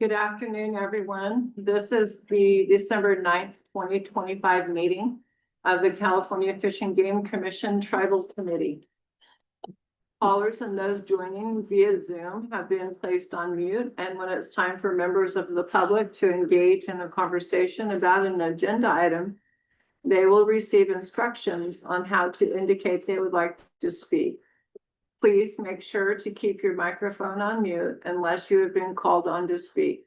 Good afternoon, everyone. This is the December 9th, 2025 meeting of the California Fish and Game Commission Tribal Committee. Callers and those joining via Zoom have been placed on mute, and when it's time for members of the public to engage in a conversation about an agenda item, they will receive instructions on how to indicate they would like to speak. Please make sure to keep your microphone on mute unless you have been called on to speak.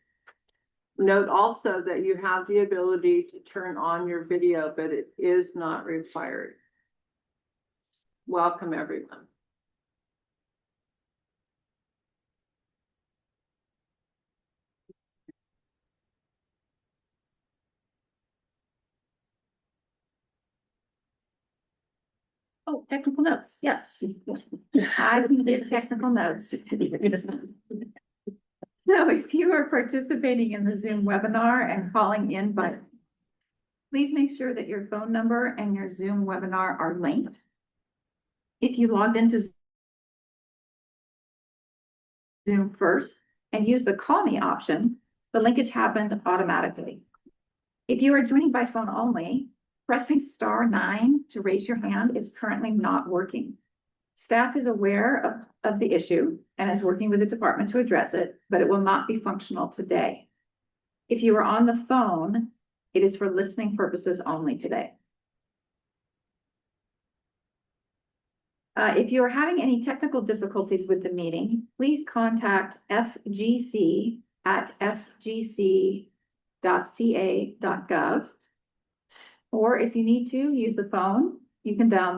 Note also that you have the ability to turn on your video, but it is not required. Welcome, everyone. Oh, technical notes, yes. I did technical notes. So if you are participating in the Zoom webinar and calling in, please make sure that your phone number and your Zoom webinar are linked. If you logged into Zoom first and use the call me option, the linkage happened automatically. If you are joining by phone only, pressing *9 to raise your hand is currently not working. Staff is aware of the issue and is working with the department to address it, but it will not be functional today. If you are on the phone, it is for listening purposes only today. If you are having any technical difficulties with the meeting, please contact FGC at fgc.ca.gov. Or if you need to use the phone, you can dial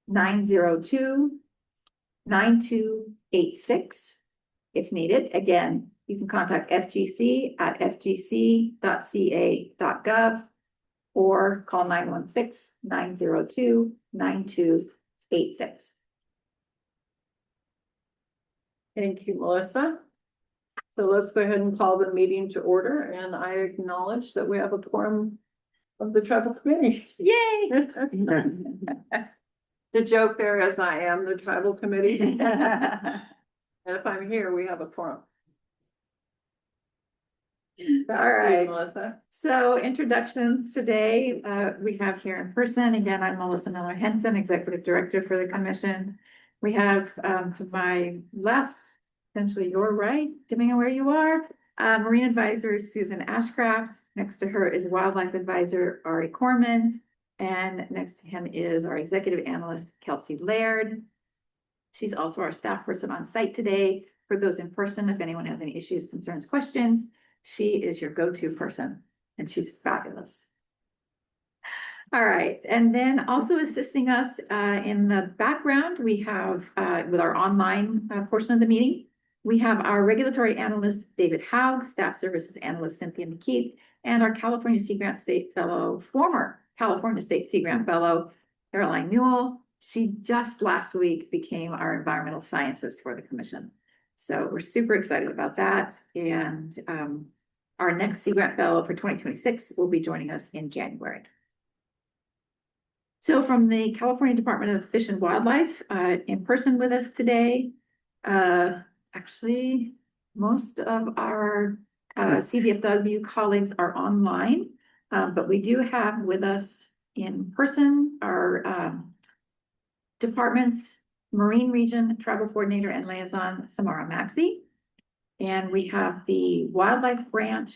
916-902-9286 if needed. Again, you can contact FGC at fgc.ca.gov or call 916-902-9286. Thank you, Melissa. So let's go ahead and call the meeting to order, and I acknowledge that we have a quorum of the tribal committee. Yay! The joke there is I am the tribal committee. And if I'm here, we have a quorum. All right, Melissa. So introductions today, we have here in person. Again, I'm Melissa Miller Henson, Executive Director for the Commission. We have to my left, essentially your right, depending on where you are, Marine Advisor Susan Ashcraft. Next to her is Wildlife Advisor Ari Corman. And next to him is our Executive Analyst Kelsey Laird. She's also our staff person on site today. For those in person, if anyone has any issues, concerns, questions, she is your go-to person, and she's fabulous. All right, and then also assisting us in the background, we have with our online portion of the meeting, we have our regulatory analyst, David Haug, staff services analyst, Cynthia McKeith, and our California Sea Grant State Fellow, former California State Sea Grant Fellow, Caroline Newell. She just last week became our environmental scientist for the commission. So we're super excited about that. And our next Sea Grant Fellow for 2026 will be joining us in January. So from the California Department of Fish and Wildlife, in person with us today, actually, most of our CVFW colleagues are online, but we do have with us in person our department's Marine Region Tribal Coordinator and Liaison, Samara Maxey. And we have the Wildlife Branch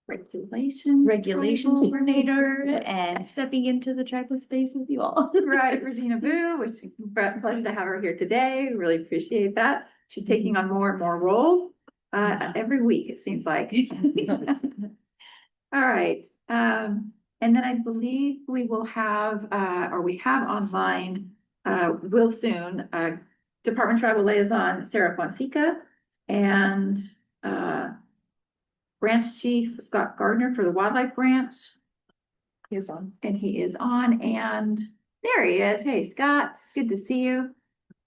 Regulations Coordinator and stepping into the tribal space with you all. Right, Regina Boo, which is a pleasure to have her here today. Really appreciate that. She's taking on more and more roles every week, it seems like. All right. And then I believe we will have, or we have online, will soon, Department Tribal Liaison Sarah Fonseca and Branch Chief Scott Gardner for the Wildlife Branch. He is on. And he is on, and there he is. Hey, Scott, good to see you.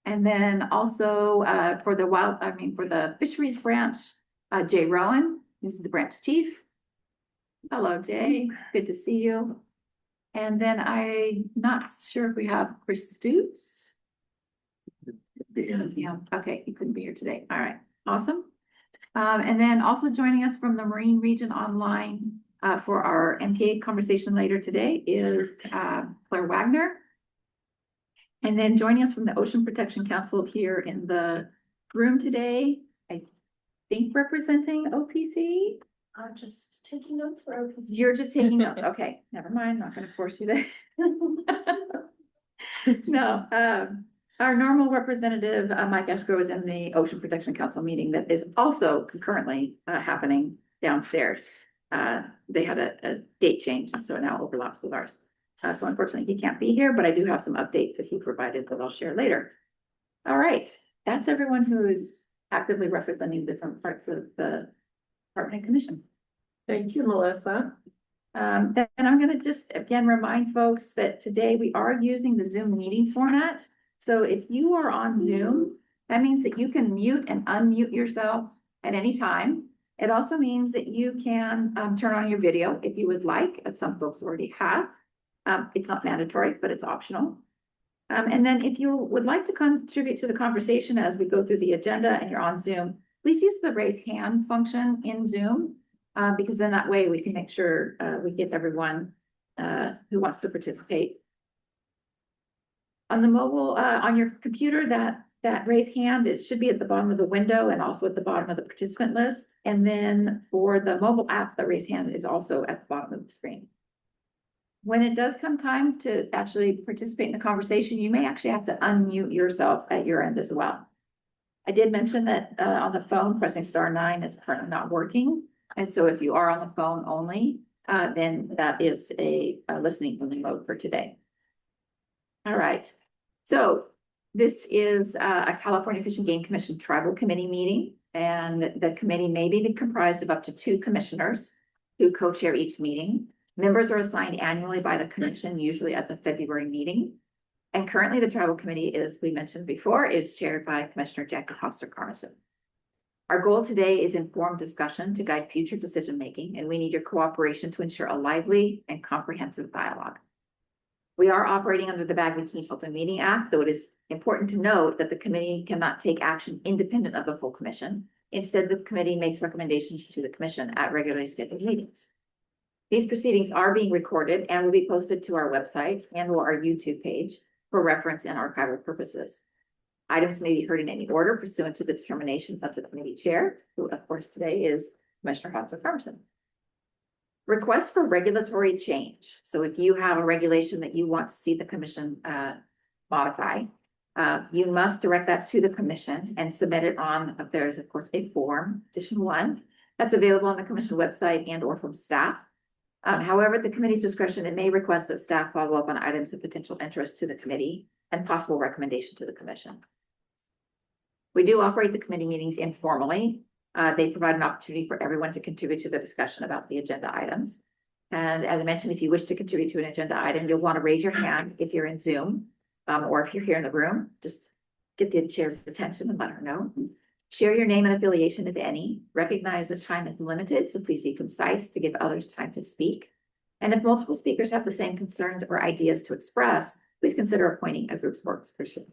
And then also for the Fisheries Branch, Jay Rowan, who's the branch chief. Hello, Jay. Good to see you. And then I'm not sure if we have Chris Stutes. Yeah. Okay, he couldn't be here today. All right, awesome. And then also joining us from the Marine Region Online for our MPA conversation later today is Claire Wagner. And then joining us from the Ocean Protection Council here in the room today, I think representing OPC. I'm just taking notes for OPC. You're just taking notes. Okay, never mind. Not going to force you to. No, our normal representative, Mike Escrow, is in the Ocean Protection Council meeting that is also concurrently happening downstairs. They had a date change, and so it now overlaps with ours. So unfortunately, he can't be here, but I do have some updates that he provided that I'll share later. All right, that's everyone who's actively representing different parts of the department and commission. Thank you, Melissa. And I'm going to just again remind folks that today we are using the Zoom meeting format. So if you are on Zoom, that means that you can mute and unmute yourself at any time. It also means that you can turn on your video if you would like, as some folks already have. It's not mandatory, but it's optional. And then if you would like to contribute to the conversation as we go through the agenda and you're on Zoom, please use the raise hand function in Zoom. Because then that way we can make sure we get everyone who wants to participate. On the mobile, on your computer, that raise hand, it should be at the bottom of the window and also at the bottom of the participant list. And then for the mobile app, the raise hand is also at the bottom of the screen. When it does come time to actually participate in the conversation, you may actually have to unmute yourself at your end as well. I did mention that on the phone, pressing *9 is currently not working. And so if you are on the phone only, then that is a listening only mode for today. All right. So this is a California Fish and Game Commission Tribal Committee meeting, and the committee may be comprised of up to 2 commissioners who co-chair each meeting. Members are assigned annually by the commission, usually at the February meeting. And currently the tribal committee, as we mentioned before, is chaired by Commissioner Jackie Hoster-Carson. Our goal today is informed discussion to guide future decision-making, and we need your cooperation to ensure a lively and comprehensive dialogue. We are operating under the Bagley-Keene Open Meeting Act, though it is important to note that the committee cannot take action independent of the full commission. Instead, the committee makes recommendations to the commission at regularly scheduled meetings. These proceedings are being recorded and will be posted to our website and/or our YouTube page for reference and archival purposes. Items may be heard in any order pursuant to the determination of the committee chair, who of course today is Commissioner Hoster-Carson. Requests for regulatory change. So if you have a regulation that you want to see the commission modify, you must direct that to the commission and submit it on, there's of course a form, edition 1, that's available on the commission website and/or from staff. However, at the committee's discretion, it may request that staff follow up on items of potential interest to the committee and possible recommendation to the commission. We do operate the committee meetings informally. They provide an opportunity for everyone to contribute to the discussion about the agenda items. And as I mentioned, if you wish to contribute to an agenda item, you'll want to raise your hand if you're in Zoom, or if you're here in the room, just get the chair's attention and let her know. Share your name and affiliation, if any. Recognize that time is limited, so please be concise to give others time to speak. And if multiple speakers have the same concerns or ideas to express, please consider appointing a group spokesperson.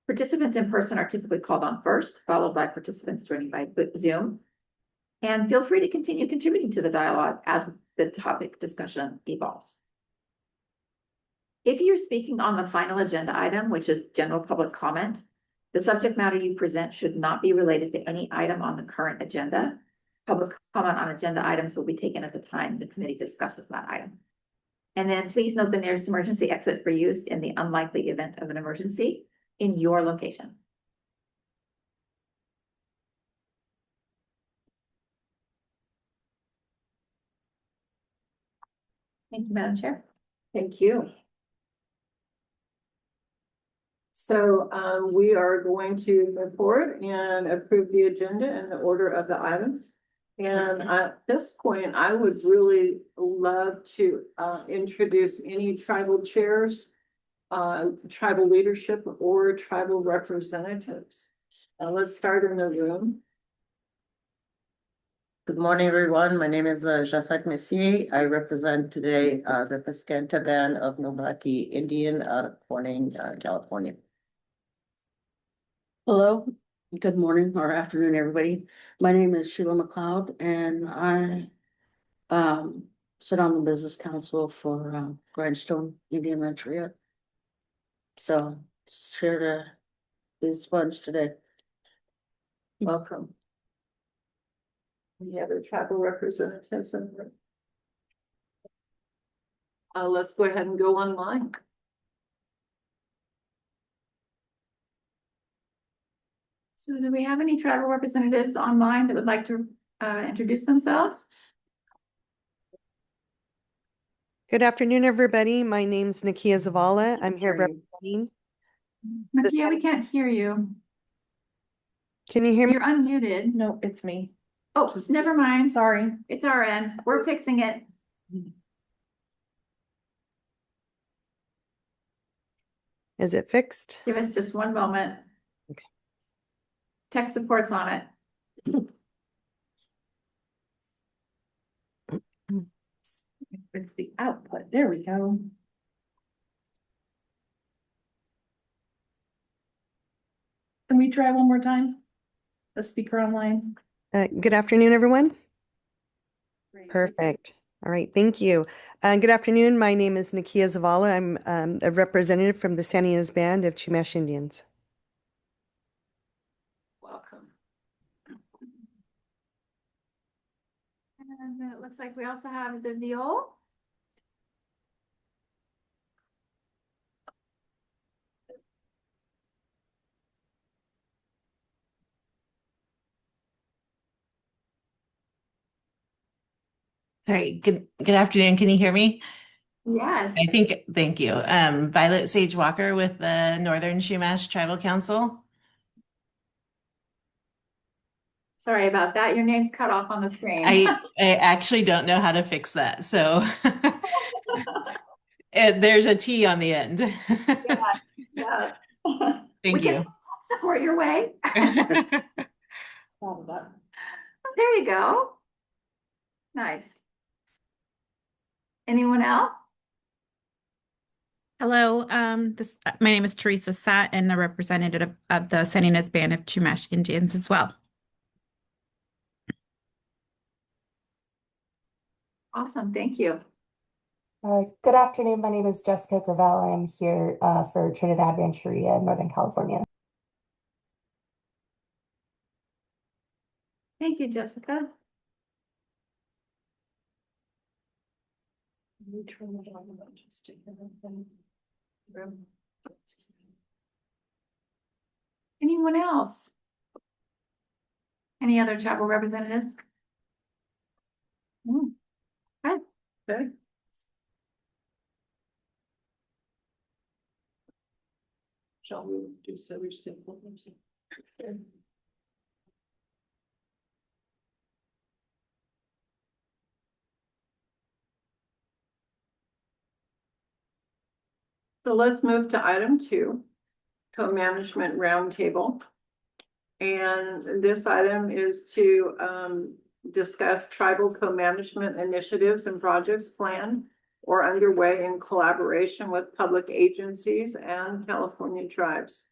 Participants in person are typically called on first, followed by participants joining by Zoom. And feel free to continue contributing to the dialogue as the topic discussion evolves. If you're speaking on the final agenda item, which is general public comment, the subject matter you present should not be related to any item on the current agenda. Public comment on agenda items will be taken at the time the committee discusses that item. And then please note the nearest emergency exit for use in the unlikely event of an emergency in your location. Thank you, Madam Chair. Thank you. So we are going to move forward and approve the agenda and the order of the items. And at this point, I would really love to introduce any tribal chairs, tribal leadership, or tribal representatives. Let's start in the room. Good morning, everyone. My name is Jacette Messier. I represent today the Piscanta Band of Nobaki Indian out of Corning, California. Hello, Good morning or afternoon, everybody. My name is Sheila McLeod and I sit on the business council for Grindstone Indian Rancheria. So it's here to be sponge today. Welcome. Any other tribal representatives in the room? Let's go ahead and go online. So do we have any tribal representatives online that would like to introduce themselves? Good afternoon, everybody. My name's Nakia Zavala. I'm here representing. Nakia, we can't hear you. Can you hear me? You're unmuted. No, it's me. Oh, never mind. Sorry. It's our end. We're fixing it. Is it fixed? Give us just one moment. Okay. Tech support's on it. It's the output. There we go. Can we try one more time? The speaker online. Good afternoon, everyone. Perfect. All right, thank you. Good afternoon. My name is Nakia Zavala. I'm a representative from the San Ynez Band of Chumash Indians. Welcome. And it looks like we also have Zaviol. All right, good afternoon. Can you hear me? Yes. Thank you. Violet Sage Walker with the Northern Chumash Tribal Council. Sorry about that. Your name's cut off on the screen. I actually don't know how to fix that. So there's a T on the end. Yeah. Thank We you. can support your way. There you go. Nice. Anyone else? Hello, my name is Teresa Satt and a representative of the San Ynez Band of Chumash Indians as well. Awesome, thank you. Good afternoon. My name is Jessica Gravel. I'm here for Trinidad Rancheria in Northern California. Thank you, Jessica. Anyone else? Any other tribal representatives? Okay. Okay. Shall we do so? We still. So let's move to item 2, co-management roundtable. And this item is to discuss tribal co-management initiatives and projects planned or underway in collaboration with public agencies and California tribes.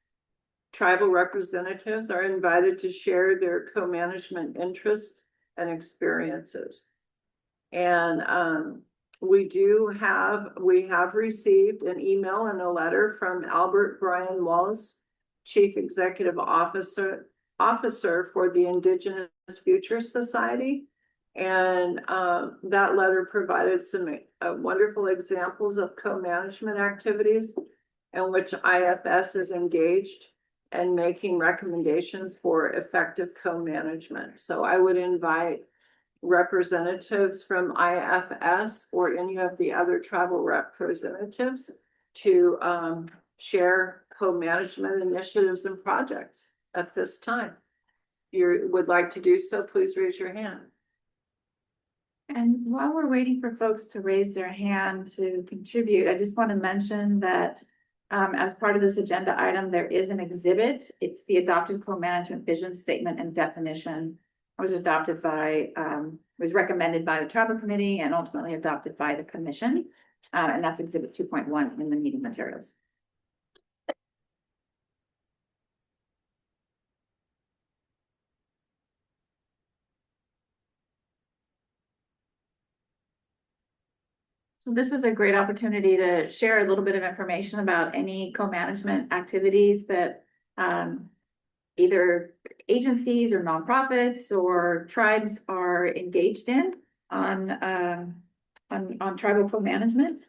Tribal representatives are invited to share their co-management interests and experiences. And we have received an email and a letter from Albert Brian Wallace, Chief Executive Officer for the Indigenous Future Society. And that letter provided some wonderful examples of co-management activities in which IFS is engaged and making recommendations for effective co-management. So I would invite representatives from IFS or any of the other tribal representatives to share co-management initiatives and projects at this time. If you would like to do so, please raise your hand. And while we're waiting for folks to raise their hand to contribute, I just want to mention that as part of this agenda item, there is an exhibit. It's the adopted co-management vision statement and definition. It was adopted by, was recommended by the tribal committee and ultimately adopted by the commission. And that's exhibit 2.1 in the meeting materials. So this is a great opportunity to share a little bit of information about any co-management activities that either agencies or nonprofits or tribes are engaged in on tribal co-management.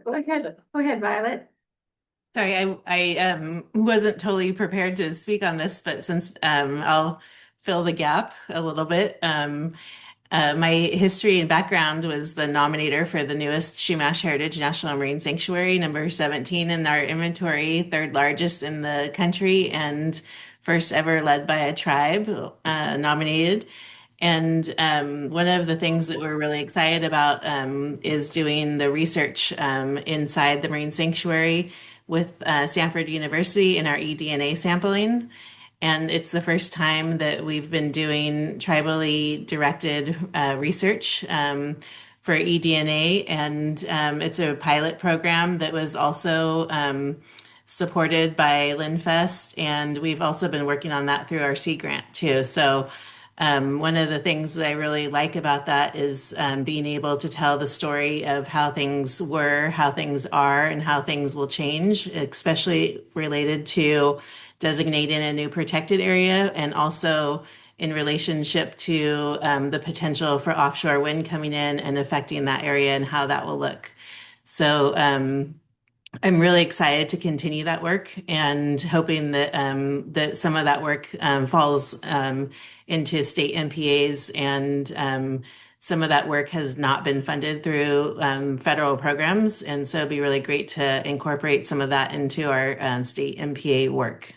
Go ahead, Violet. Sorry, I wasn't totally prepared to speak on this, but since I'll fill the gap a little bit. My history and background was the nominator for the newest Chumash Heritage National Marine Sanctuary, number 17 in our inventory, third largest in the country, and first ever led by a tribe nominated. And one of the things that we're really excited about is doing the research inside the Marine Sanctuary with Stanford University in our eDNA sampling. And it's the first time that we've been doing tribally directed research for eDNA. And it's a pilot program that was also supported by LinFest. And we've also been working on that through our Sea Grant too. So one of the things that I really like about that is being able to tell the story of how things were, how things are, and how things will change, especially related to designating a new protected area and also in relationship to the potential for offshore wind coming in and affecting that area and how that will look. So I'm really excited to continue that work and hoping that that some of that work falls into state MPAs and some of that work has not been funded through federal programs, and so it'd be really great to incorporate some of that into our state MPA work.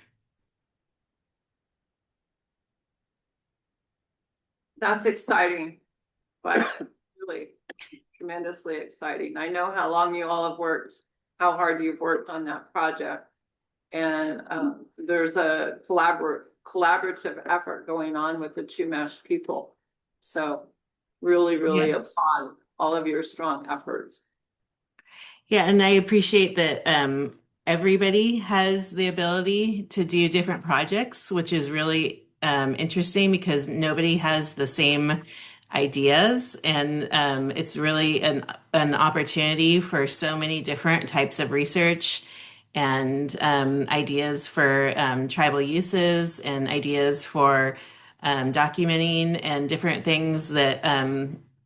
That's exciting, but really tremendously exciting. I know how long you all have worked, how hard you've worked on that project. And there's a collaborative effort going on with the Chumash people. So really applaud all of your strong efforts. Yeah, and I appreciate that everybody has the ability to do different projects, which is really interesting because nobody has the same ideas, and it's really an opportunity for so many different types of research and ideas for tribal uses and ideas for documenting and different things that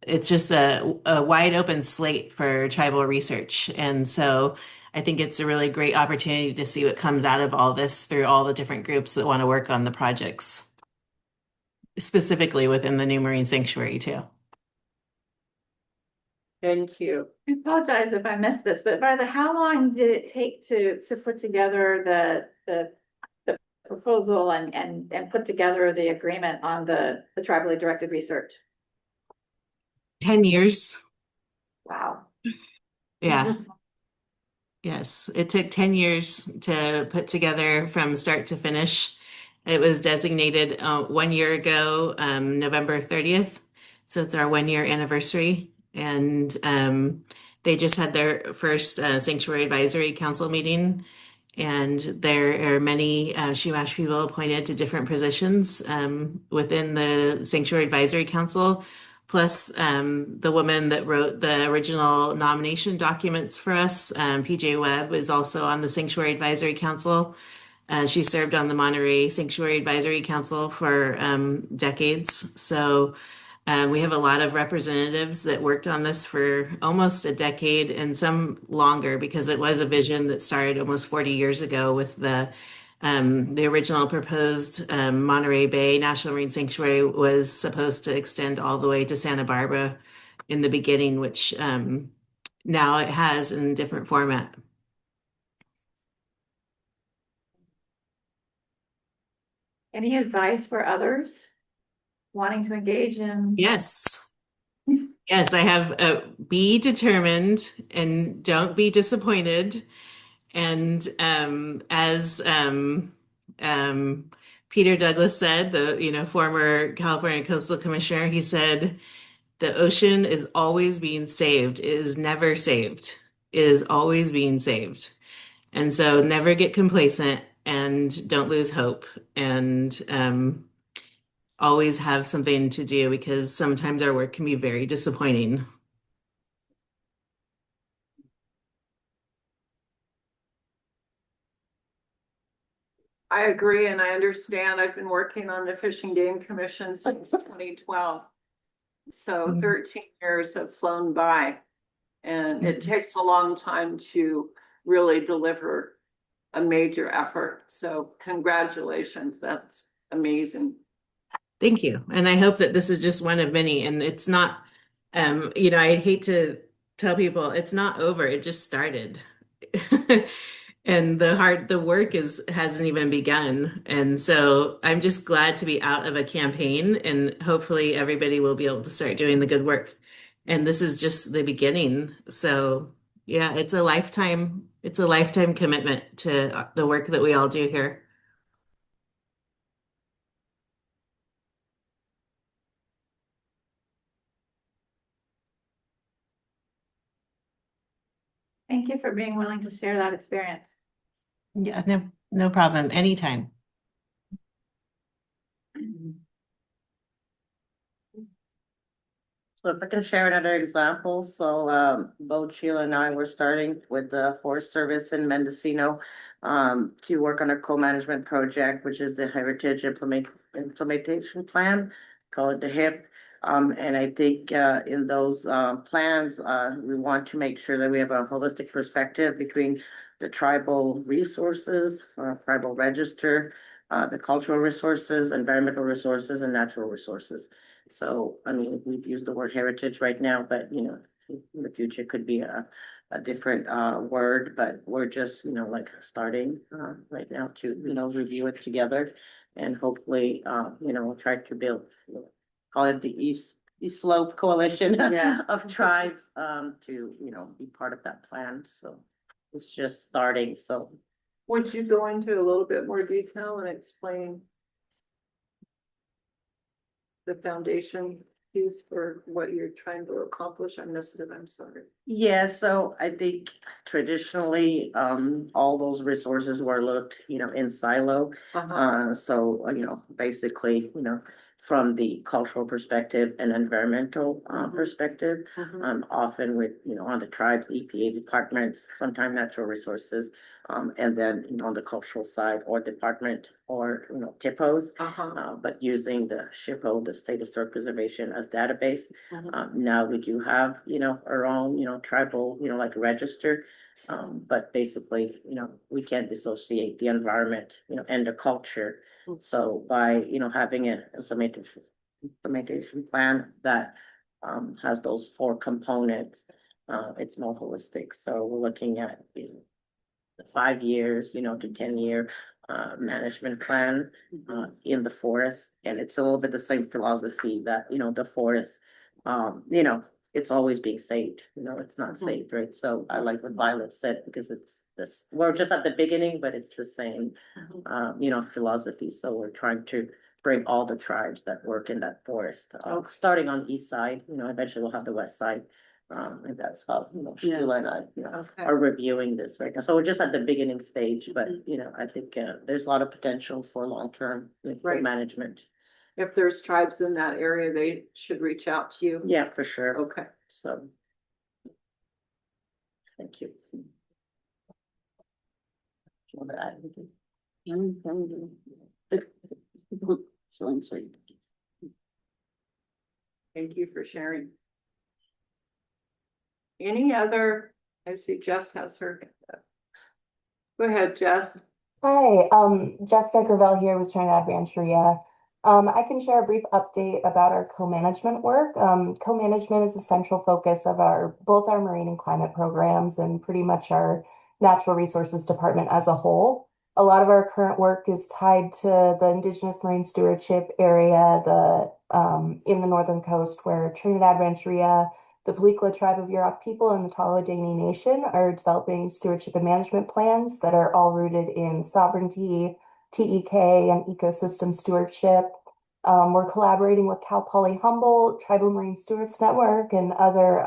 it's just a wide open slate for tribal research. And so I think it's a really great opportunity to see what comes out of all this through all the different groups that want to work on the projects, specifically within the new marine sanctuary too. Thank you. I apologize if I missed this, but Violet, how long did it take to put together the proposal and put together the agreement on the tribally directed research? 10 years. Wow. Yeah. Yes, it took 10 years to put together from start to finish. It was designated 1 year ago, November 30th. So it's our 1 year anniversary. And they just had their first Sanctuary Advisory Council meeting. And there are many Chumash people appointed to different positions within the Sanctuary Advisory Council. Plus, the woman that wrote the original nomination documents for us, PJ Webb, is also on the Sanctuary Advisory Council. She served on the Monterey Sanctuary Advisory Council for decades. So we have a lot of representatives that worked on this for almost a decade and some longer because it was a vision that started almost 40 years ago with the original proposed Monterey Bay National Marine Sanctuary was supposed to extend all the way to Santa Barbara in the beginning, which now it has in a different format. Any advice for others wanting to engage in? Yes. Yes, I have be determined and don't be disappointed. And as Peter Douglas said, the former California Coastal Commissioner, he said The ocean is always being saved. It is never saved. It is always being saved. And so never get complacent and don't lose hope and always have something to do because sometimes our work can be very disappointing. I agree, and I understand. I've been working on the Fish and Game Commission since 2012. So 13 years have flown by, and it takes a long time to really deliver a major effort. So congratulations, that's amazing. Thank you. And I hope that this is just one of many. And it's not, I hate to tell people it's not over. It just started. And the work hasn't even begun. And so I'm just glad to be out of a campaign and hopefully everybody will be able to start doing the good work. And this is just the beginning. So yeah, it's a lifetime commitment to the work that we all do here. Thank you for being willing to share that experience. Yeah, no problem. Anytime. So if I can share another example, so both Sheila and I were starting with the Forest Service in Mendocino to work on a co-management project, which is the Heritage Implementation Plan, call it the HIP. And I think in those plans, we want to make sure that we have a holistic perspective between the tribal resources, tribal register, the cultural resources, environmental resources, and natural resources. So, I mean, we've used the word heritage right now, but in the future could be a different word, but we're just, like starting right now to, review it together. And hopefully, we'll try to build, call it the East Slope Coalition of tribes to, be part of that plan. So it's just starting. So Would you go into a little bit more detail and explain the foundation piece for what you're trying to accomplish? I missed it, I'm sorry. yeah, so I think traditionally, all those resources were looked, in silo. So, basically, from the cultural perspective and environmental perspective, often with, on the tribes, EPA departments, sometimes natural resources, and then, on the cultural side or department or, TIPOs, but using the SHPO, the State Historic Preservation as database. Now we do have, our own, tribal, like register. But basically, we can't dissociate the environment, and the culture. So by, having an implementation plan that has those 4 components, it's more holistic. So we're looking at, the 5 years, to 10-year management plan in the forest. And it's a little bit the same philosophy that, the forest, it's always being saved, it's not saved, right? So I like what Violet said, because it's this, we're just at the beginning, but it's the same, philosophy. So we're trying to bring all the tribes that work in that forest, starting on the east side, eventually we'll have the west side. And that's how, Sheila and I, are reviewing this right now. So we're just at the beginning stage, but, I think there's a lot of potential for long-term management. If there's tribes in that area, they should reach out to you. Yeah, for sure. Okay. So. Thank you. Thank you for sharing. Any other, I see Jess has her hand up. Go ahead, Jess. Hi, Jessica Gravel here with Trinidad Rancheria. I can share a brief update about our co-management work. Co-management is a central focus of both our marine and climate programs and pretty much our natural resources department as a whole. A lot of our current work is tied to the Indigenous Marine Stewardship area, in the northern coast, where Trinidad Rancheria, the Palikla tribe of Yurok people, and the Tallawadene Nation are developing stewardship and management plans that are all rooted in sovereignty, TEK, and ecosystem stewardship. We're collaborating with Cal Poly Humboldt, Tribal Marine Stewards Network, and other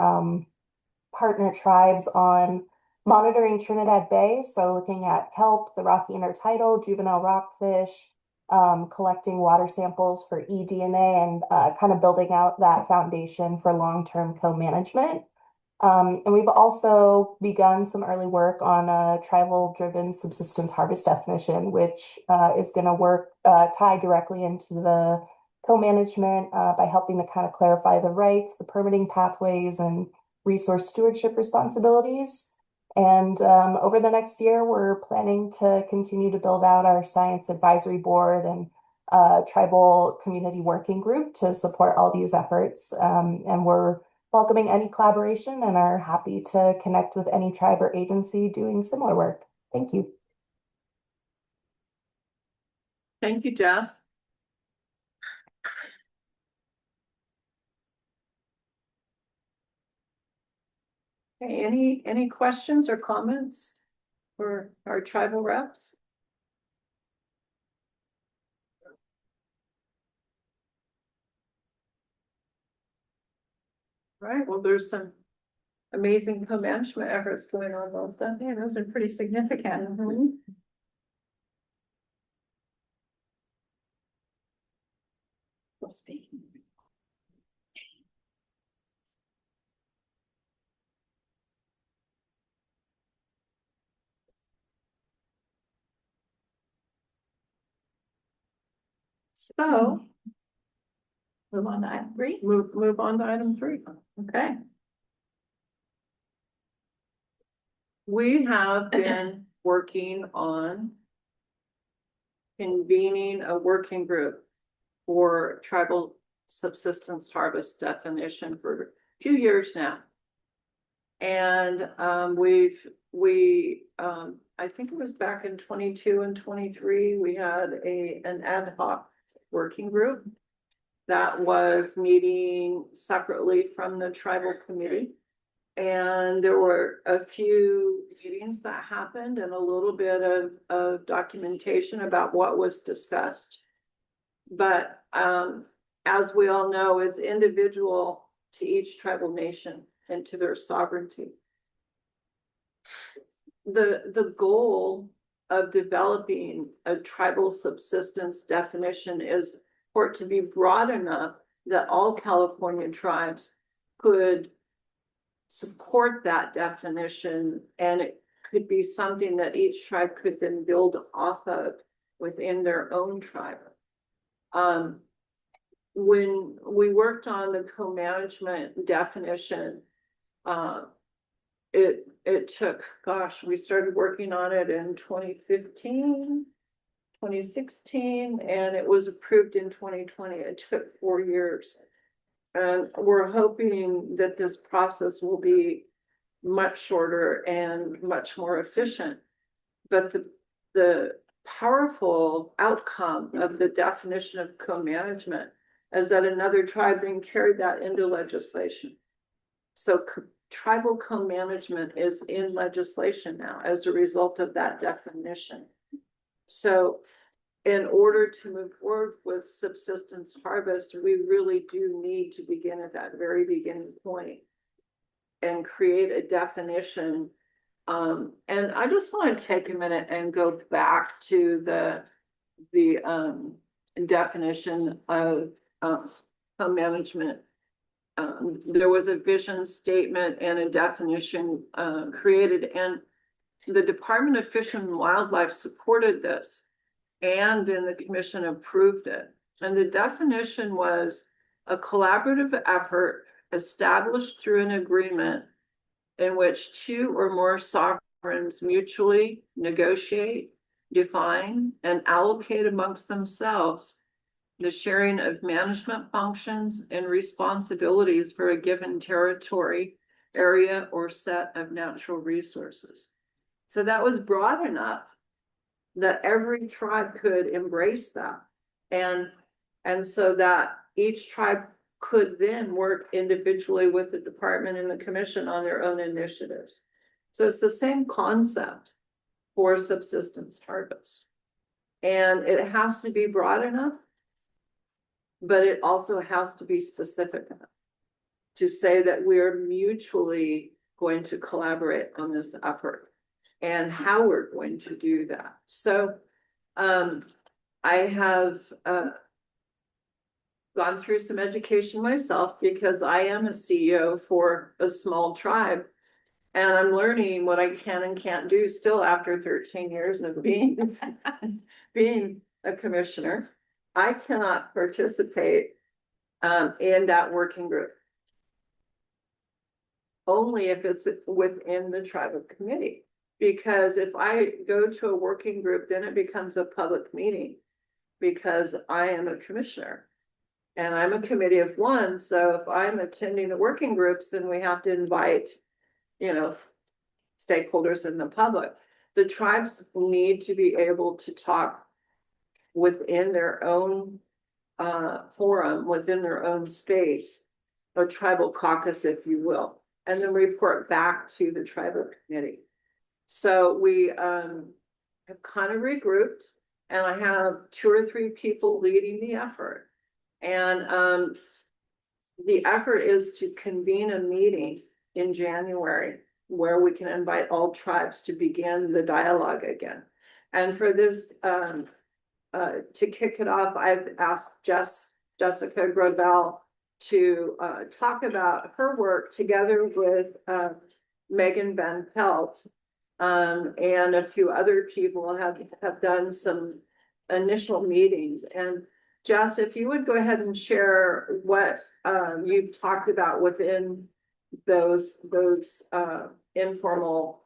partner tribes on monitoring Trinidad Bay. So looking at kelp, the rocky intertidal, juvenile rockfish, collecting water samples for eDNA, and kind of building out that foundation for long-term co-management. And we've also begun some early work on a tribal-driven subsistence harvest definition, which is going to work tie directly into the co-management by helping to kind of clarify the rights, the permitting pathways, and resource stewardship responsibilities. And over the next year, we're planning to continue to build out our science advisory board and tribal community working group to support all these efforts. And we're welcoming any collaboration and are happy to connect with any tribe or agency doing similar work. Thank you. Thank you, Jess. Okay, any questions or comments for our tribal reps? Right, well, there's some amazing co-management efforts going on, Melissa. Yeah, those are pretty significant. Mhm. Well, speaking. So Move on to item 3. move on to item 3. Okay. We have been working on convening a working group for tribal subsistence harvest definition for a few years now. And I think it was back in 22 and 23, we had an ad hoc working group that was meeting separately from the tribal committee. And there were a few meetings that happened and a little bit of documentation about what was discussed. But as we all know, it's individual to each tribal nation and to their sovereignty. The goal of developing a tribal subsistence definition is for it to be broad enough that all California tribes could support that definition, and it could be something that each tribe could then build off of within their own tribe. When we worked on the co-management definition, it took, gosh, we started working on it in 2015, 2016, and it was approved in 2020. It took 4 years. And we're hoping that this process will be much shorter and much more efficient. But the powerful outcome of the definition of co-management is that another tribe then carried that into legislation. So tribal co-management is in legislation now as a result of that definition. So in order to move forward with subsistence harvest, we really do need to begin at that very beginning point and create a definition. And I just want to take a minute and go back to the definition of co-management. There was a vision statement and a definition created, and the Department of Fish and Wildlife supported this. And then the commission approved it. And the definition was a collaborative effort established through an agreement in which two or more sovereigns mutually negotiate, define, and allocate amongst themselves the sharing of management functions and responsibilities for a given territory, area, or set of natural resources. So that was broad enough that every tribe could embrace that. And so that each tribe could then work individually with the department and the commission on their own initiatives. So it's the same concept for subsistence harvest. And it has to be broad enough but it also has to be specific enough to say that we're mutually going to collaborate on this effort and how we're going to do that. So, I have, gone through some education myself because I am a CEO for a small tribe. And I'm learning what I can and can't do still after 13 years of being, being a commissioner. I cannot participate in that working group. Only if it's within the tribal committee. Because if I go to a working group, then it becomes a public meeting because I am a commissioner. And I'm a committee of one, so if I'm attending the working groups, then we have to invite, you know, stakeholders in the public. The tribes need to be able to talk within their own forum, within their own space, a tribal caucus, if you will, and then report back to the tribal committee. So we have kind of regrouped, and I have 2 or 3 people leading the effort. And the effort is to convene a meeting in January where we can invite all tribes to begin the dialogue again. And for this, to kick it off, I've asked Jessica Grodell to talk about her work together with Megan Van Pelt, and a few other people have done some initial meetings. And Jess, if you would go ahead and share what you've talked about within those informal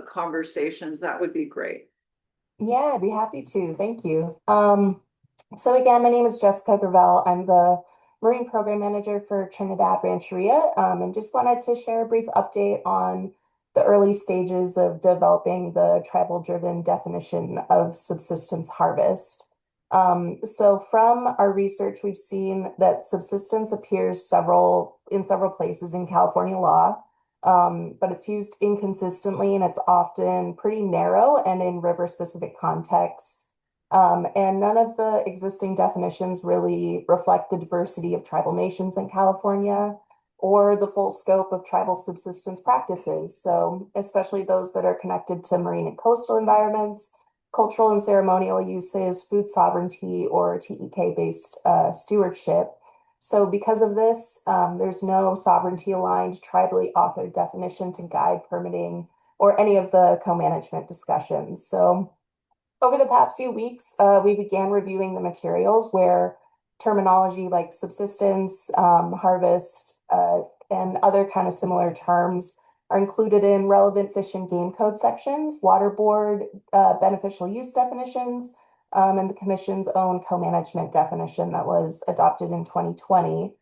conversations, that would be great. Yeah, I'd be happy to. Thank you. So again, my name is Jessica Gravel. I'm the Marine Program Manager for Trinidad Rancheria, and just wanted to share a brief update on the early stages of developing the tribal-driven definition of subsistence harvest. So from our research, we've seen that subsistence appears in several places in California law, but it's used inconsistently and it's often pretty narrow and in river-specific contexts. And none of the existing definitions really reflect the diversity of tribal nations in California or the full scope of tribal subsistence practices. So especially those that are connected to marine and coastal environments, cultural and ceremonial uses, food sovereignty, or TEK-based stewardship. So because of this, there's no sovereignty-aligned, tribally authored definition to guide permitting or any of the co-management discussions. So over the past few weeks, we began reviewing the materials where terminology like subsistence, harvest, and other kind of similar terms are included in relevant fish and game code sections, water board beneficial use definitions, and the Commission's own co-management definition that was adopted in 2020.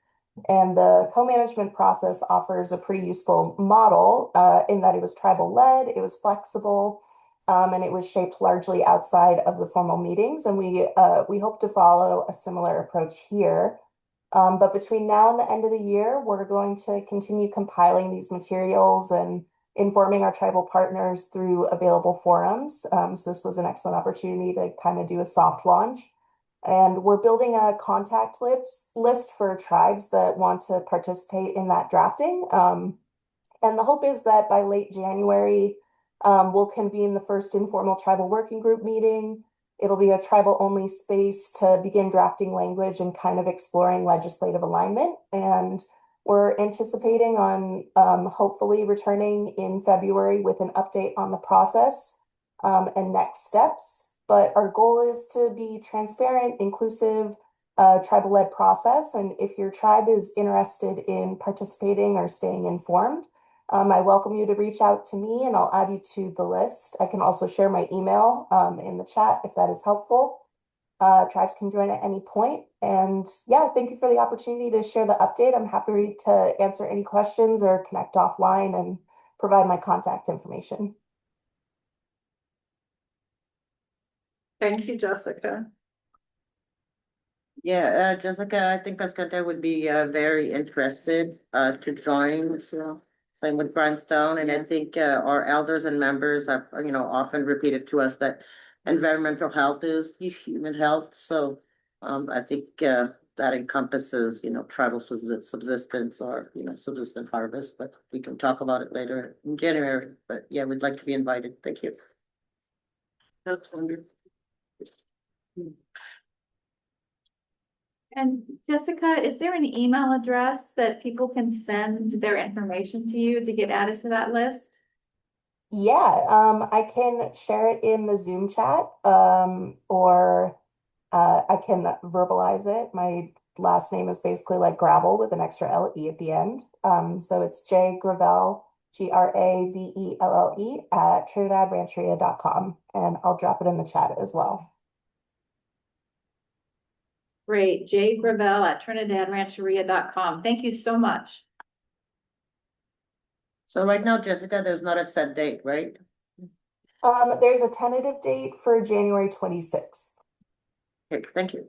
And the co-management process offers a pretty useful model in that it was tribal-led, it was flexible, and it was shaped largely outside of the formal meetings. And we hope to follow a similar approach here. But between now and the end of the year, we're going to continue compiling these materials and informing our tribal partners through available forums. So this was an excellent opportunity to kind of do a soft launch. And we're building a contact list for tribes that want to participate in that drafting. And the hope is that by late January, we'll convene the first informal tribal working group meeting. It'll be a tribal-only space to begin drafting language and kind of exploring legislative alignment. And we're anticipating on hopefully returning in February with an update on the process and next steps. But our goal is to be transparent, inclusive, tribal-led process. And if your tribe is interested in participating or staying informed, I welcome you to reach out to me and I'll add you to the list. I can also share my email in the chat if that is helpful. Tribes can join at any point. And yeah, thank you for the opportunity to share the update. I'm happy to answer any questions or connect offline and provide my contact information. Thank you, Jessica. Yeah, Jessica, I think Pescata would be very interested to join. So same with Grindstone, and I think our elders and members have often repeated to us that environmental health is human health. So I think, that encompasses, tribal subsistence or, subsistence harvest, but we can talk about it later in January. But yeah, we'd like to be invited. Thank you. That's wonderful. And Jessica, is there an email address that people can send their information to you to get added to that list? Yeah, I can share it in the Zoom chat, or I can verbalize it. My last name is basically like gravel with an extra LE at the end. So it's J Gravel, GRAVELLE at trinidadrancheria.com, and I'll drop it in the chat as well. Great, Jay Gravel at trinidadrancheria.com. Thank you so much. So right now, Jessica, there's not a set date, right? There's a tentative date for January 26th. Okay, thank you.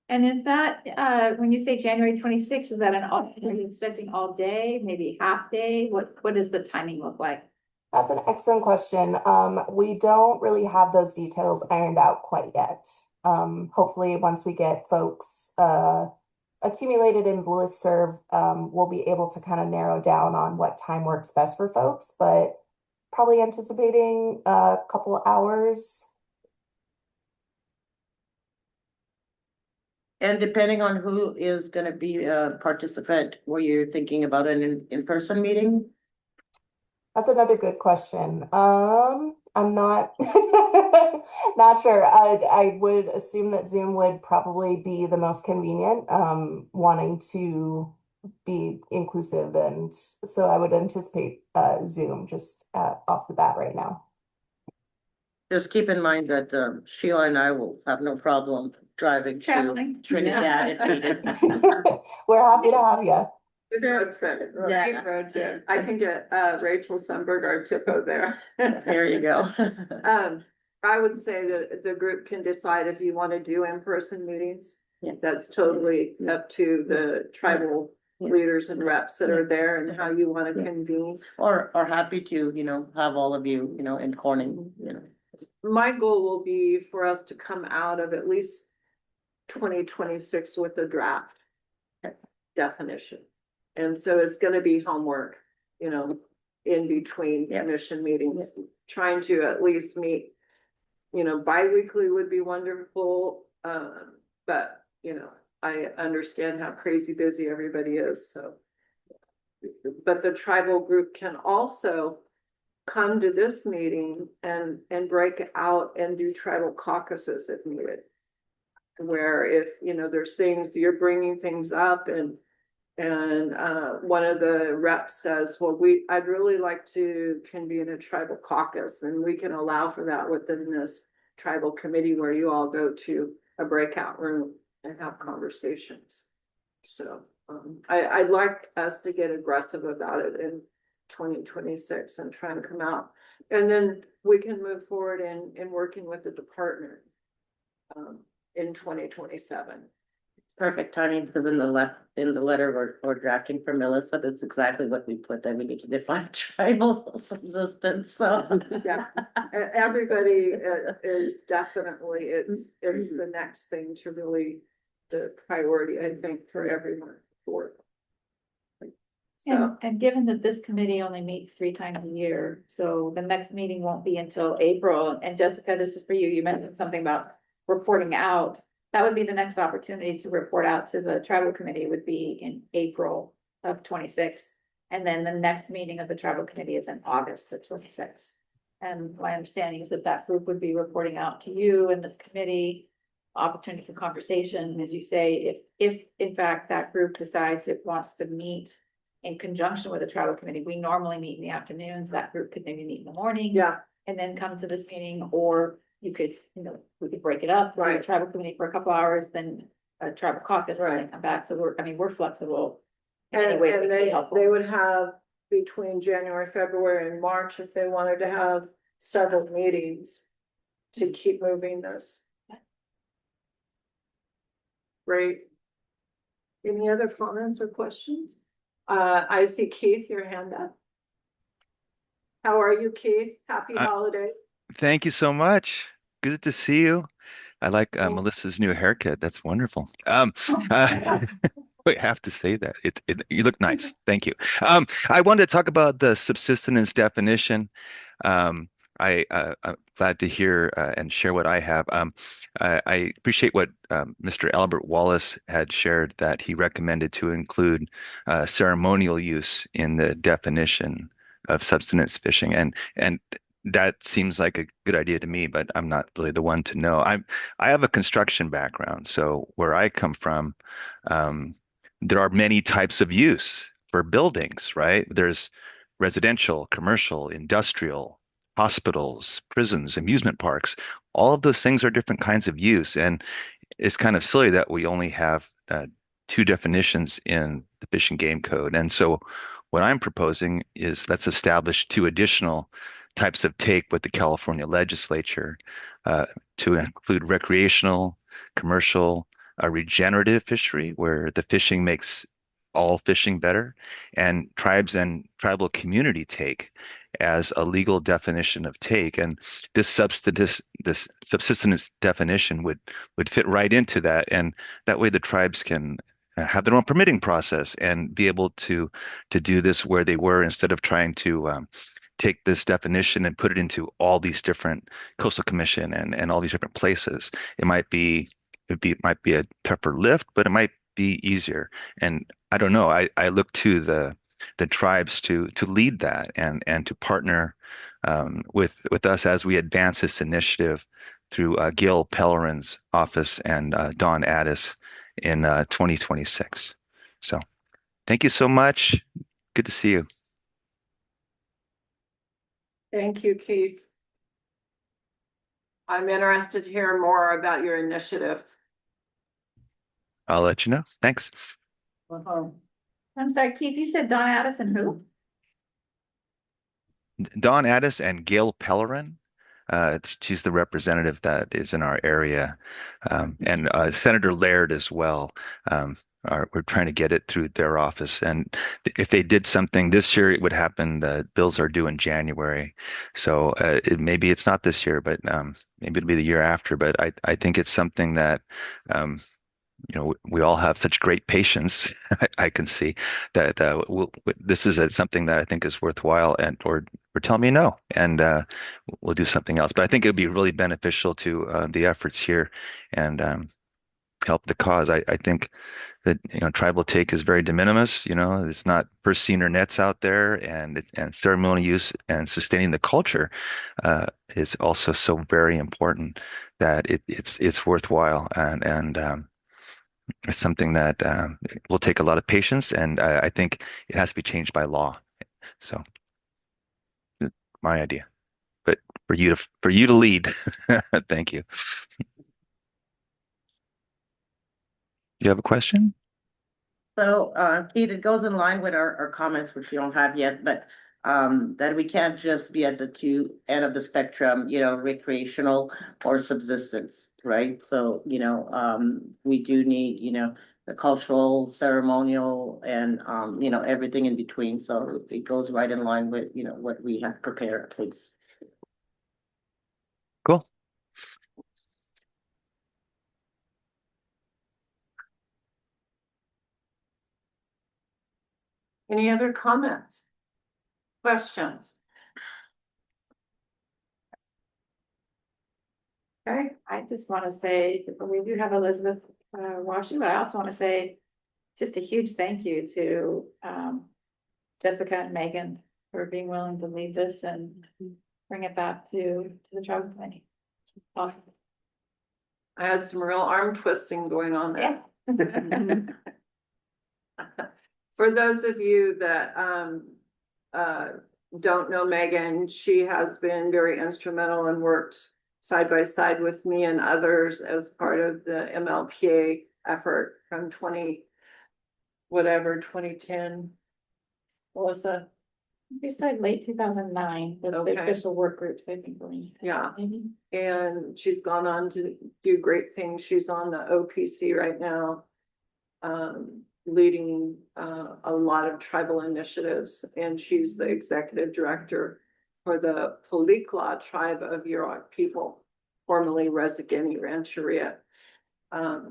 And is that, when you say January 26th, is that are you expecting all day, maybe half day? What does the timing look like? That's an excellent question. We don't really have those details ironed out quite yet. Hopefully once we get folks accumulated in the listserv, we'll be able to kind of narrow down on what time works best for folks, but probably anticipating a couple of hours. And depending on who is gonna be a participant, were you thinking about an in-person meeting? That's another good question. I'm not not sure. I would assume that Zoom would probably be the most convenient, wanting to be inclusive, and so I would anticipate Zoom just off the bat right now. Just keep in mind that Sheila and I will have no problem driving to Traveling. Trinidad if needed. We're happy to have you. Good road trip. Yeah. Road trip. I can get Rachel Sunberg, our TIPO there. There you go. I would say that the group can decide if you want to do in-person meetings. Yeah. That's totally up to the tribal Yeah. leaders and reps that are there and how you want to Yeah. convene. Or happy to, have all of you, in Corning, My goal will be for us to come out of at least 2026 with a draft definition. And so it's gonna be homework, in between Yeah. commission meetings, trying to at least meet, bi-weekly would be wonderful. But, I understand how crazy busy everybody is, so. But the tribal group can also come to this meeting and break out and do tribal caucuses if needed. Where if, there's things, you're bringing things up and one of the reps says, well, I'd really like to convene a tribal caucus, and we can allow for that within this tribal committee where you all go to a breakout room and have conversations. So I'd like us to get aggressive about it in 2026 and try and come out. And then we can move forward in working with the department in 2027. Perfect timing, because in the letter we're drafting for Melissa, that's exactly what we put, that we need to define tribal subsistence, so. Yeah, everybody is definitely, it's the next thing to really the priority, I think, for everyone for. So, And given that this committee only meets 3 times a year, so the next meeting won't be until April. And Jessica, this is for you. You mentioned something about reporting out. That would be the next opportunity to report out to the tribal committee would be in April of 26. And then the next meeting of the tribal committee is in August of 26. And my understanding is that that group would be reporting out to you and this committee. Opportunity for conversation, as you say, if in fact that group decides it wants to meet in conjunction with the tribal committee. We normally meet in the afternoons. That group could maybe meet in the morning. yeah, And then come to this meeting, or you could, we could break it up. Right. The tribal committee for a couple hours, then a tribal caucus, and then Right. come back. So we're flexible. In any and, way that and can be they helpful. would have between January, February, and March if they wanted to have several meetings to keep moving this. Great. Any other comments or questions? I see Keith, your hand up. How are you, Keith? Happy holidays. Thank you so much. Good to see you. I like Melissa's new haircut. That's wonderful. I have to say that you look nice. Thank you. I wanted to talk about the subsistence definition. Um, I'm glad to hear and share what I have. I appreciate what Mr. Albert Wallace had shared, that he recommended to include ceremonial use in the definition of subsistence fishing, and that seems like a good idea to me, but I'm not really the one to know. I have a construction background, so where I come from, um, there are many types of use for buildings, right? There's residential, commercial, industrial, hospitals, prisons, amusement parks. All of those things are different kinds of use. And it's kind of silly that we only have two definitions in the Fish and Game Code. And so what I'm proposing is let's establish two additional types of take with the California legislature uh, to include recreational, commercial, a regenerative fishery where the fishing makes all fishing better, and tribes and tribal community take as a legal definition of take. And this subsistence definition would fit right into that. And that way the tribes can have their own permitting process and be able to do this where they were, instead of trying to take this definition and put it into all these different coastal commission and all these different places. It might be a tougher lift, but it might be easier. And I don't know. I look to the tribes to lead that and to partner with us as we advance this initiative through Gil Pellerin's office and Don Addis in 2026. So thank you so much. Good to see you. Thank you, Keith. I'm interested to hear more about your initiative. I'll let you know. Thanks. I'm sorry, Keith, you said Don Addison, who? Don Addis and Gail Pellerin. She's the representative that is in our area, and Senator Laird as well. We're trying to get it through their office, and if they did something this year, it would happen. The bills are due in January, so maybe it's not this year, but maybe it'll be the year after. But I think it's something that we all have such great patience. I can see that this is something that I think is worthwhile, or tell me no, and we'll do something else. But I think it would be really beneficial to the efforts here and help the cause. I think that tribal take is very de minimis. It's not purse seiner nets out there, and ceremonial use and sustaining the culture is also so very important that it's worthwhile, and it's something that will take a lot of patience, and I think it has to be changed by law. So, my idea, but for you to lead, thank you. Do you have a question? So, Keith, it goes in line with our comments, which we don't have yet, but that we can't just be at the two end of the spectrum, recreational or subsistence, right? So, we do need, the cultural, ceremonial, and everything in between. So it goes right in line with, what we have prepared, please. Cool. Any other comments? Questions? Okay, I just want to say, we do have Elizabeth Washington, but I also want to say just a huge thank you to Jessica and Megan for being willing to lead this and bring it back to the tribal committee. Awesome. I had some real arm twisting going on there. Yeah. For those of you that don't know Megan, she has been very instrumental and worked side by side with me and others as part of the MLPA effort from 2010. Melissa? We started late 2009 with Okay. the official work groups they've been going. Yeah. And she's gone on to do great things. She's on the OPC right now, leading a lot of tribal initiatives, and she's the executive director for the Polikla tribe of Yurok people. formerly Resigeni Rancheria.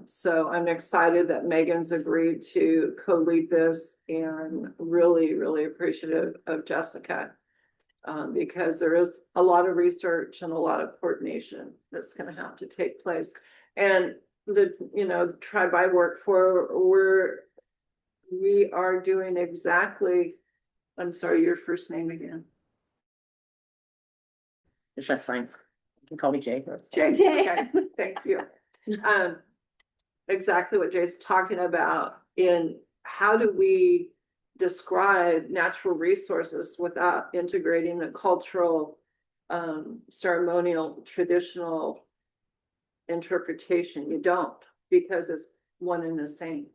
So I'm excited that Megan's agreed to co-lead this and really, really appreciative of Jessica. Because there is a lot of research and a lot of coordination that's gonna have to take place. And the, tribe I work for, we are doing exactly, I'm sorry, your first name again? It's just fine. You can call me Jay. Jay, okay, thank you. Exactly what Jay's talking about in how do we describe natural resources without integrating the cultural, ceremonial, traditional interpretation. You don't, because it's one and the same.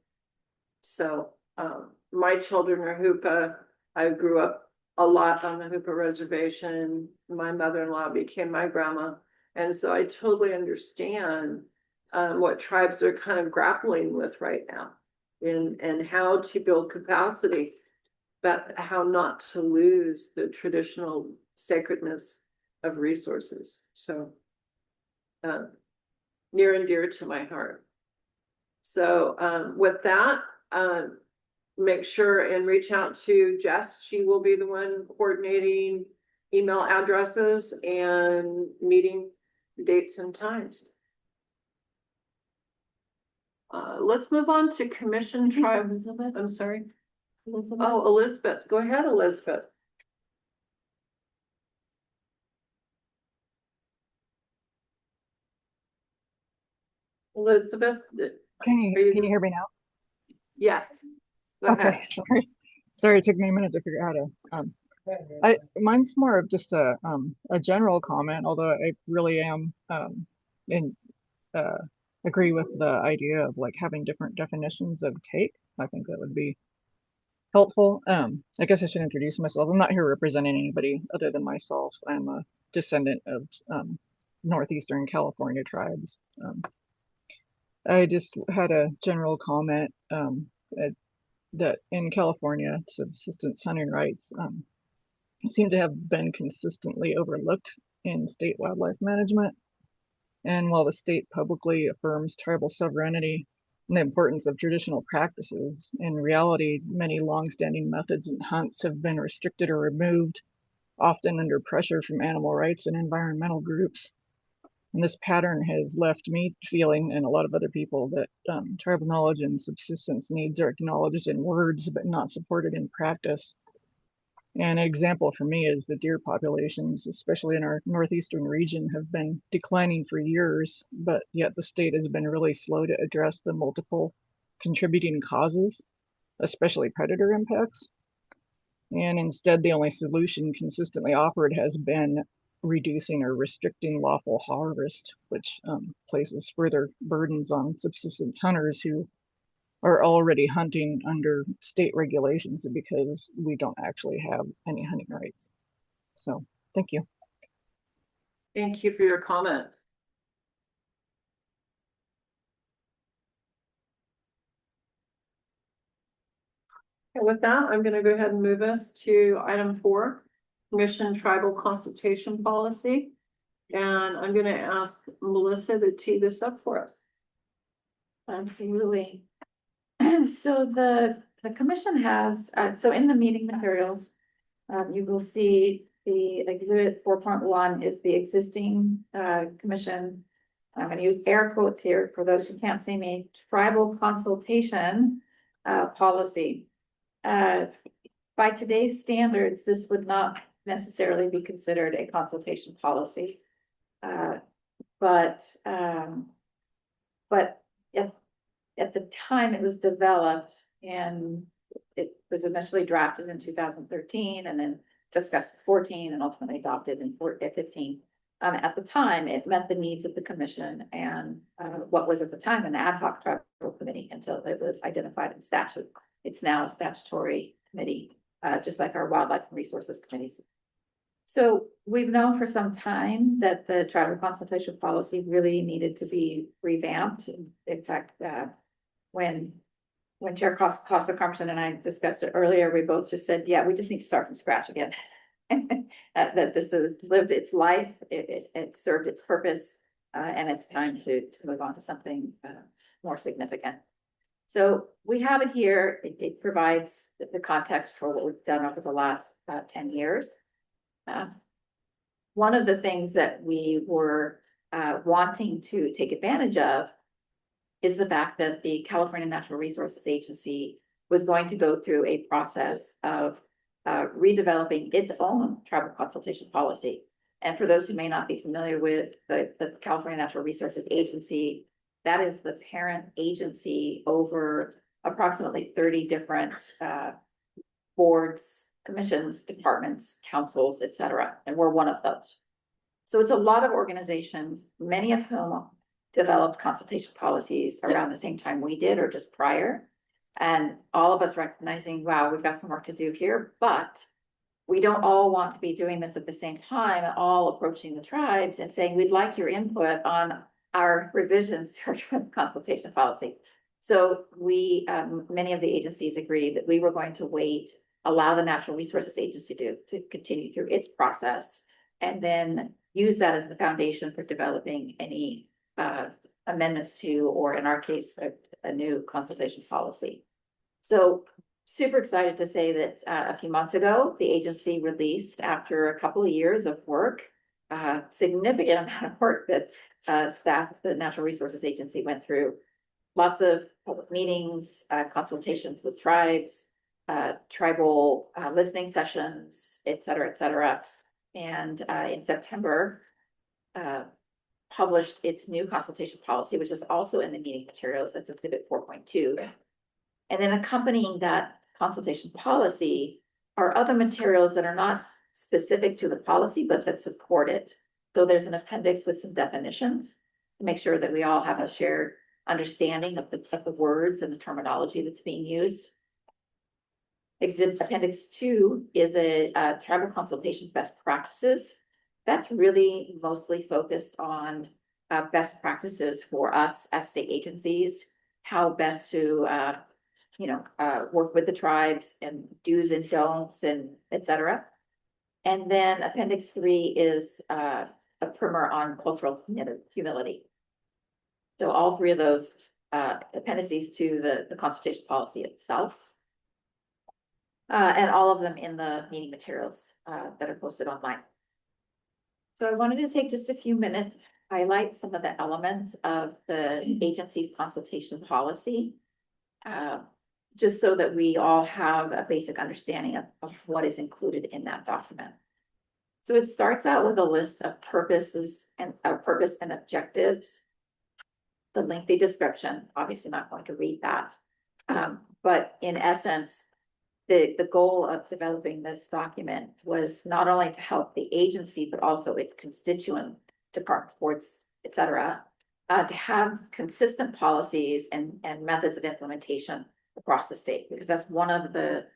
So, my children are Hoopa. I grew up a lot on the Hoopa reservation. My mother-in-law became my grandma. And so I totally understand what tribes are kind of grappling with right now and how to build capacity, but how not to lose the traditional sacredness of resources. So near and dear to my heart. So with that, make sure and reach out to Jess. She will be the one coordinating email addresses and meeting dates and times. Let's move on to commission tribe. Elizabeth, I'm sorry. Elizabeth. Oh, Elizabeth. Go ahead, Elizabeth. Elizabeth, Can you hear me now? yes. Go Okay, ahead. sorry, it took me a minute to figure out how to. Mine's more of just a general comment, although I really am in agree with the idea of like having different definitions of take. I think that would be helpful. I guess I should introduce myself. I'm not here representing anybody other than myself. I'm a descendant of Northeastern California tribes. I just had a general comment that in California, subsistence hunting rights seem to have been consistently overlooked in state wildlife management. And while the state publicly affirms tribal sovereignty and the importance of traditional practices, in reality, many longstanding methods and hunts have been restricted or removed, often under pressure from animal rights and environmental groups. And this pattern has left me feeling, and a lot of other people, that tribal knowledge and subsistence needs are acknowledged in words, but not supported in practice. And an example for me is the deer populations, especially in our northeastern region, have been declining for years, but yet the state has been really slow to address the multiple contributing causes, especially predator impacts. And instead, the only solution consistently offered has been reducing or restricting lawful harvest, which places further burdens on subsistence hunters who are already hunting under state regulations because we don't actually have any hunting rights. So, thank you. Thank you for your comment. And with that, I'm going to go ahead and move us to item 4, Commission Tribal Consultation Policy. And I'm going to ask Melissa to tee this up for us. Absolutely. So the commission has, so in the meeting materials, you will see the exhibit 4.1 is the existing commission. I'm going to use air quotes here for those who can't see me, tribal consultation policy. By today's standards, this would not necessarily be considered a consultation policy. But at the time it was developed, and it was initially drafted in 2013 and then discussed in 14 and ultimately adopted in 15. At the time, it met the needs of the commission and what was at the time an ad hoc tribal committee until it was identified in statute. It's now a statutory committee, just like our wildlife and resources committees. So we've known for some time that the tribal consultation policy really needed to be revamped. In fact, when Chair Costa Carmson and I discussed it earlier, we both just said, yeah, we just need to start from scratch again. That this has lived its life, it served its purpose. and it's time to move on to something more significant. So we have it here. It provides the context for what we've done over the last 10 years. One of the things that we were wanting to take advantage of is the fact that the California Natural Resources Agency was going to go through a process of redeveloping its own tribal consultation policy. And for those who may not be familiar with the California Natural Resources Agency, that is the parent agency over approximately 30 different boards, commissions, departments, councils, et cetera. And we're one of those. So it's a lot of organizations, many of whom developed consultation policies around the same time we did or just prior. And all of us recognizing, wow, we've got some work to do here, but we don't all want to be doing this at the same time, all approaching the tribes and saying, we'd like your input on our revisions to our consultation policy. So we, many of the agencies agreed that we were going to wait, allow the Natural Resources Agency to continue through its process, and then use that as the foundation for developing any amendments to, or in our case, a new consultation policy. So super excited to say that a few months ago, the agency released, after a couple of years of work, significant amount of work that staff at the Natural Resources Agency went through. Lots of public meetings, consultations with tribes, tribal listening sessions, et cetera, and in September, published its new consultation policy, which is also in the meeting materials. That's Exhibit 4.2. And then accompanying that consultation policy are other materials that are not specific to the policy, but that support it. So there's an appendix with some definitions to make sure that we all have a shared understanding of the words and the terminology that's being used. Appendix 2 is a tribal consultation best practices. That's really mostly focused on best practices for us as state agencies, how best to work with the tribes and do's and don'ts and et cetera. And then Appendix 3 is a primer on cultural humility. So all three of those appendices to the consultation policy itself. And all of them in the meeting materials that are posted online. So I wanted to take just a few minutes to highlight some of the elements of the agency's consultation policy, just so that we all have a basic understanding of what is included in that document. So it starts out with a list of purposes and purpose and objectives. The lengthy description, obviously not going to read that, but in essence, the goal of developing this document was not only to help the agency, but also its constituent departments, boards, et cetera, to have consistent policies and methods of implementation across the state, because that's one of the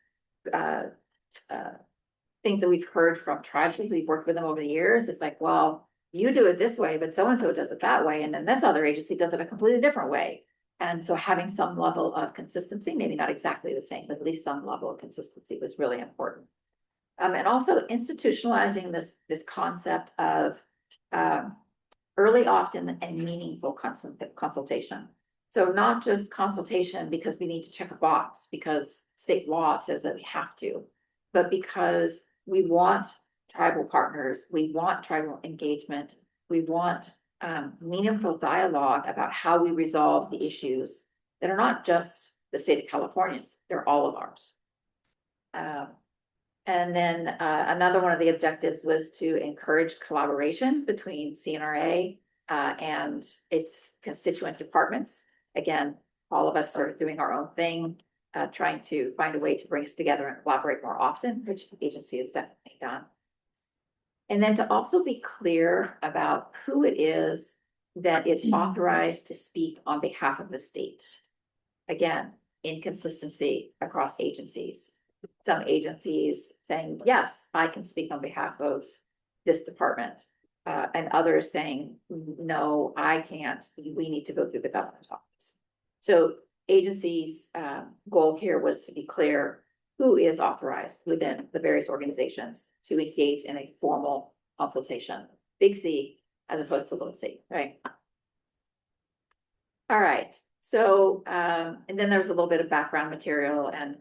things that we've heard from tribes as we've worked with them over the years. It's like, well, you do it this way, but so-and-so does it that way. And then this other agency does it a completely different way. And so having some level of consistency, maybe not exactly the same, but at least some level of consistency was really important. And also institutionalizing this concept of early, often, and meaningful consultation. So not just consultation because we need to check a box because state law says that we have to, but because we want tribal partners, we want tribal engagement, we want meaningful dialogue about how we resolve the issues that are not just the state of California's, they're all of ours. And then another one of the objectives was to encourage collaboration between CNRA and its constituent departments. Again, all of us are doing our own thing, trying to find a way to bring us together and collaborate more often, which the agency has definitely done. And then to also be clear about who it is that is authorized to speak on behalf of the state. Again, inconsistency across agencies. Some agencies saying, yes, I can speak on behalf of this department, and others saying, no, I can't. We need to go through the governor's office. So agencies' goal here was to be clear who is authorized within the various organizations to engage in a formal consultation. Big C, as opposed to little c, right? All right, so, and then there's a little bit of background material and,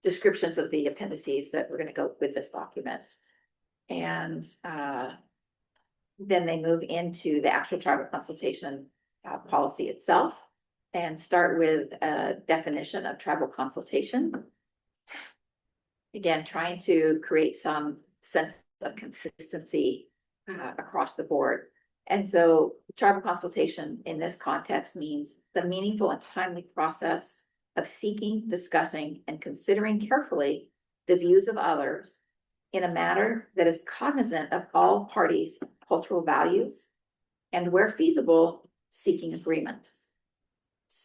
descriptions of the appendices that we're gonna go with this document. And, then they move into the actual tribal consultation, policy itself and start with a definition of tribal consultation. Again, trying to create some sense of consistency, across the board. And so tribal consultation in this context means the meaningful and timely process of seeking, discussing, and considering carefully the views of others in a manner that is cognizant of all parties' cultural values, and where feasible, seeking agreement.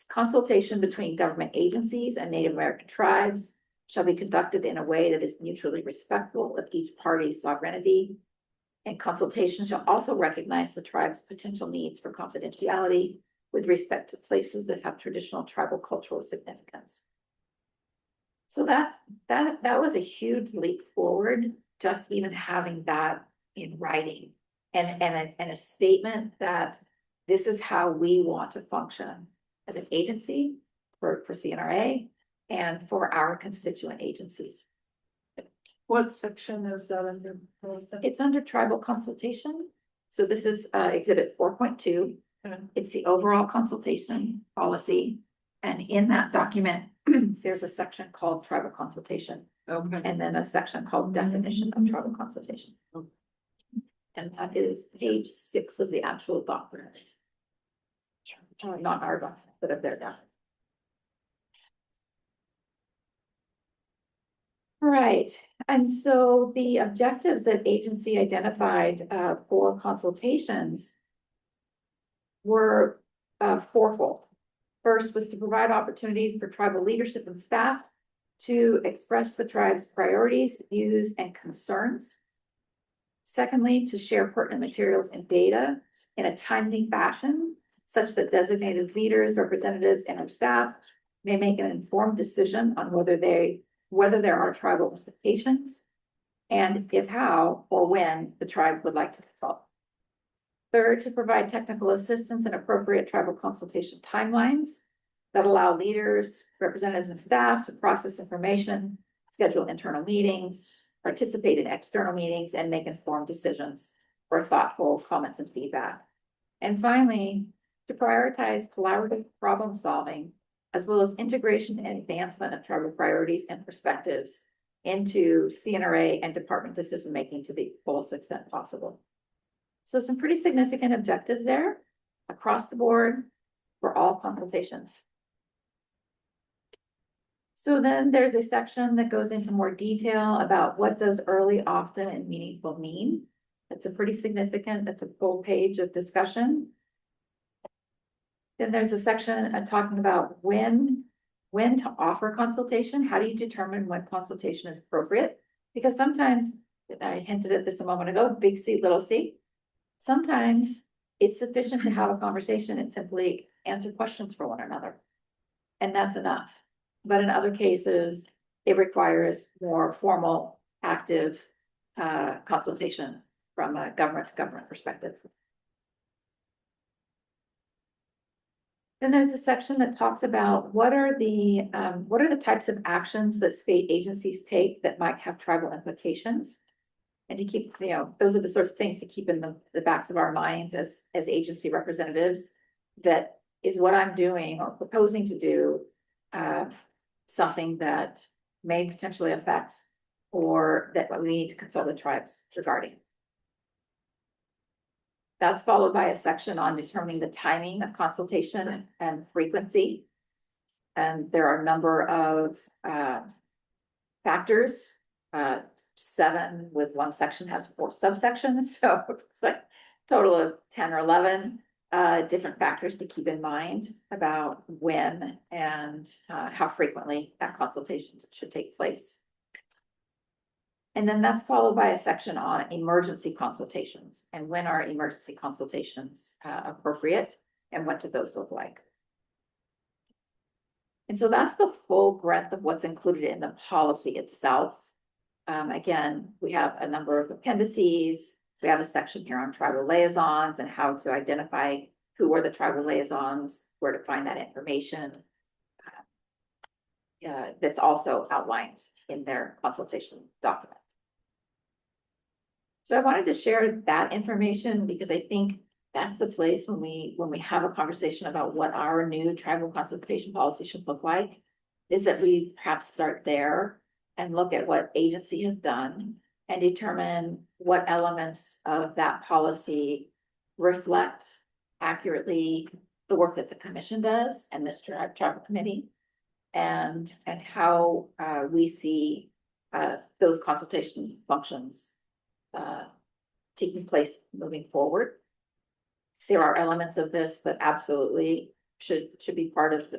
Consultation between government agencies and Native American tribes shall be conducted in a way that is mutually respectful of each party's sovereignty. And consultation shall also recognize the tribe's potential needs for confidentiality with respect to places that have traditional tribal cultural significance. So that was a huge leap forward, just even having that in writing and a statement that this is how we want to function as an agency for CNRA and for our constituent agencies. What section is that under? It's under tribal consultation. So this is exhibit 4.2. Okay. It's the overall consultation policy. And in that document, there's a section called tribal consultation. Okay. And then a section called definition of tribal consultation. And that is page 6 of the actual document. Not our document, but of their document. All right, and so the objectives that agency identified for consultations were fourfold. First was to provide opportunities for tribal leadership and staff to express the tribe's priorities, views, and concerns. Secondly, to share pertinent materials and data in a timely fashion, such that designated leaders, representatives, and our staff may make an informed decision on whether there are tribal implications, and if how or when the tribe would like to consult. Third, to provide technical assistance and appropriate tribal consultation timelines that allow leaders, representatives, and staff to process information, schedule internal meetings, participate in external meetings, and make informed decisions for thoughtful comments and feedback. And finally, to prioritize collaborative problem solving, as well as integration and advancement of tribal priorities and perspectives into CNRA and department decision-making to the fullest extent possible. So some pretty significant objectives there across the board for all consultations. So then there's a section that goes into more detail about what does early, often, and meaningful mean. It's a pretty significant, that's a full page of discussion. Then there's a section talking about when to offer consultation. How do you determine when consultation is appropriate? Because sometimes, I hinted at this a moment ago, big C, little c. Sometimes it's sufficient to have a conversation and simply answer questions for one another. And that's enough. But in other cases, it requires more formal, active consultation from a government to government perspective. Then there's a section that talks about what are the types of actions that state agencies take that might have tribal implications. And to keep, those are the sorts of things to keep in the backs of our minds as agency representatives. That is what I'm doing or proposing to do, something that may potentially affect or that we need to consult the tribes regarding. That's followed by a section on determining the timing of consultation and frequency. And there are a number of factors. 7 with one section has 4 subsections. So it's like a total of 10 or 11 different factors to keep in mind about when and how frequently that consultation should take place. And then that's followed by a section on emergency consultations and when are emergency consultations appropriate and what do those look like. And so that's the full breadth of what's included in the policy itself. Again, we have a number of appendices We have a section here on tribal liaisons and how to identify who are the tribal liaisons, where to find that information. That's also outlined in their consultation document. So I wanted to share that information because I think that's the place when we have a conversation about what our new tribal consultation policy should look like, is that we perhaps start there and look at what agency has done and determine what elements of that policy reflect accurately the work that the commission does and this tribal committee, and how we see those consultation functions taking place moving forward. There are elements of this that absolutely should be part of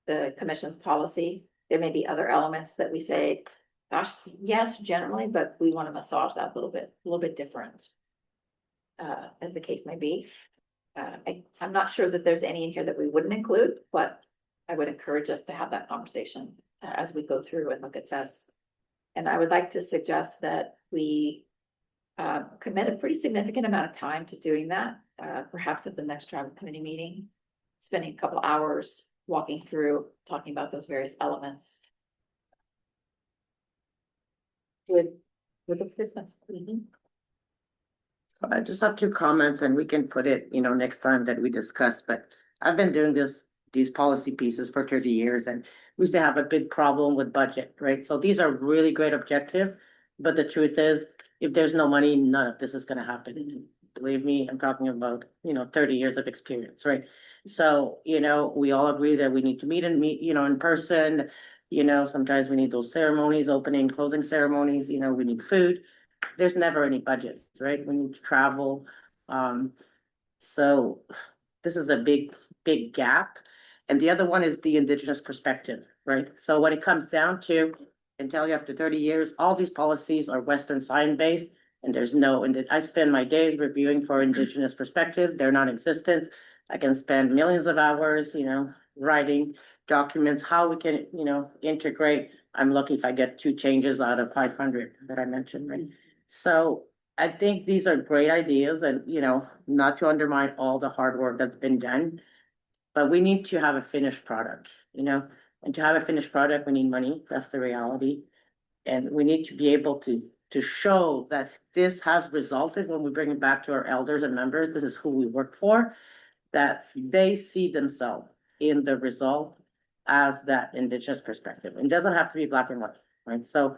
the commission's policy. There may be other elements that we say, gosh, yes, generally, but we want to massage that a little bit different, as the case may be. I'm not sure that there's any in here that we wouldn't include, but I would encourage us to have that conversation as we go through and look at this. And I would like to suggest that we commit a pretty significant amount of time to doing that, perhaps at the next tribal committee meeting, spending a couple hours walking through, talking about those various elements. With the participants. I just have two comments and we can put it, next time that we discuss, but I've been doing these policy pieces for 30 years and we used to have a big problem with budget, right? So these are really great objective, but the truth is, if there's no money, none of this is gonna happen. Believe me, I'm talking about, 30 years of experience, right? So, we all agree that we need to meet, in person. Sometimes we need those ceremonies, opening, closing ceremonies, we need food. There's never any budget, right? We need to travel. So this is a big gap. And the other one is the Indigenous perspective, right? So when it comes down to, and tell you after 30 years, all these policies are Western science-based and there's no, and I spend my days reviewing for Indigenous perspective. They're non-existent. I can spend millions of hours, writing documents, how we can, integrate. I'm lucky if I get 2 changes out of 500 that I mentioned, right? So I think these are great ideas and, not to undermine all the hard work that's been done, but we need to have a finished product, and to have a finished product, we need money. That's the reality. And we need to be able to show that this has resulted when we bring it back to our elders and members. This is who we work for, that they see themselves in the result as that Indigenous perspective. It doesn't have to be black and white, right? So,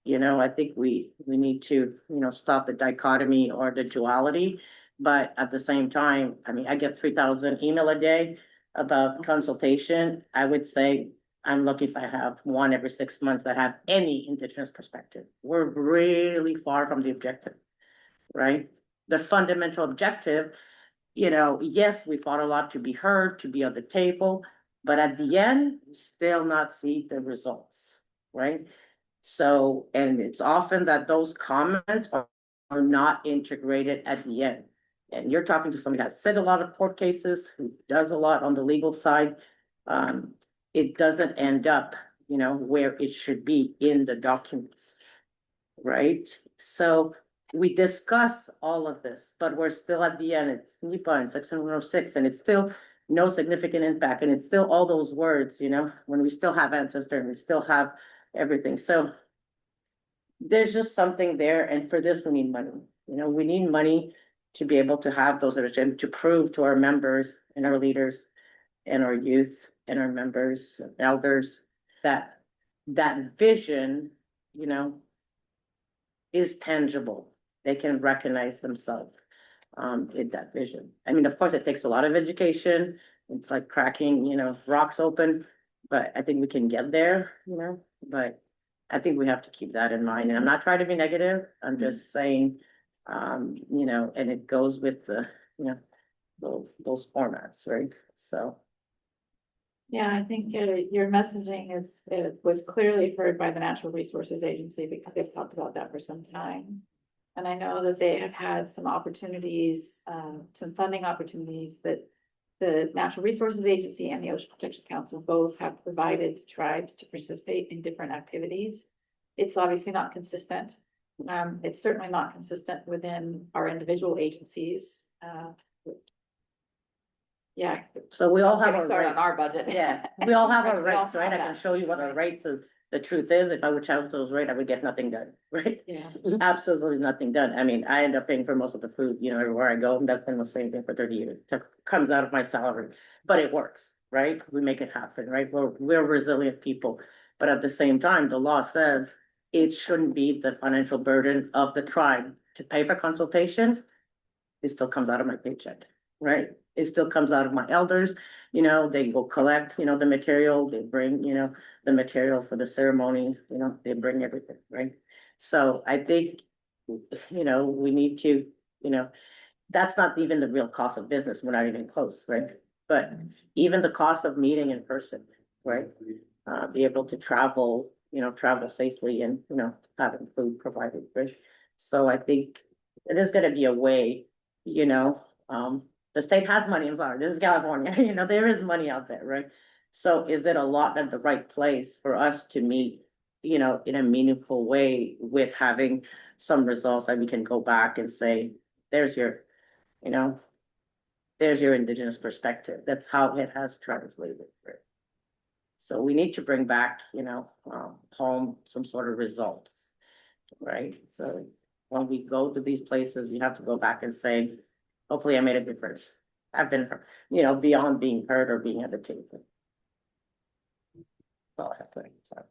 I think we need to, stop the dichotomy or the duality. But at the same time, I mean, I get 3,000 email a day about consultation. I would say I'm lucky if I have 1 every 6 months that have any Indigenous perspective. We're really far from the objective, right? The fundamental objective, yes, we fought a lot to be heard, to be on the table, but at the end, we still not see the results, right? So, and it's often that those comments are not integrated at the end. And you're talking to somebody that's said a lot of court cases, who does a lot on the legal side. It doesn't end up, where it should be in the documents, right? So we discuss all of this, but we're still at the end. It's NEPA and Section 106, and it's still no significant impact. And it's still all those words, when we still have ancestor and we still have everything. So there's just something there. And for this, we need money. We need money to be able to have those and to prove to our members and our leaders and our youth and our members, elders, that vision, is tangible. They can recognize themselves in that vision. I mean, of course, it takes a lot of education. It's like cracking, rocks open, but I think we can get there, but I think we have to keep that in mind. And I'm not trying to be negative. I'm just saying, and it goes with the, those formats, right? So. Yeah, I think your messaging was clearly heard by the Natural Resources Agency because they've talked about that for some time. And I know that they have had some opportunities, some funding opportunities that the Natural Resources Agency and the Ocean Protection Council both have provided to tribes to participate in different activities. It's obviously not consistent It's certainly not consistent within our individual agencies. Yeah. So we all have Get me our started on rights. our budget. Yeah, we all have our We all rights, right? I have can that. show you what our rights is. The truth is, if I would challenge those rights, I would get nothing done, right? Yeah. Absolutely nothing done. I mean, I end up paying for most of the food, you know, everywhere I go, and that's been the same thing for 30 years. It comes out of my salary, but it works, right? We make it happen, right? We're resilient people. But at the same time, the law says it shouldn't be the financial burden of the tribe to pay for consultation. It still comes out of my paycheck, right? It still comes out of my elders, you know, they will collect, you know, the material, they bring, you know, the material for the ceremonies, you know, they bring everything, right? So I think, you know, we need to, you know, that's not even the real cost of business, we're not even close, right? But even the cost of meeting in person, right? Be able to travel, you know, travel safely and, you know, having food provided, right? So I think it is gonna be a way, you know, the state has money, I'm sorry, this is California, you know, there is money out there, right? So is it a lot at the right place for us to meet, you know, in a meaningful way with having some results that we can go back and say, there's your, you know, there's your indigenous perspective. That's how it has translated, right? So we need to bring back, you know, home some sort of results, right? So when we go to these places, you have to go back and say, hopefully I made a difference. I've been, you know, beyond being heard or being at the table. That's all I have to say.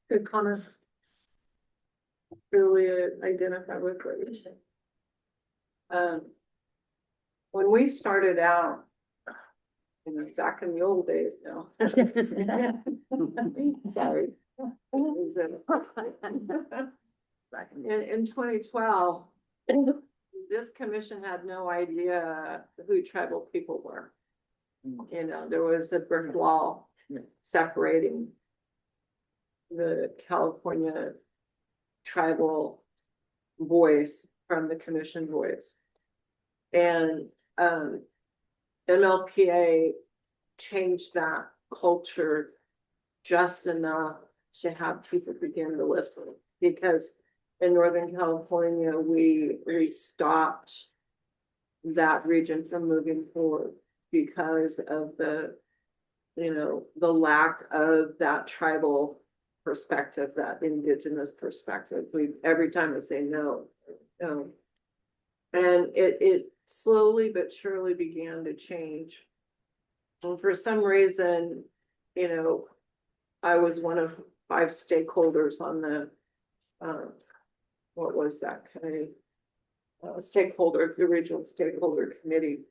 Good comment. Really identify with what you're saying. When we started out, you know, back in the old days now. Sorry. In 2012, this commission had no idea who tribal people were. You know, there was a brick wall separating the California tribal voice from the commission voice. And MLPA changed that culture just enough to have people begin to listen, because in Northern California, we stopped that region from moving forward because of the, you know, the lack of that tribal perspective, that indigenous perspective. Every time we say no, no. And it slowly but surely began to change. And for some reason, you know, I was one of 5 stakeholders on the, what was that committee? The regional stakeholder committee.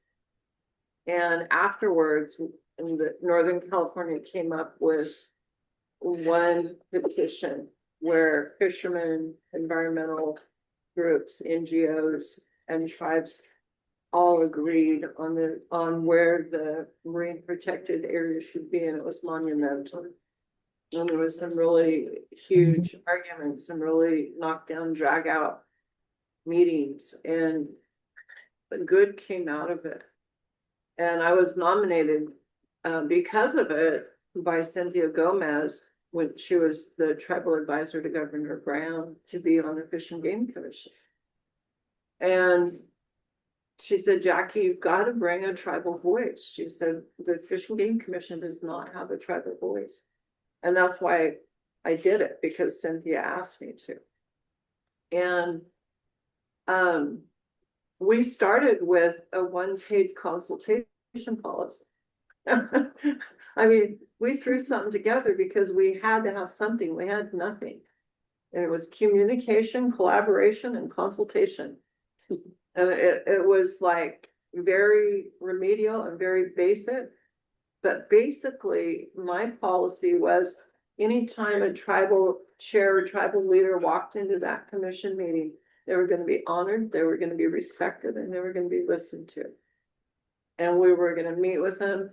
And afterwards, the Northern California came up with one petition where fishermen, environmental groups, NGOs, and tribes all agreed on where the marine protected area should be, and it was monumental. And there was some really huge arguments, some really knockdown, drag out meetings, and the good came out of it. And I was nominated because of it by Cynthia Gomez when she was the tribal advisor to Governor Brown to be on the Fish and Game Commission. And she said, Jackie, you've got to bring a tribal voice. She said, the Fish and Game Commission does not have a tribal voice. And that's why I did it, because Cynthia asked me to. And we started with a 1-page consultation policy. I mean, we threw something together because we had to have something. We had nothing. And it was communication, collaboration, and consultation. And it was like very remedial and very basic. But basically, my policy was anytime a tribal chair or tribal leader walked into that commission meeting, they were going to be honored, they were going to be respected, and they were going to be listened to. And we were going to meet with them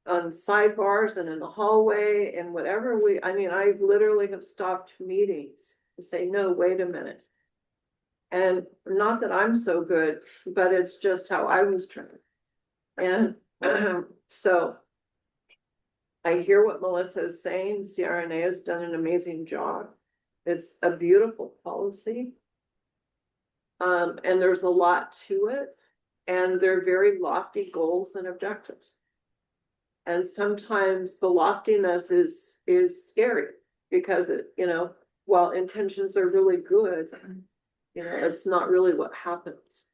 on sidebars and in the hallway and whatever I literally have stopped meetings to say, no, wait a minute. And not that I'm so good, but it's just how I was trained. And so I hear what Melissa is saying. CRNA has done an amazing job. It's a beautiful policy. And there's a lot to it, and they're very lofty goals and objectives. And sometimes the loftiness is scary because it, while intentions are really good, it's not really what happens.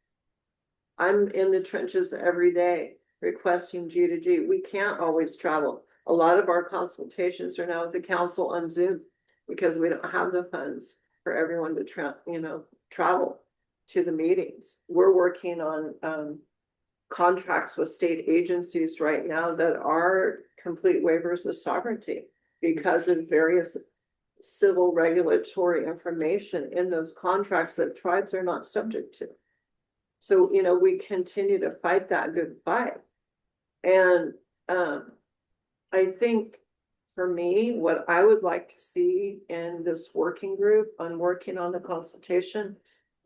I'm in the trenches every day requesting G to G. We can't always travel. A lot of our consultations are now with the council on Zoom because we don't have the funds for everyone to travel to the meetings. We're working on contracts with state agencies right now that are complete waivers of sovereignty because of various civil regulatory information in those contracts that tribes are not subject to. So, we continue to fight that good fight. And I think for me, what I would like to see in this working group on working on the consultation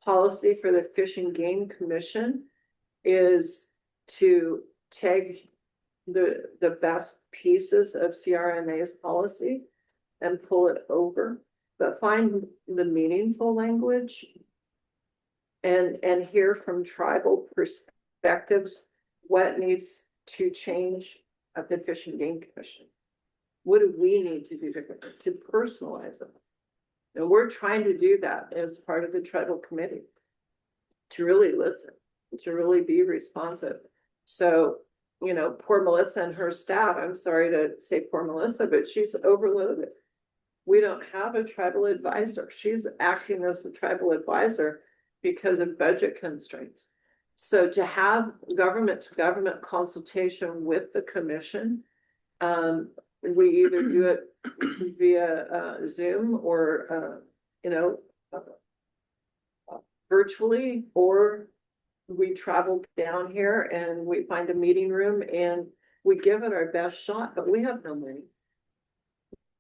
policy for the Fish and Game Commission is to take the best pieces of CRMA's policy and pull it over, but find the meaningful language and hear from tribal perspectives what needs to change at the Fish and Game Commission. What do we need to do to personalize them? And we're trying to do that as part of the tribal committee, to really listen, to really be responsive. So, poor Melissa and her staff, I'm sorry to say poor Melissa, but she's overloaded. We don't have a tribal advisor. She's acting as a tribal advisor because of budget constraints. So to have government to government consultation with the commission, we either do it via Zoom or, virtually, or we travel down here and we find a meeting room and we give it our best shot, but we have no money.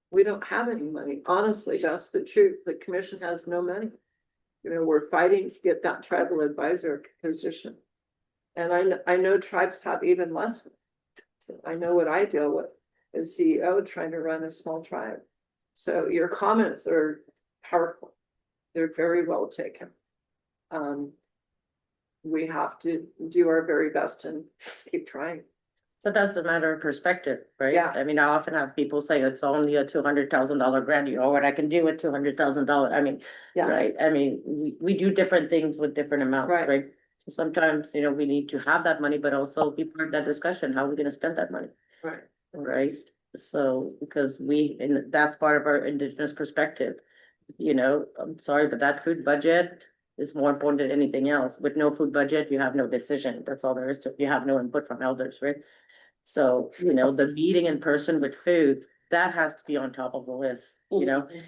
We don't have any money. Honestly, that's the truth. The commission has no money. We're fighting to get that tribal advisor position. And I know tribes have even less. So I know what I deal with as CEO trying to run a small tribe. So your comments are powerful. They're very well taken. We have to do our very best and just keep trying. So that's a matter of perspective, right? Yeah. I mean, I often have people say it's only a $200,000 grant, what I can do with $200,000. I mean, Yeah. right? I mean, we do different things with different amounts, Right. right? So sometimes, we need to have that money, but also be part of that discussion. How are we gonna spend that money? Right. Right? So, because and that's part of our indigenous perspective. I'm sorry, but that food budget is more important than anything else. With no food budget, you have no decision. That's all there is to it. You have no input from elders, right? So, the meeting in person with food, that has to be on top of the list,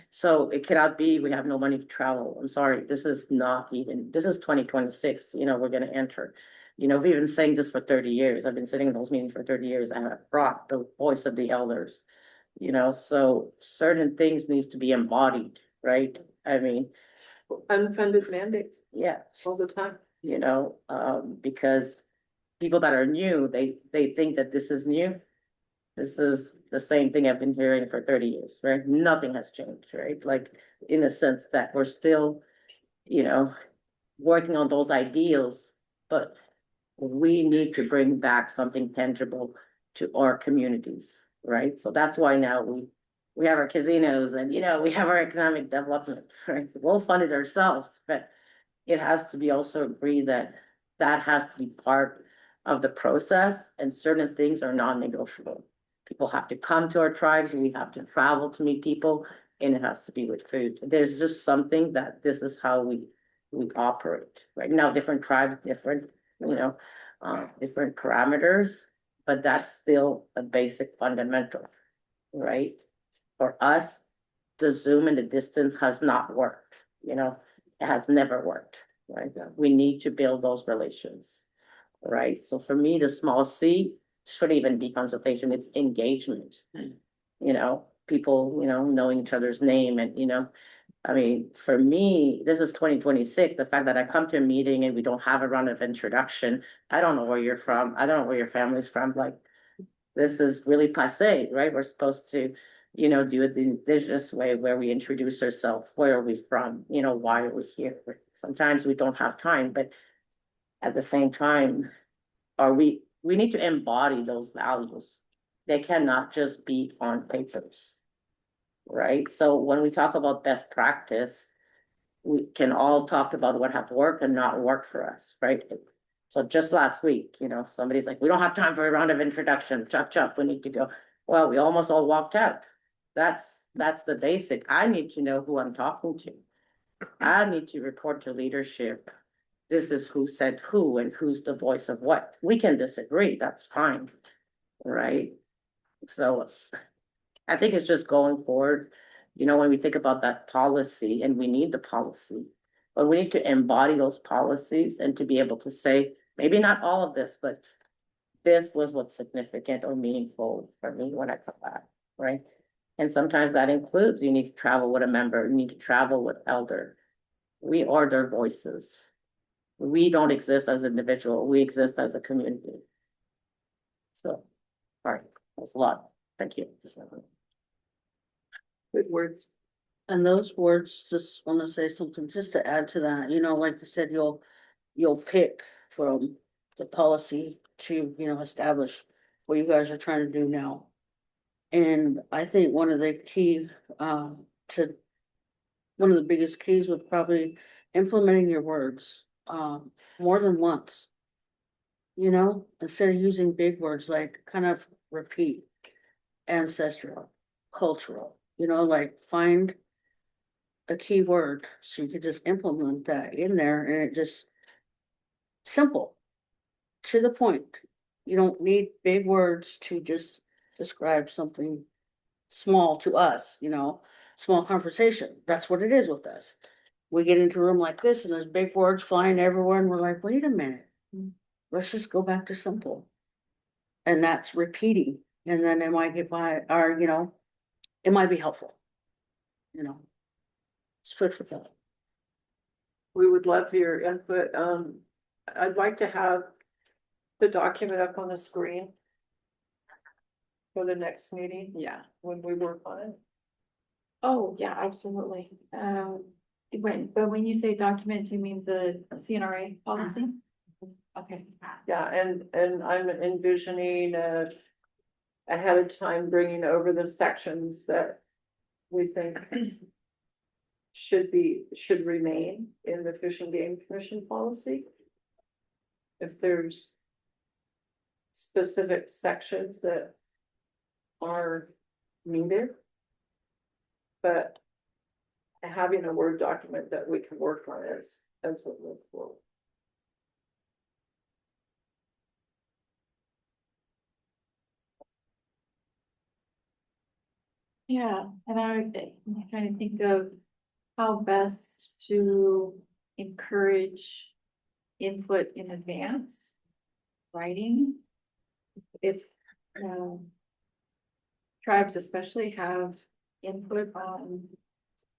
So it cannot be, we have no money to travel. I'm sorry, this is 2026, we're gonna enter. We've been saying this for 30 years. I've been sitting in those meetings for 30 years and I've brought the voice of the elders. So certain things needs to be embodied, right? I mean, Unfunded mandates yeah, all the time. because people that are new, they think that this is new. This is the same thing I've been hearing for 30 years, right? Nothing has changed, right? Like, in the sense that we're still, working on those ideals, but we need to bring back something tangible to our communities, right? So that's why now we have our casinos and, we have our economic development, right? We'll fund it ourselves, but it has to be also agreed that that has to be part of the process, and certain things are non-negotiable. People have to come to our tribes, we have to travel to meet people, and it has to be with food. There's just something that this is how we operate. Right now, different tribes, different, different parameters, but that's still a basic fundamental, right? For us, the Zoom and the distance has not worked, it has never worked, right? We need to build those relations, right? So for me, the small C shouldn't even be consultation, it's engagement. People, knowing each other's name and, I mean, for me, this is 2026. The fact that I come to a meeting and we don't have a round of introduction, I don't know where you're from. I don't know where your family's from. Like, this is really passé, right? We're supposed to, you know, do it the indigenous way where we introduce ourselves, where are we from, you know, why are we here? Sometimes we don't have time, but at the same time, we need to embody those values. They cannot just be on papers, right? So when we talk about best practice, we can all talk about what have worked and not worked for us, right? So just last week, you know, somebody's like, we don't have time for a round of introduction, chop chop, we need to go. Well, we almost all walked out. That's the basic. I need to know who I'm talking to. I need to report to leadership. This is who said who and who's the voice of what. We can disagree, that's fine, right? So I think it's just going forward, you know, when we think about that policy, and we need the policy, but we need to embody those policies and to be able to say, maybe not all of this, but this was what's significant or meaningful for me when I come back, right? And sometimes that includes you need to travel with a member, you need to travel with elder. We are their voices. We don't exist as an individual, we exist as a community. So, all right, that's a lot. Thank you. Good words. And those words, just wanna say something, just to add to that, you know, like you said, you'll pick from the policy to, you know, establish what you guys are trying to do now. And I think one of the key, one of the biggest keys was probably implementing your words, more than once. You know, instead of using big words like kind of repeat, ancestral, cultural, you know, like find a key word so you could just implement that in there and it just simple, to the point. You don't need big words to just describe something small to us, you know, small conversation. That's what it is with us. We get into a room like this and there's big words flying everywhere and we're like, wait a minute, let's just go back to simple. And that's repeating. And then it might get by, or, you know, it might be helpful. You know, it's food for thought. We would love your input. I'd like to have the document up on the screen for the next meeting. Yeah, when we work on it. Oh, yeah, absolutely. When you say document, do you mean the CNRA policy? Okay. Yeah, and I'm envisioning ahead of time bringing over the sections that we think should remain in the Fish and Game Commission policy. If there's specific sections that are needed. But having a Word document that we can work on as we move forward. Yeah, and I'm trying to think of how best to encourage input in advance writing. If tribes especially have input on,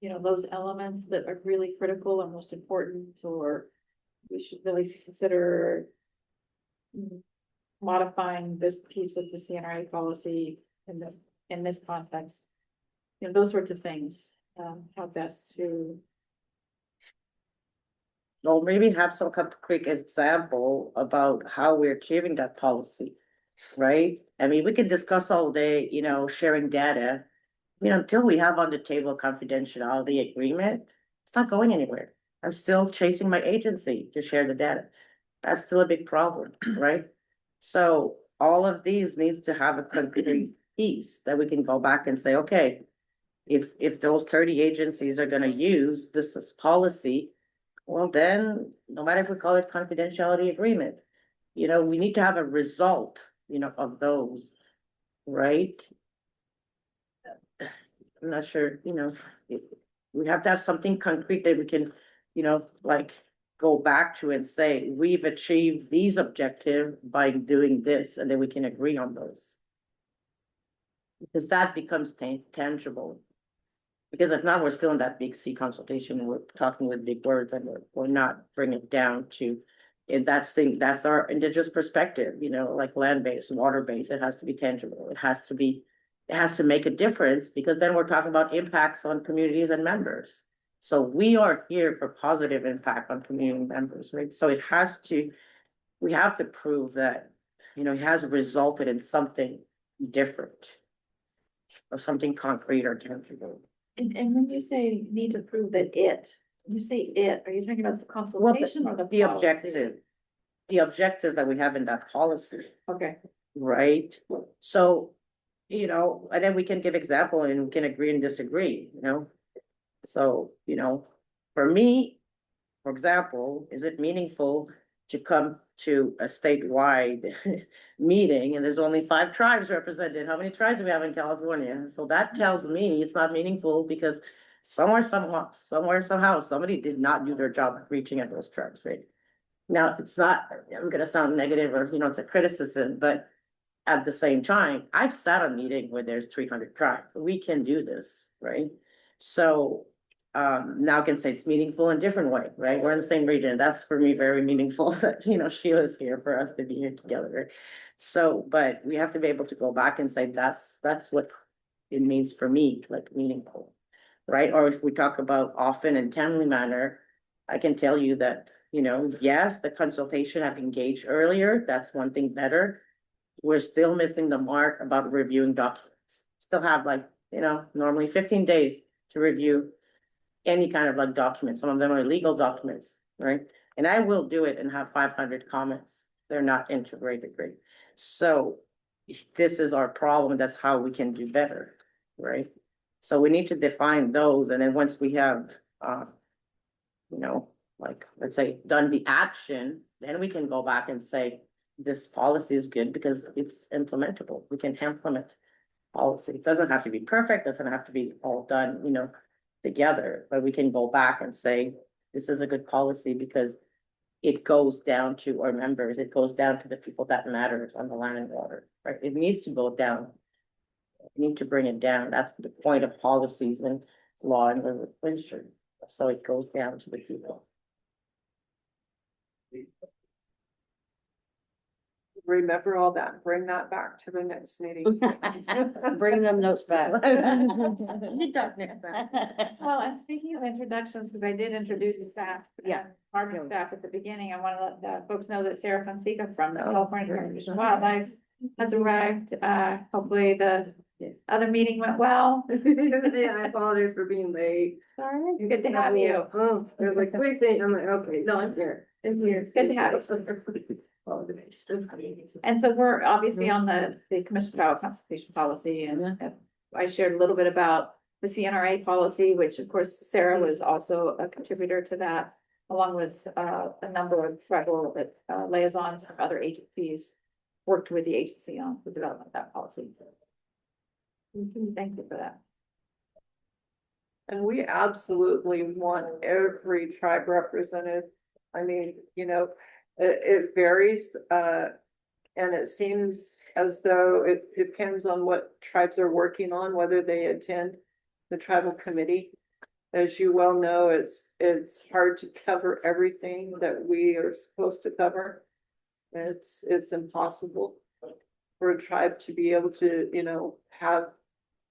you know, those elements that are really critical or most important, or we should really consider modifying this piece of the CNRA policy in this context. You know, those sorts of things, how best to. Or maybe have some quick example about how we're achieving that policy, right? I mean, we can discuss all day, you know, sharing data. I mean, until we have on the table confidentiality agreement, it's not going anywhere. I'm still chasing my agency to share the data. That's still a big problem, right? So all of these needs to have a concrete piece that we can go back and say, okay, if those 30 agencies are gonna use this as policy, well then, no matter if we call it confidentiality agreement, you know, we need to have a result, you know, of those, right? I'm not sure, you know, we have to have something concrete that we can, you know, like go back to and say, we've achieved these objectives by doing this, and then we can agree on those. Because that becomes tangible. Because if not, we're still in that big C consultation, and we're talking with big words, and we're not bringing it down to, and that's our indigenous perspective, you know, like land-based, water-based, it has to be tangible, it has to be it has to make a difference, because then we're talking about impacts on communities and members. So we are here for positive impact on community members, right? So it has to, we have to prove that, it has resulted in something different. Or something concrete or tangible. And when you say need to prove that you say are you talking about the consultation or the The policy? objective. The objectives that we have in that policy, Okay. right? So, and then we can give example and we can agree and disagree, So, for me, for example, is it meaningful to come to a statewide meeting and there's only 5 tribes represented? How many tribes do we have in California? So that tells me it's not meaningful because somewhere, somehow, somebody did not do their job of reaching out those tribes, right? Now, it's not, I'm gonna sound negative or, it's a criticism, but at the same time, I've sat a meeting where there's 300 tribes. We can do this, right? So now I can say it's meaningful in a different way, right? We're in the same region. That's for me very meaningful that, Sheila's here for us to be here together. So, but we have to be able to go back and say, that's what it means for me, like meaningful, right? Or if we talk about often and timely manner, I can tell you that, yes, the consultation have engaged earlier. That's one thing better. We're still missing the mark about reviewing documents. Still have normally 15 days to review any kind of like document. Some of them are legal documents, right? And I will do it and have 500 comments. They're not integrated, right? So this is our problem. That's how we can do better, right? So we need to define those. And then once we have, like, let's say, done the action, then we can go back and say, this policy is good because it's implementable. We can implement policy. It doesn't have to be perfect, doesn't have to be all done, together, but we can go back and say, this is a good policy because it goes down to our members. It goes down to the people that matters on the land and water, right? It needs to go down. We need to bring it down. That's the point of policies and law and legislation. So it goes down to the people. Remember all that, bring that back to the next meeting. Bring them notes back. You don't know that. Well, and speaking of introductions, because I did introduce staff. Yeah. Department staff at the beginning, I want to let the folks know that Sarah Fonseca from the California Heritage and Wildlife has arrived. Hopefully the other meeting went well. Yeah, I apologize for being late. Sorry. Good to have you. Oh, I was like, wait, I'm like, okay, no, I'm here. It's here. It's good to have you. And so we're obviously on the Commission File Consultation Policy, and I shared a little bit about the CNRA policy, which of course Sarah was also a contributor to that, along with a number of tribal liaisons from other agencies worked with the agency on the development of that policy. Thank you for that. And we absolutely want every tribe represented. I mean, it varies, and it seems as though it depends on what tribes are working on, whether they attend the tribal committee. As you well know, it's hard to cover everything that we are supposed to cover. It's impossible for a tribe to be able to, have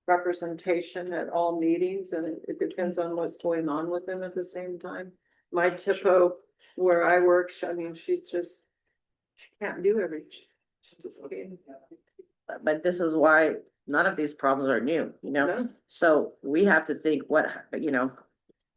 representation at all meetings, and it depends on what's going on with them at the same time. My TIPO, where I work, she can't do everything. She just can't. But this is why none of these problems are new, No. So we have to think what,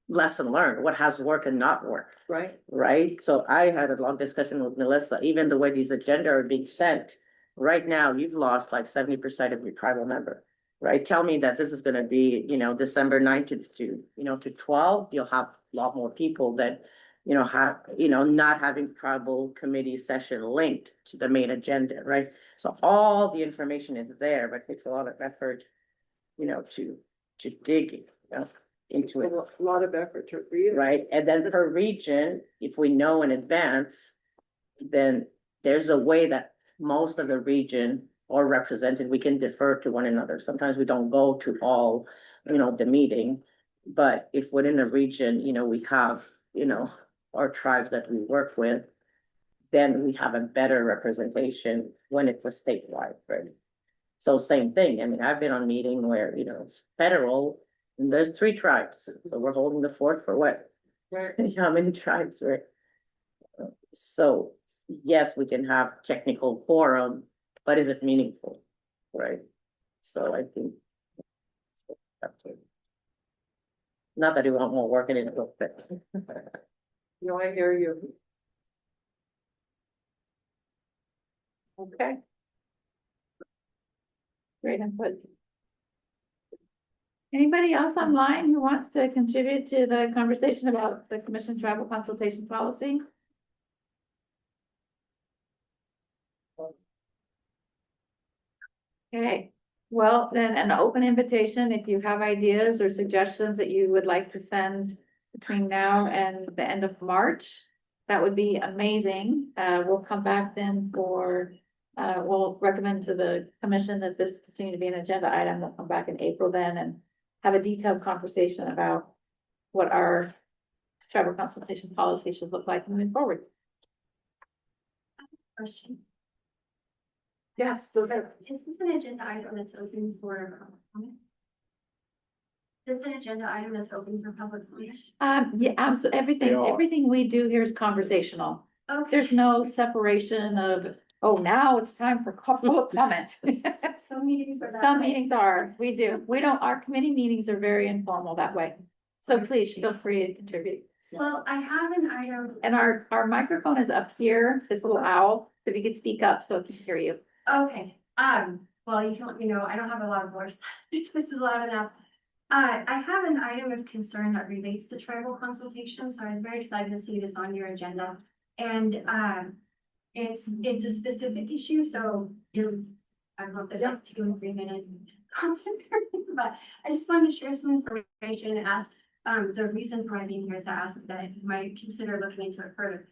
lesson learned, what has worked and not worked, Right. right? So I had a long discussion with Melissa, even the way these agenda are being sent. Right now, you've lost like 70% of your tribal member, right? Tell me that this is gonna be, December 9th to 12, you'll have a lot more people that, not having tribal committee session linked to the main agenda, right? So all the information is there, but it takes a lot of effort, to dig, into it. A lot of effort to read. Right, and then per region, if we know in advance, then there's a way that most of the region are represented, we can defer to one another. Sometimes we don't go to all, the meeting. But if within a region, we have, our tribes that we work with, then we have a better representation when it's a statewide, right? So same thing, I mean, I've been on meeting where, you know, it's federal, and there's 3 tribes, so we're holding the fort for what? How many tribes, right? So, yes, we can have technical quorum, but is it meaningful, right? So I think. Not that we want more work in it, but. No, I hear you. Okay. Great input. Anybody else online who wants to contribute to the conversation about the commission travel consultation policy? Okay, well, then an open invitation, if you have ideas or suggestions that you would like to send between now and the end of March, that would be amazing. We'll come back then for, we'll recommend to the commission that this continue to be an agenda item. We'll come back in April then and have a detailed conversation about what our travel consultation policy should look like moving forward. Question. Yes, go ahead. Is this an agenda item that's open for comment? Is this an agenda item that's open for public comment? Yeah, absolutely. Everything we do here is conversational. Okay, There's no separation of, oh, now it's time for public comment. some meetings are that Some way. meetings are, we do. We don't, our committee meetings are very informal that way. So please feel free to contribute. Well, I have an item. And our microphone is up here, this little owl, so if you could speak up so it can hear you. Okay, well, you can let me know, I don't have a lot of voice. If this is loud enough. I have an item of concern that relates to tribal consultation, so I was very excited to see this on your agenda. And, it's a specific issue, so I hope there's like 2 or 3 minutes. But I just wanted to share some information and ask, the reason for my being here is to ask that you might consider looking into it further.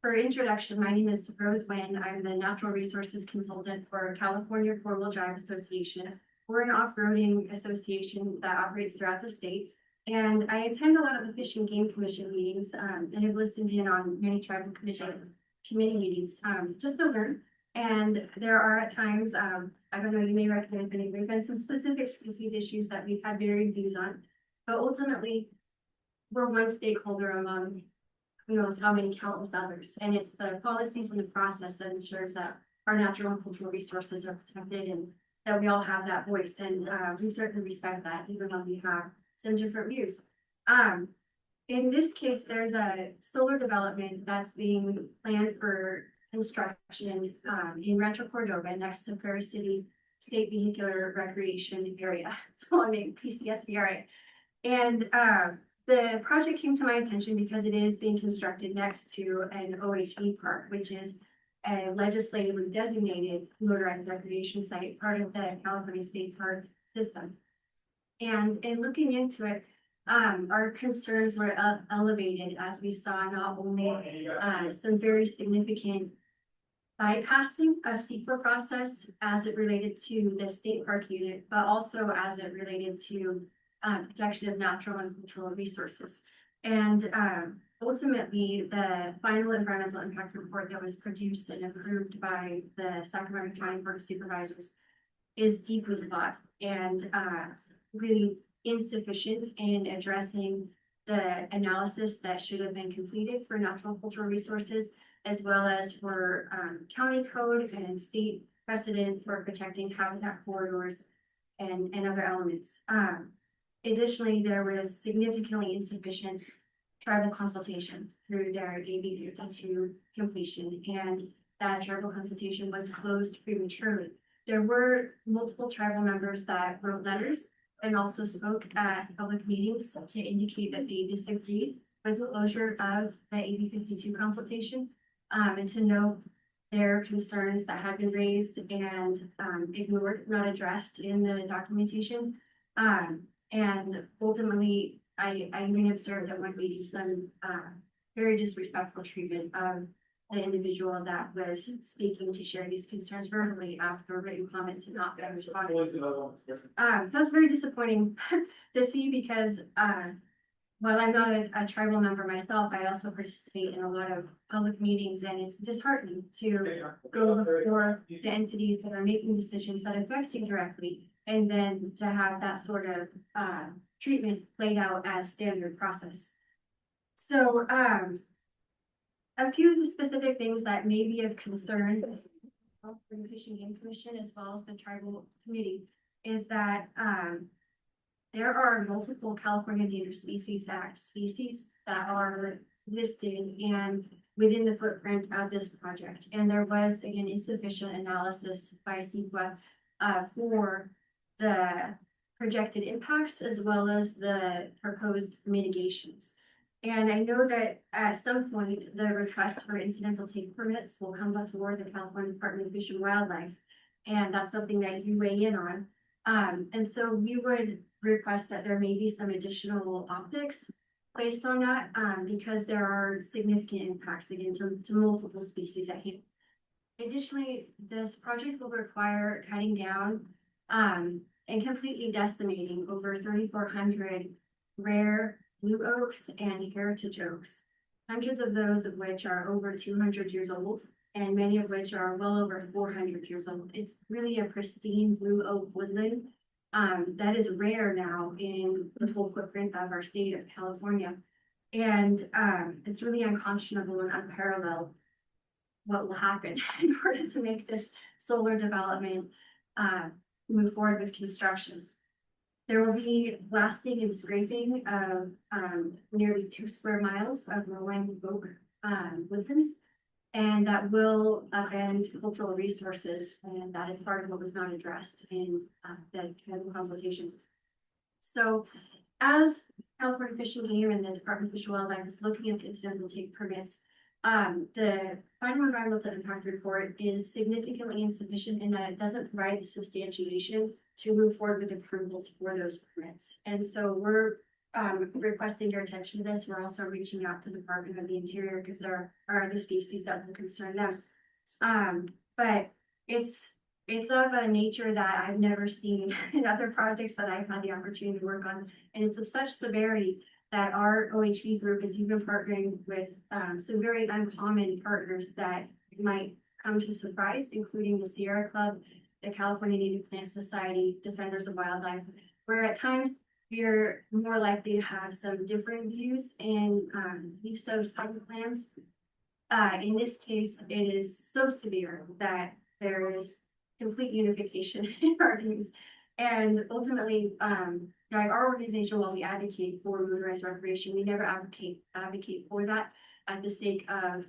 For introduction, my name is Rose Wynn. I'm the Natural Resources Consultant for California 4-Wheel Drive Association. We're an off-roading association that operates throughout the state. And I attend a lot of the Fish and Game Commission meetings, and have listened in on many tribal commission committee meetings, just to learn. And there are at times, I don't know, you may recognize many, there have been some specific species issues that we've had varied views on. But ultimately, we're one stakeholder among who knows how many countless others. And it's the policies and the process that ensures that our natural and cultural resources are protected and that we all have that voice. And we certainly respect that, even though we have some different views. In this case, there's a solar development that's being planned for construction in Rancho Cordova next to Prairie City State Vehicular Recreation Area. So I mean PCSVRA. And the project came to my attention because it is being constructed next to an OHV park, which is a legislatively designated motorized recreation site, part of the California State Park system. And in looking into it, our concerns were elevated as we saw not only some very significant bypassing of CEQA process as it related to the state park unit, but also as it related to protection of natural and cultural resources. And ultimately, the final environmental impact report that was produced and approved by the Sacramento County Board of Supervisors is deeply flawed and really insufficient in addressing the analysis that should have been completed for natural and cultural resources, as well as for county code and state precedent for protecting habitat corridors and other elements. Additionally, there was significantly insufficient tribal consultation through their AB 52 completion, and that tribal consultation was closed prematurely. There were multiple tribal members that wrote letters and also spoke at public meetings to indicate that they disagreed with the closure of the AB 52 consultation, and to note their concerns that had been raised and ignored, not addressed in the documentation. And ultimately, I even observed that one meeting some very disrespectful treatment of the individual that was speaking to share these concerns verbally after written comments had not been responded. So that's very disappointing to see because while I'm not a tribal member myself, I also participate in a lot of public meetings, and it's disheartening to go before the entities that are making decisions that affect you directly, and then to have that sort of treatment played out as standard process. So a few of the specific things that may be of concern for the Fish and Game Commission as well as the tribal committee is that there are multiple California Endangered Species Act species that are listed and within the footprint of this project. And there was, again, insufficient analysis by CEQA for the projected impacts as well as the proposed mitigations. And I know that at some point, the request for incidental take permits will come before the California Department of Fish and Wildlife. And that's something that you weigh in on. And so we would request that there may be some additional optics based on that, because there are significant impacts again to multiple species at hand. Additionally, this project will require cutting down and completely decimating over 3,400 rare blue oaks and heritage oaks, hundreds of those of which are over 200 years old, and many of which are well over 400 years old. It's really a pristine blue oak woodland that is rare now in the whole footprint of our state of California. And it's really unconscionable and unparalleled what will happen in order to make this solar development move forward with construction. There will be blasting and scraping of nearly 2 square miles of low-lying oak woodlands, and that will upend cultural resources, and that is part of what was not addressed in the consultation. So, as California Fish and Game and the Department of Fish and Wildlife is looking at the incidental take permits, the final environmental impact report is significantly insufficient in that it doesn't provide the substantiation to move forward with approvals for those permits. And so we're requesting your attention to this. We're also reaching out to the Department of the Interior because there are other species that will concern them. But it's of a nature that I've never seen in other projects that I've had the opportunity to work on. And it's of such severity that our OHV group is even partnering with some very uncommon partners that might come to surprise, including the Sierra Club, the California Native Plant Society, Defenders of Wildlife, where at times you're more likely to have some different views and use of public lands. In this case, it is so severe that there is complete unification in our views. And ultimately, like our organization, while we advocate for motorized recreation, we never advocate for that at the sake of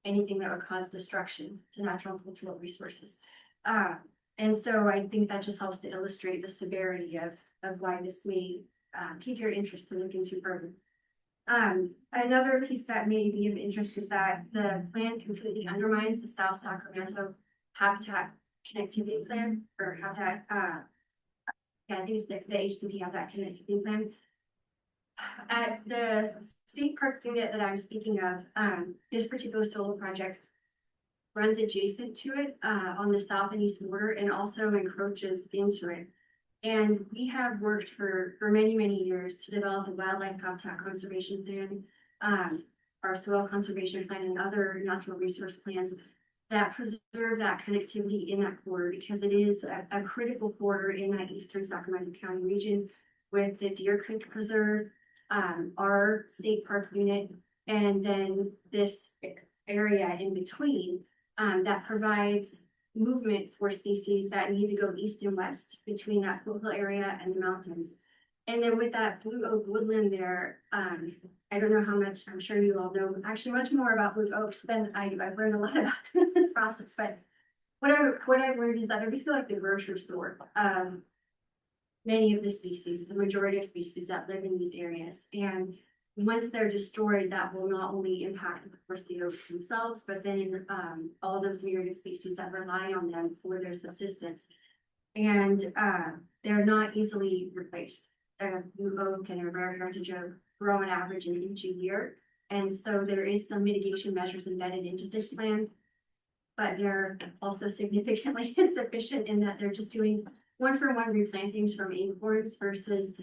anything that would cause destruction to natural and cultural resources. And so I think that just helps to illustrate the severity of why this may pique your interest to look into further. Another piece that may be of interest is that the plan completely undermines the South Sacramento Habitat Connectivity Plan, or Habitat, yeah, I think it's the HCP Habitat Connectivity Plan. At the state park unit that I'm speaking of, this particular solar project runs adjacent to it on the south and east border and also encroaches into it. And we have worked for many, many years to develop a wildlife habitat conservation plan, our soil conservation plan, and other natural resource plans that preserve that connectivity in that corridor, because it is a critical corridor in that eastern Sacramento County region with the Deer Creek Preserve, our state park unit, and then this area in between that provides movement for species that need to go east and west between that foothill area and the mountains. And then with that blue oak woodland there, I don't know how much, I'm sure you all know actually much more about blue oaks than I do. I've learned a lot about this process, but what I've learned is that they're basically like the grocery store. Many of the species, the majority of species that live in these areas. And once they're destroyed, that will not only impact, of course, the oaks themselves, but then all those myriad species that rely on them for their subsistence. And they're not easily replaced. Blue oak and a rare heritage oak grow on average an inch a year. And so there is some mitigation measures embedded into this plan, but they're also significantly insufficient in that they're just doing one-for-one replantings from acorns versus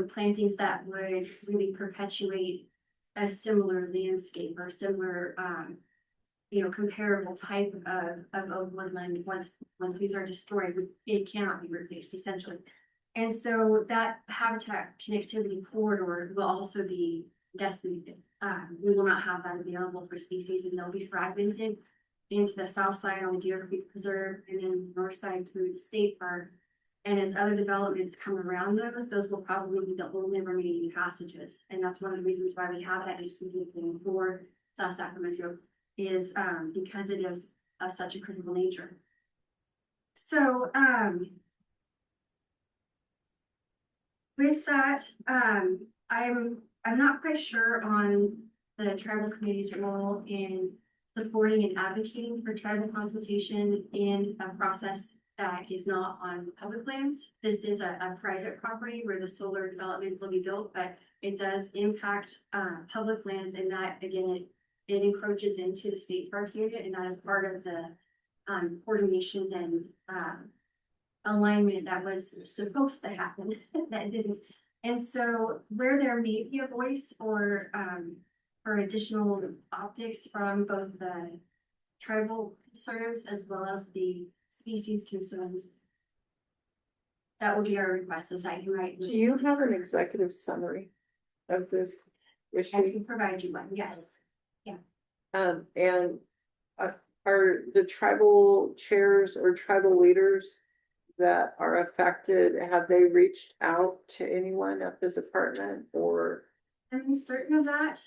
plantings that would really perpetuate a similar landscape or similar, comparable type of woodland. Once these are destroyed, it cannot be replaced essentially. And so that habitat connectivity corridor will also be decimated. We will not have that available for species, and they'll be fragmented into the south side on the Deer Creek Preserve and then north side to the state park. And as other developments come around those will probably be the only remaining passages. And that's one of the reasons why we have that HCP thing for South Sacramento is because it is of such a critical nature. So with that, I'm not quite sure on the tribal committee's role in supporting and advocating for tribal consultation in a process that is not on public lands. This is a private property where the solar development will be built, but it does impact public lands, and that again, it encroaches into the state park area, and that is part of the coordination and alignment that was supposed to happen that didn't. And so where there may be a voice or additional optics from both the tribal concerns as well as the species concerns, that would be our request, is that you write. Do you have an executive summary of this I issue? can provide you one, yes. And are the tribal chairs or tribal leaders that are affected, have they reached out to anyone at the department or? I'm certain of that.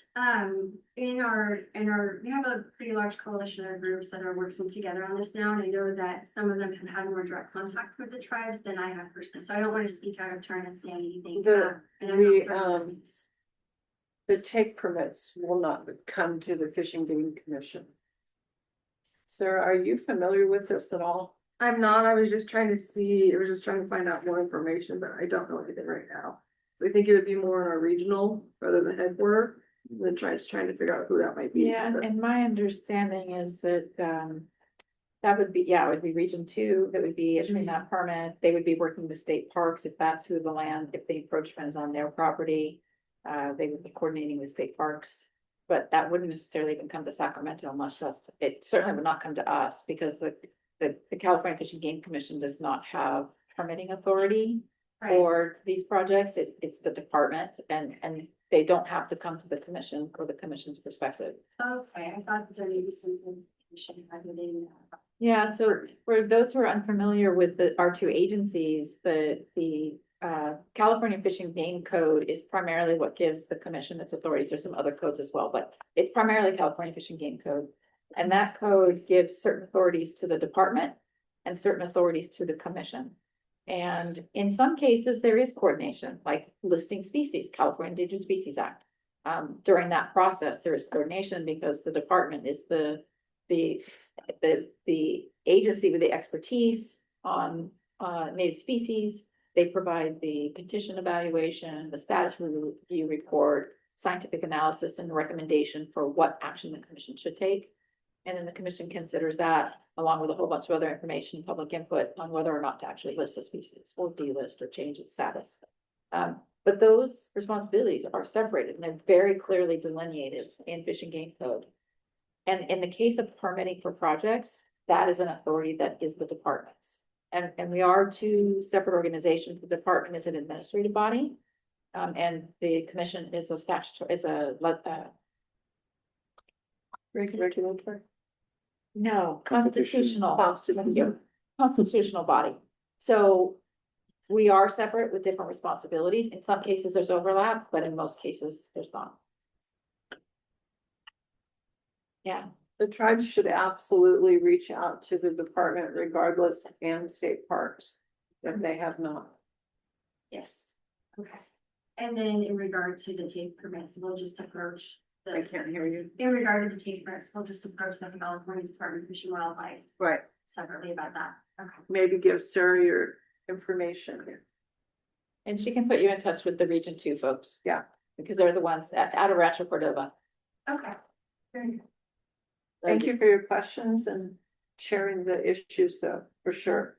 We have a pretty large coalition of groups that are working together on this now, and I know that some of them have had more direct contact with the tribes than I have personally. So I don't want to speak out of turn and say anything. The take permits will not come to the Fish and Game Commission. Sarah, are you familiar with this at all? I'm not, I was just trying to find out more information, but I don't know anything right now. So I think it would be more in our regional rather than headquarter, than trying to figure out who that might be. Yeah, and my understanding is that that would be, it would be Region 2 that would be issuing that permit. They would be working with state parks if that's who the land, if the encroachment is on their property. They would be coordinating with state parks, but that wouldn't necessarily even come to Sacramento, much less, it certainly would not come to us because the California Fish and Game Commission does not have permitting authority for these projects. It's the department, and they don't have to come to the commission for the commission's perspective. Okay, I thought that there may be something regulating that. Yeah, so for those who are unfamiliar with our two agencies, the California Fish and Game Code is primarily what gives the commission its authorities. There's some other codes as well, but it's primarily California Fish and Game Code. And that code gives certain authorities to the department and certain authorities to the commission. And in some cases, there is coordination, like listing species, California Endangered Species Act. During that process, there is coordination because the department is the agency with the expertise on native species. They provide the petition evaluation, the status review report, scientific analysis, and recommendation for what action the commission should take. And then the commission considers that along with a whole bunch of other information, public input on whether or not to actually list a species or delist or change its status. But those responsibilities are separated and they're very clearly delineated in Fish and Game Code. And in the case of permitting for projects, that is an authority that is the department's. And we are two separate organizations. The department is an administrative body. And the commission is a statutory, Regulatory? no, Constitution. constitutional body. So we are separate with different responsibilities. In some cases, there's overlap, but in most cases, there's not. Yeah. The tribes should absolutely reach out to the department regardless, and state parks if they have not. Yes. Okay. And then in regard to the take permits, we'll just approach I can't hear you. in regard to the take permits, we'll just approach the California Department of Fish and Wildlife Right. separately about that. Okay. Maybe give Sarah your information. And she can put you in touch with the Region 2 folks. Yeah. Because they're the ones out of Rancho Cordova. Okay. Very good. Thank you for your questions and sharing the issues though, for sure.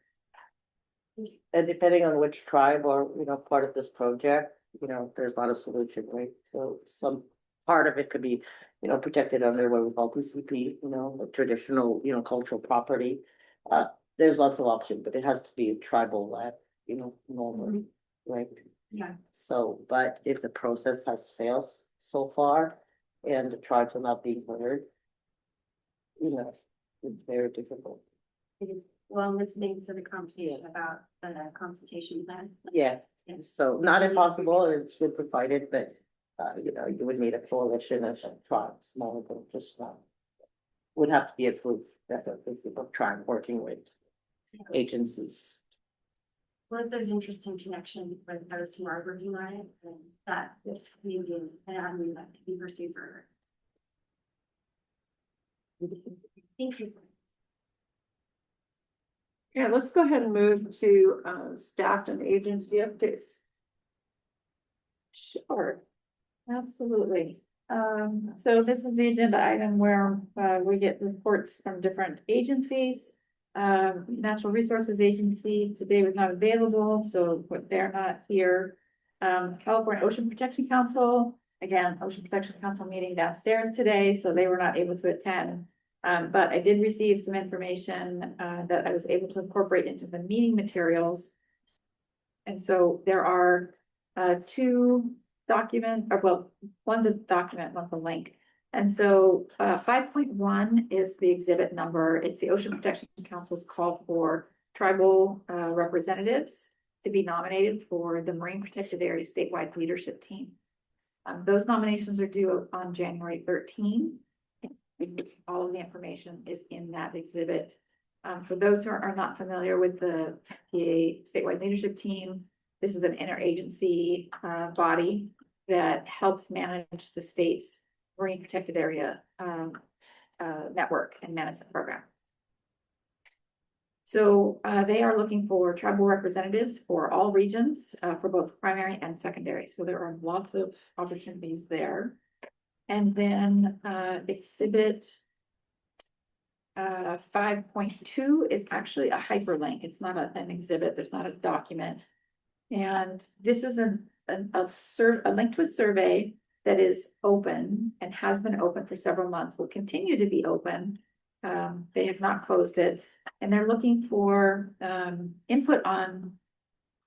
And depending on which tribe or, part of this project, you know, there's not a solution, right? So some part of it could be, you know, protected under what we call PCP, you know, like traditional, you know, cultural property. There's lots of options, but it has to be tribal led, you know, normally, right? Yeah. So, but if the process has failed so far and the tribes are not being heard, you know, it's very difficult. It is, well, listening to the conversation about the consultation plan. Yeah, It's so not impossible, it's been provided, but, you know, you would need a coalition of tribes, smaller than just one. Would have to be approved, that the people trying, working with agencies. Well, if there's interesting connection with those who are working on it, then that if maybe an avenue that could be pursued further. Thank you. Yeah, let's go ahead and move to staff and agency updates. Sure, absolutely. So this is the agenda item where we get reports from different agencies. Natural Resources Agency today was not available, so they're not here. California Ocean Protection Council, again, Ocean Protection Council meeting downstairs today, so they were not able to attend. But I did receive some information that I was able to incorporate into the meeting materials. And so there are two documents, or well, one's a document, one's a link. And so 5.1 is the exhibit number. It's the Ocean Protection Council's call for tribal representatives to be nominated for the Marine Protected Area Statewide Leadership Team. Those nominations are due on January 13. All of the information is in that exhibit. For those who are not familiar with the PA Statewide Leadership Team, this is an interagency body that helps manage the state's Marine Protected Area network and management program. So they are looking for tribal representatives for all regions for both primary and secondary. So there are lots of opportunities there. And then exhibit 5.2 is actually a hyperlink. It's not an exhibit. There's not a document. And this is a link to a survey that is open and has been open for several months, will continue to be open. They have not closed it, and they're looking for input on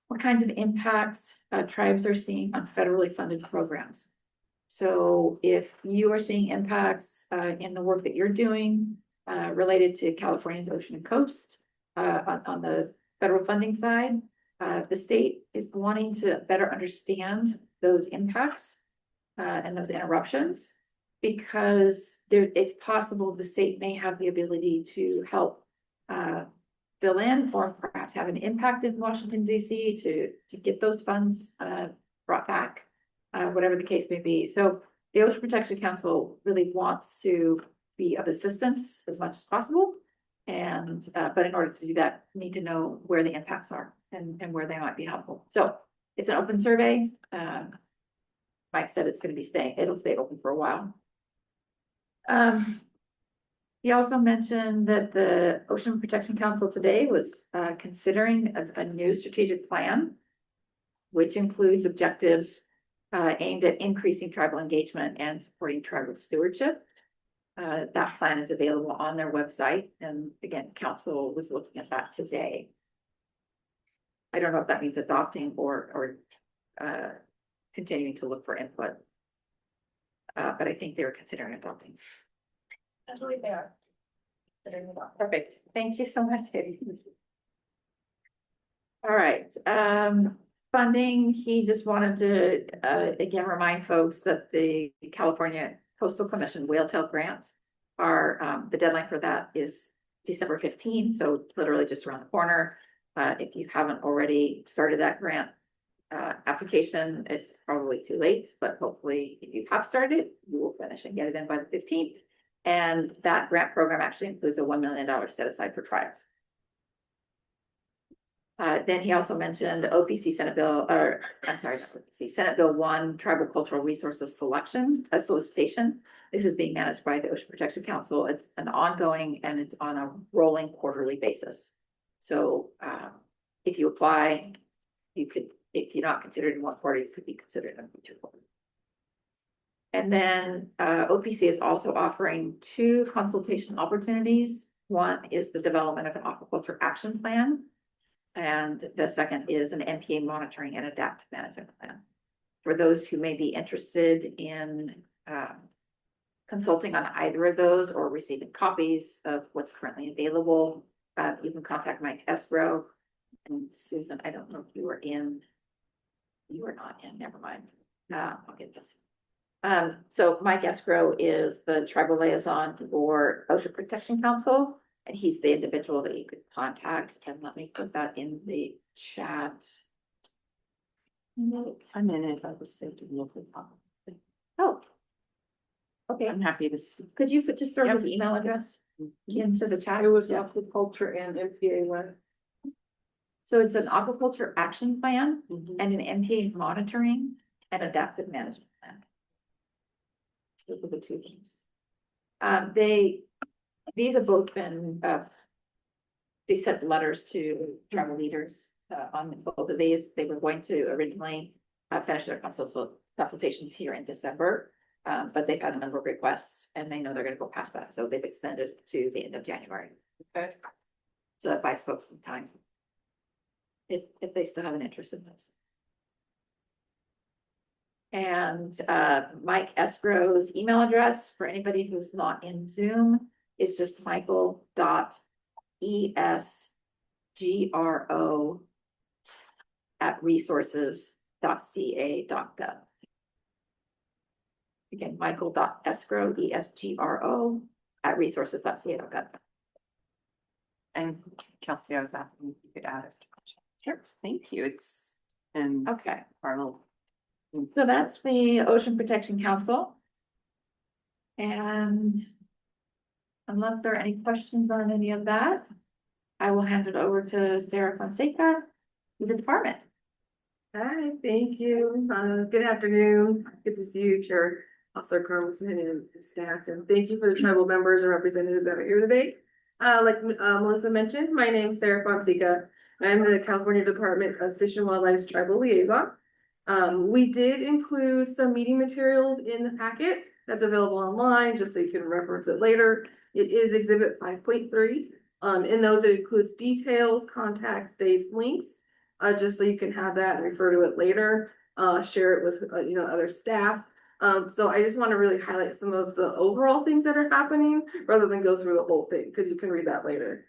what kinds of impacts tribes are seeing on federally funded programs. So if you are seeing impacts in the work that you're doing related to California's ocean and coast on the federal funding side, the state is wanting to better understand those impacts and those interruptions, because it's possible the state may have the ability to help fill in or perhaps have an impact in Washington, D.C. to get those funds brought back, whatever the case may be. So the Ocean Protection Council really wants to be of assistance as much as possible. And but in order to do that, need to know where the impacts are and where they might be helpful. So it's an open survey. Mike said it's going to be it'll stay open for a while. He also mentioned that the Ocean Protection Council today was considering a new strategic plan, which includes objectives aimed at increasing tribal engagement and supporting tribal stewardship. That plan is available on their website. And again, council was looking at that today. I don't know if that means adopting or continuing to look for input. But I think they were considering adopting. I believe they are. Perfect. Thank you so much. All right. Funding, he just wanted to again remind folks that the California Coastal Commission whale tail grants are the deadline for that is December 15, so literally just around the corner. If you haven't already started that grant application, it's probably too late, but hopefully if you have started, you will finish and get it in by the 15th. And that grant program actually includes a $1 million set aside for tribes. Then he also mentioned OPC Senate Bill, or I'm sorry, not OPC, Senate Bill 1, Tribal Cultural Resources Solicitation. This is being managed by the Ocean Protection Council. It's an ongoing and it's on a rolling quarterly basis. So if you apply, you could if you're not considered in one quarter, it could be considered in future quarter. And then OPC is also offering 2 consultation opportunities. One is the development of an aquaculture action plan. And the second is an NPA monitoring and adaptive management plan. For those who may be interested in consulting on either of those or receiving copies of what's currently available, you can contact Mike Esbro and Susan. I don't know if you were in. You are not in, never mind. I'll get this. So Mike Escrow is the tribal liaison for Ocean Protection Council, and he's the individual that you could contact. And let me put that in the chat. No, I'm in it. I was thinking local. oh. Okay, I'm happy to see. could you just throw Yep. his email address into the chat? It was Yeah. aquaculture and MPA one. So it's an aquaculture action plan Mhm. and an NPA monitoring and adaptive management plan. Those are the 2 things. These have both been, they sent letters to tribal leaders on both of these. They were going to originally finish their consultations here in December, but they've had a number of requests and they know they're going to go past that. So they've extended to the end of January. Okay. So that buys folks some time. If they still have an interest in this. And Mike Escrow's email address for anybody who's not in Zoom is just michael.esgro@resources.ca.gov. Again, michael.escrow, ESGRO@resources.ca.gov. And Kelsey, I was asking if you could add us to. Sure. Thank you. It's in Okay. Arnold. So that's the Ocean Protection Council. And unless there are any questions on any of that, I will hand it over to Sarah Fonseca, with the department. Hi, thank you. Good afternoon. Good to see you, Chair Officer Carlson and staff, and thank you for the tribal members and representatives that are here today. Like Melissa mentioned, my name is Sarah Fonseca. I'm the California Department of Fish and Wildlife's tribal liaison. We did include some meeting materials in the packet that's available online, just so you can reference it later. It is Exhibit 5.3. In those, it includes details, contacts, dates, links, just so you can have that and refer to it later. Share it with other staff. So I just want to really highlight some of the overall things that are happening rather than go through the whole thing, because you can read that later.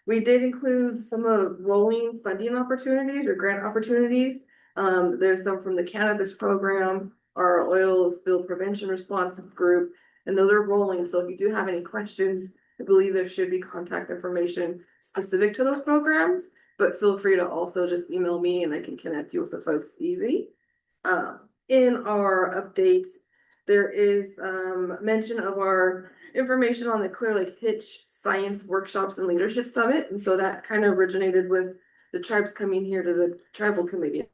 We did include some of rolling funding opportunities or grant opportunities. There's some from the cannabis program, our oil spill prevention response group, and those are rolling. So if you do have any questions, I believe there should be contact information specific to those programs, but feel free to also just email me and I can connect you with the folks easy. In our updates, there is mention of our information on the Clear Lake Hitch Science Workshops and Leadership Summit. And so that kind of originated with the tribes coming here to the tribal committee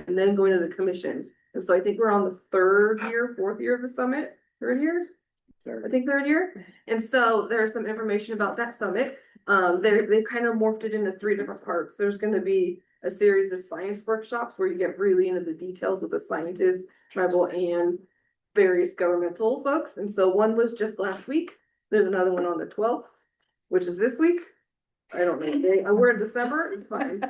and then going to the commission. And so I think we're on the 4th year of the summit, 3rd year? I think 3rd year. And so there's some information about that summit. They've kind of morphed it into 3 different parts. There's going to be a series of science workshops where you get really into the details with the scientists, tribal and various governmental folks. And so one was just last week. There's another one on the 12th, which is this week. I don't know. We're in December. It's fine.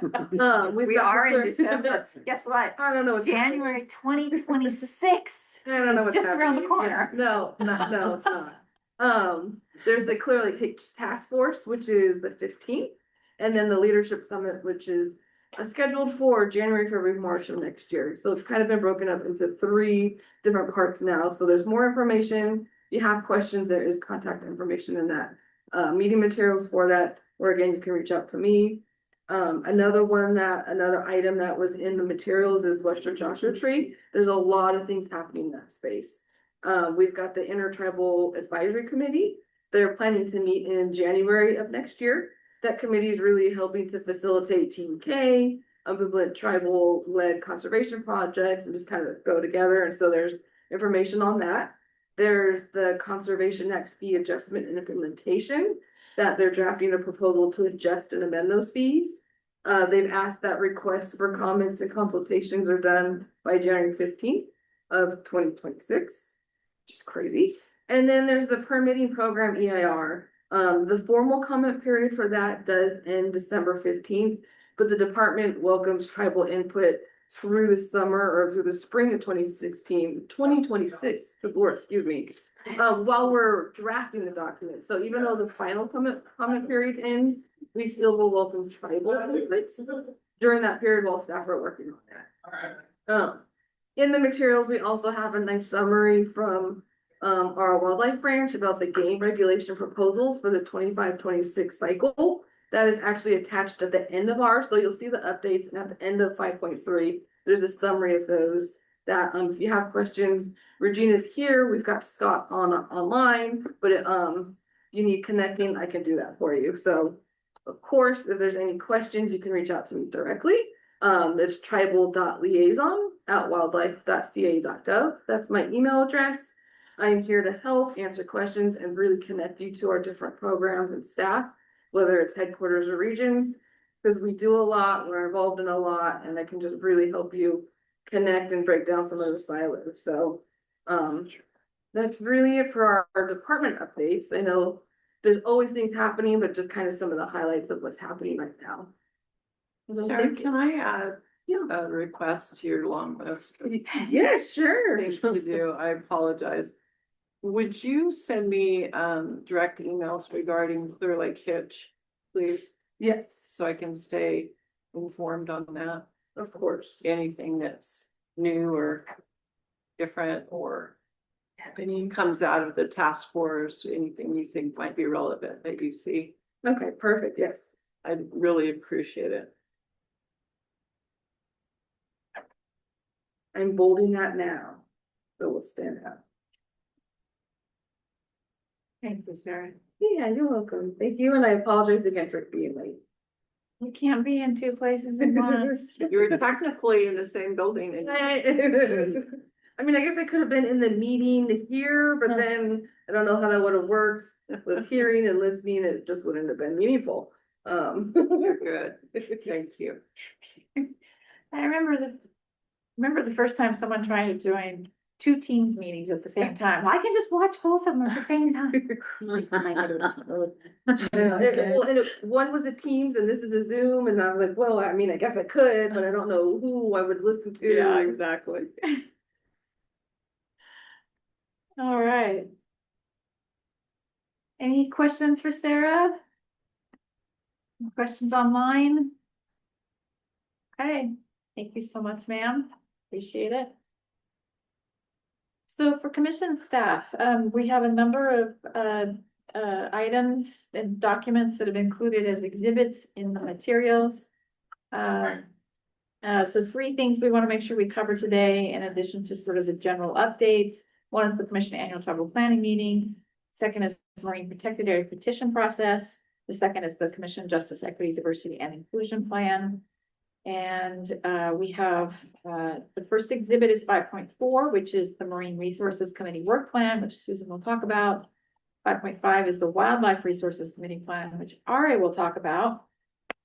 We are in December. Guess what? I don't know. January 2026. I don't know It's what's just around the happening. corner. Yeah, no, it's not. There's the Clear Lake Hitch Task Force, which is the 15th, and then the Leadership Summit, which is scheduled for January, February, March of next year. So it's kind of been broken up into 3 different parts now. So there's more information. If you have questions, there is contact information in that meeting materials for that, or again, you can reach out to me. Another item that was in the materials is Western Joshua Tree. There's a lot of things happening in that space. We've got the Intertribal Advisory Committee. They're planning to meet in January of next year. That committee is really helping to facilitate TUK, tribal-led conservation projects, and just kind of go together. And so there's information on that. There's the Conservation Act fee adjustment and implementation, that they're drafting a proposal to adjust and amend those fees. They've asked that requests for comments and consultations are done by January 15th of 2026, which is crazy. And then there's the permitting program EIR. The formal comment period for that does end December 15th, but the department welcomes tribal input through the summer or through the spring of 2026, excuse me, while we're drafting the document. So even though the final comment period ends, we still will welcome tribal inputs during that period while staff are working on that. In the materials, we also have a nice summary from our wildlife branch about the game regulation proposals for the 25-26 cycle. That is actually attached at the end of ours, so you'll see the updates, and at the end of 5.3, there's a summary of those. That if you have questions, Regina's here. We've got Scott online, but you need connecting, I can do that for you. So, of course, if there's any questions, you can reach out to me directly. It's tribal.liaison@wildlife.ca.gov. That's my email address. I'm here to help answer questions and really connect you to our different programs and staff, whether it's headquarters or regions, because we do a lot, we're involved in a lot, and I can just really help you connect and break down some of the silos. So that's really it for our department updates. I know there's always things happening, but just kind of some of the highlights of what's happening right now. Sarah, can I add a request to your long list? Yeah, sure. Things to do. I apologize. Would you send me direct emails regarding Clear Lake Hitch, please? Yes, So I can stay informed on that. of course. Anything that's new or different or happening comes out of the task force, anything you think might be relevant that you see. Okay, perfect. Yes. I'd really appreciate it. I'm bolding that now. So we'll stand up. Thank you, Sarah. Yeah, you're welcome. Thank you, and I apologize again for being late. You can't be in two places at once. You're technically in the same building and I mean, I guess I could have been in the meeting here, but then I don't know how that would have worked with hearing and listening. It just wouldn't have been meaningful. you're good. Thank you. I remember the first time someone tried to join two Teams meetings at the same time. I can just watch both of them at the same time. One was a Teams and this is a Zoom, and I was like, well, I mean, I guess I could, but I don't know who I would listen to. Yeah, exactly. All right. Any questions for Sarah? Questions online? Okay, thank you so much, ma'am. Appreciate it. So for commission staff, we have a number of items and documents that have been included as exhibits in the materials. So three things we want to make sure we cover today, in addition to sort of the general updates. One is the commission annual tribal planning meeting. Second is marine protected area petition process. The second is the commission justice, equity, diversity, and inclusion plan. And we have the first exhibit is 5.4, which is the Marine Resources Committee work plan, which Susan will talk about. 5.5 is the Wildlife Resources Committee plan, which Ari will talk about.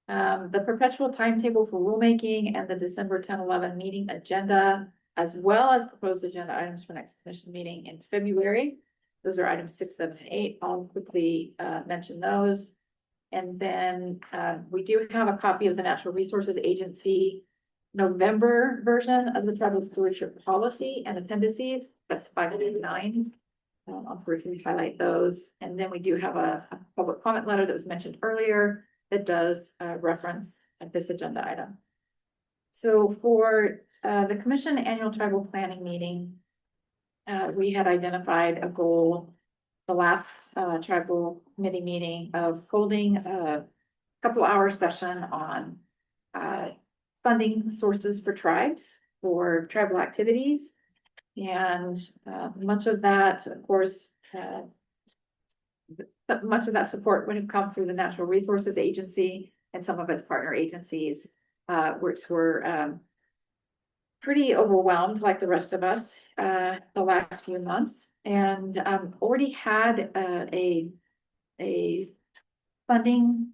The perpetual timetable for rulemaking and the December 10-11 meeting agenda, as well as proposed agenda items for next commission meeting in February. Those are items 6, 7, and 8. I'll quickly mention those. And then we do have a copy of the Natural Resources Agency November version of the tribal stewardship policy and appendices. That's 509. I'll briefly highlight those. And then we do have a public comment letter that was mentioned earlier that does reference this agenda item. So for the commission annual tribal planning meeting, we had identified a goal the last tribal committee meeting of holding a couple hour session on funding sources for tribes for tribal activities. And much of that, of course, much of that support would have come through the Natural Resources Agency and some of its partner agencies, which were pretty overwhelmed like the rest of us the last few months, and already had a funding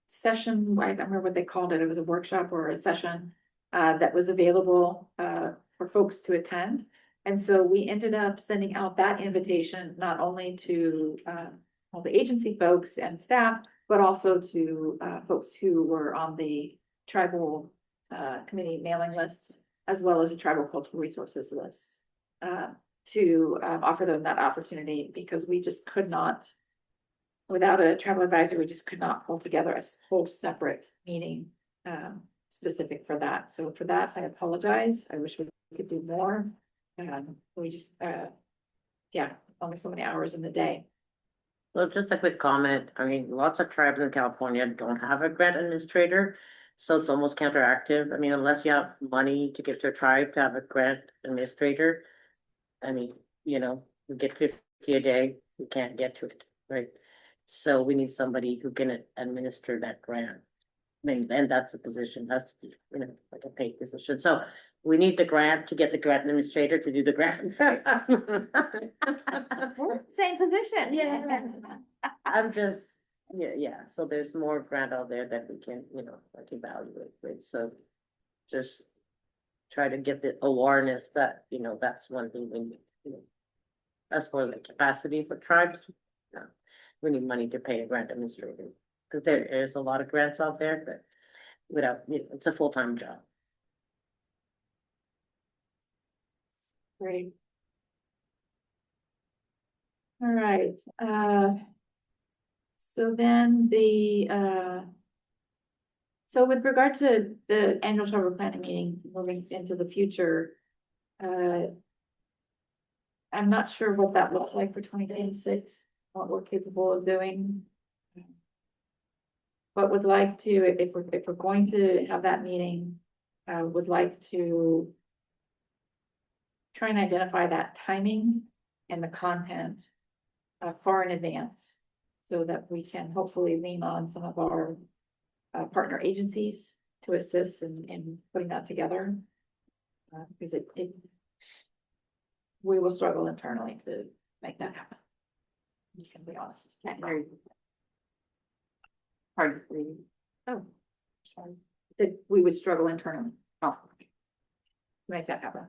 session, I don't remember what they called it. It was a workshop or a session that was available for folks to attend. And so we ended up sending out that invitation, not only to all the agency folks and staff, but also to folks who were on the tribal committee mailing list, as well as the tribal cultural resources list, to offer them that opportunity, because we just could not, without a travel advisor, we just could not pull together a whole separate meeting specific for that. So for that, I apologize. I wish we could do more. We just, yeah, only so many hours in the day. So just a quick comment. I mean, lots of tribes in California don't have a grant administrator, so it's almost counteractive. I mean, unless you have money to give to a tribe to have a grant administrator, I mean, you know, we get 50 a day, we can't get to it, right? So we need somebody who can administer that grant. I mean, and that's a position, has to be, you know, like a paid position. So we need the grant to get the grant administrator to do the grant. Same position. Yeah. I'm just, yeah, so there's more grant out there that we can, you know, like evaluate, right? So just try to get the awareness that, you know, that's one thing we need, you know. As far as the capacity for tribes, we need money to pay a grant administrator, because there is a lot of grants out there, but without, you know, it's a full-time job. Great. All right, so then so with regard to the annual tribal planning meeting moving into the future, I'm not sure what that looks like for 2026, what we're capable of doing. But would like to, if we're going to have that meeting, would like to try and identify that timing and the content far in advance, so that we can hopefully lean on some of our partner agencies to assist in putting that together. Because we will struggle internally to make that happen. I'm just gonna be honest. Pardon me. Oh, sorry. That we would struggle internally. Oh, to make that happen.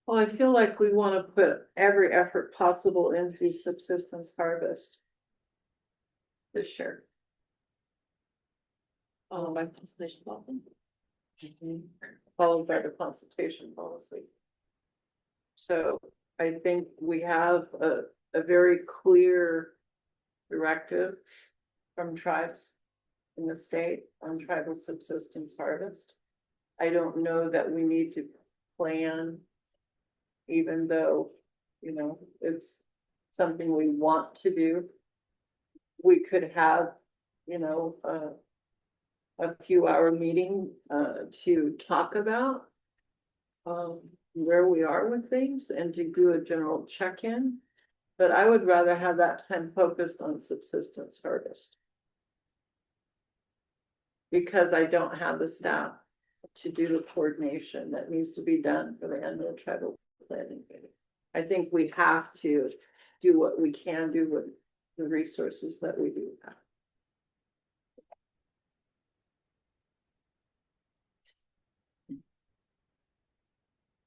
Well, I feel like we want to put every effort possible into subsistence harvest this year. By consultation policy. Followed by the consultation policy. So I think we have a very clear directive from tribes in the state on tribal subsistence harvest. I don't know that we need to plan, even though, you know, it's something we want to do. We could have, you know, a few hour meeting to talk about where we are with things and to do a general check-in. But I would rather have that time focused on subsistence harvest, because I don't have the staff to do the coordination that needs to be done for the annual tribal planning meeting. I think we have to do what we can do with the resources that we do have.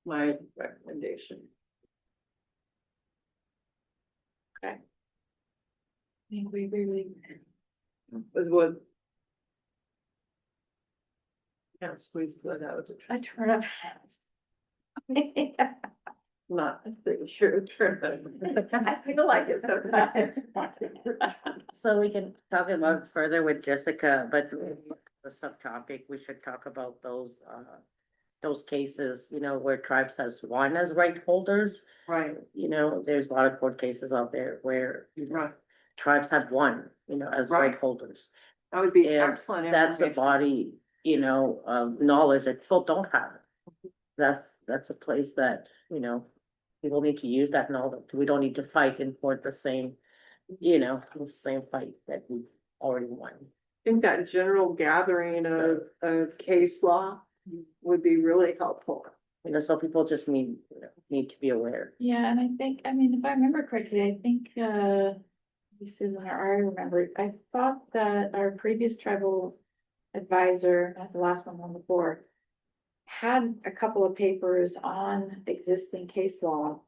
My recommendation. Okay. I think we really. Was what? Can't squeeze that out. I turn up. Not sure. I feel like it's okay. So we can talk about it further with Jessica, but the subtopic, we should talk about those cases, you know, where tribes has one as right holders. Right. You know, there's a lot of court cases out there where Right. tribes have one, you know, as right holders. That would be And excellent. that's a information. body, you know, of knowledge that people don't have. That's a place that, you know, people need to use that knowledge. We don't need to fight in court the same, you know, the same fight that we already won. I think that general gathering of case law would be really helpful. You know, so people just need to be aware. Yeah, and I think, I mean, if I remember correctly, I think Susan, I remembered, I thought that our previous tribal advisor, not the last one on the board, had a couple of papers on existing case law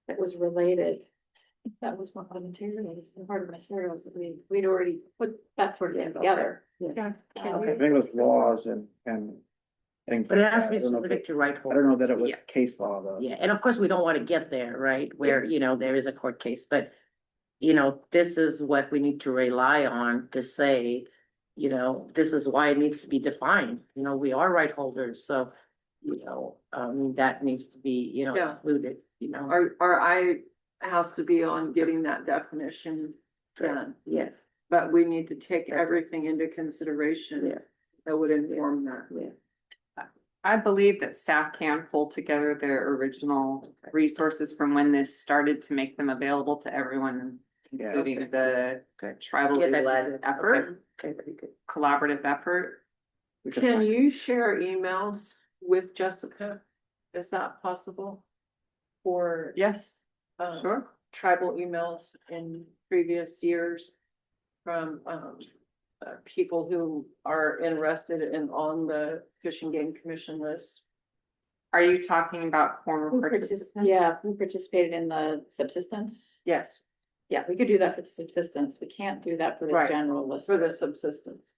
that was related. I think that was one of the materials, part of the materials that we'd already put that sort of together. Yeah. I think it was laws and things. But it like has to that. be I don't know if specific it- to right I don't know that it was Yeah. case law though. Yeah, and of course, we don't want to get there, right, where, you know, there is a court case, but, you know, this is what we need to rely on to say, you know, this is why it needs to be defined, you know, we are right holders, so, you know, that needs to be, you know, Yeah. included, you know. Our eye has to be on getting that definition done, Yeah, but we need to take everything into consideration. Yeah. That would inform that. yeah. I believe that staff can pull together their original resources from when this started to make them available to everyone, Yeah. including the Okay. tribally Yeah, that'd be led good. effort, Okay, very good. collaborative effort. We can Can find- you share emails with Jessica? Is that possible? For Yes, uh, sure. tribal emails in previous years from people who are interested in on the Fish and Game Commission list? Are you talking about former participants? Yeah, who participated in the subsistence? Yes, Yeah, we could do that for the subsistence. We can't do that for the Right. general list. for the subsistence.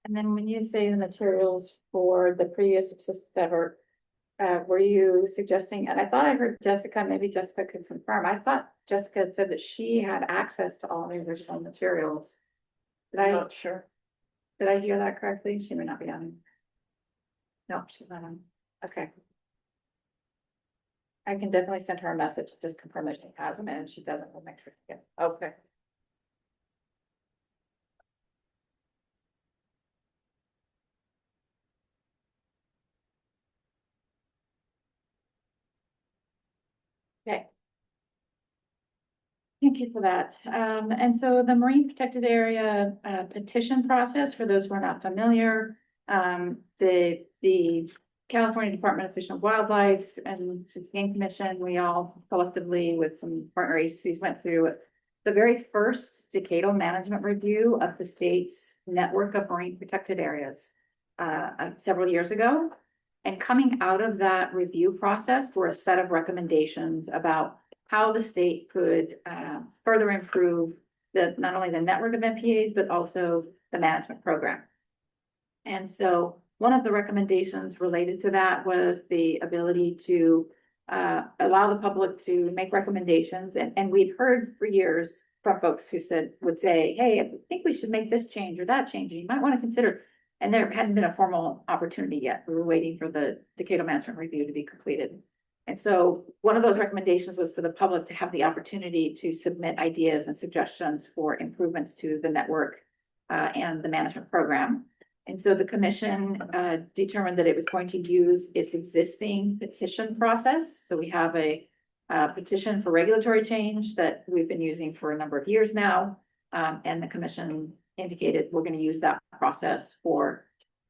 And then when you say the materials for the previous subsistence ever, were you suggesting, and I thought I heard Jessica, maybe Jessica could confirm, I thought Jessica said that she had access to all the original materials. Did I'm I, not sure. did I hear that correctly? She may not be on. No, she's not on. Okay. I can definitely send her a message, just confirm that she has them, and if she doesn't, we'll make sure to get. Okay. Okay. Thank you for that. And so the Marine Protected Area petition process, for those who are not familiar, the California Department of Fish and Wildlife and the Game Commission, we all collectively with some partner agencies went through the very first decadal management review of the state's network of marine protected areas several years ago. And coming out of that review process were a set of recommendations about how the state could further improve not only the network of MPAs, but also the management program. And so one of the recommendations related to that was the ability to allow the public to make recommendations. And we'd heard for years from folks who would say, hey, I think we should make this change or that change, and you might want to consider. And there hadn't been a formal opportunity yet. We were waiting for the decadal management review to be completed. And so one of those recommendations was for the public to have the opportunity to submit ideas and suggestions for improvements to the network and the management program. And so the commission determined that it was going to use its existing petition process. So we have a petition for regulatory change that we've been using for a number of years now. And the commission indicated we're going to use that process for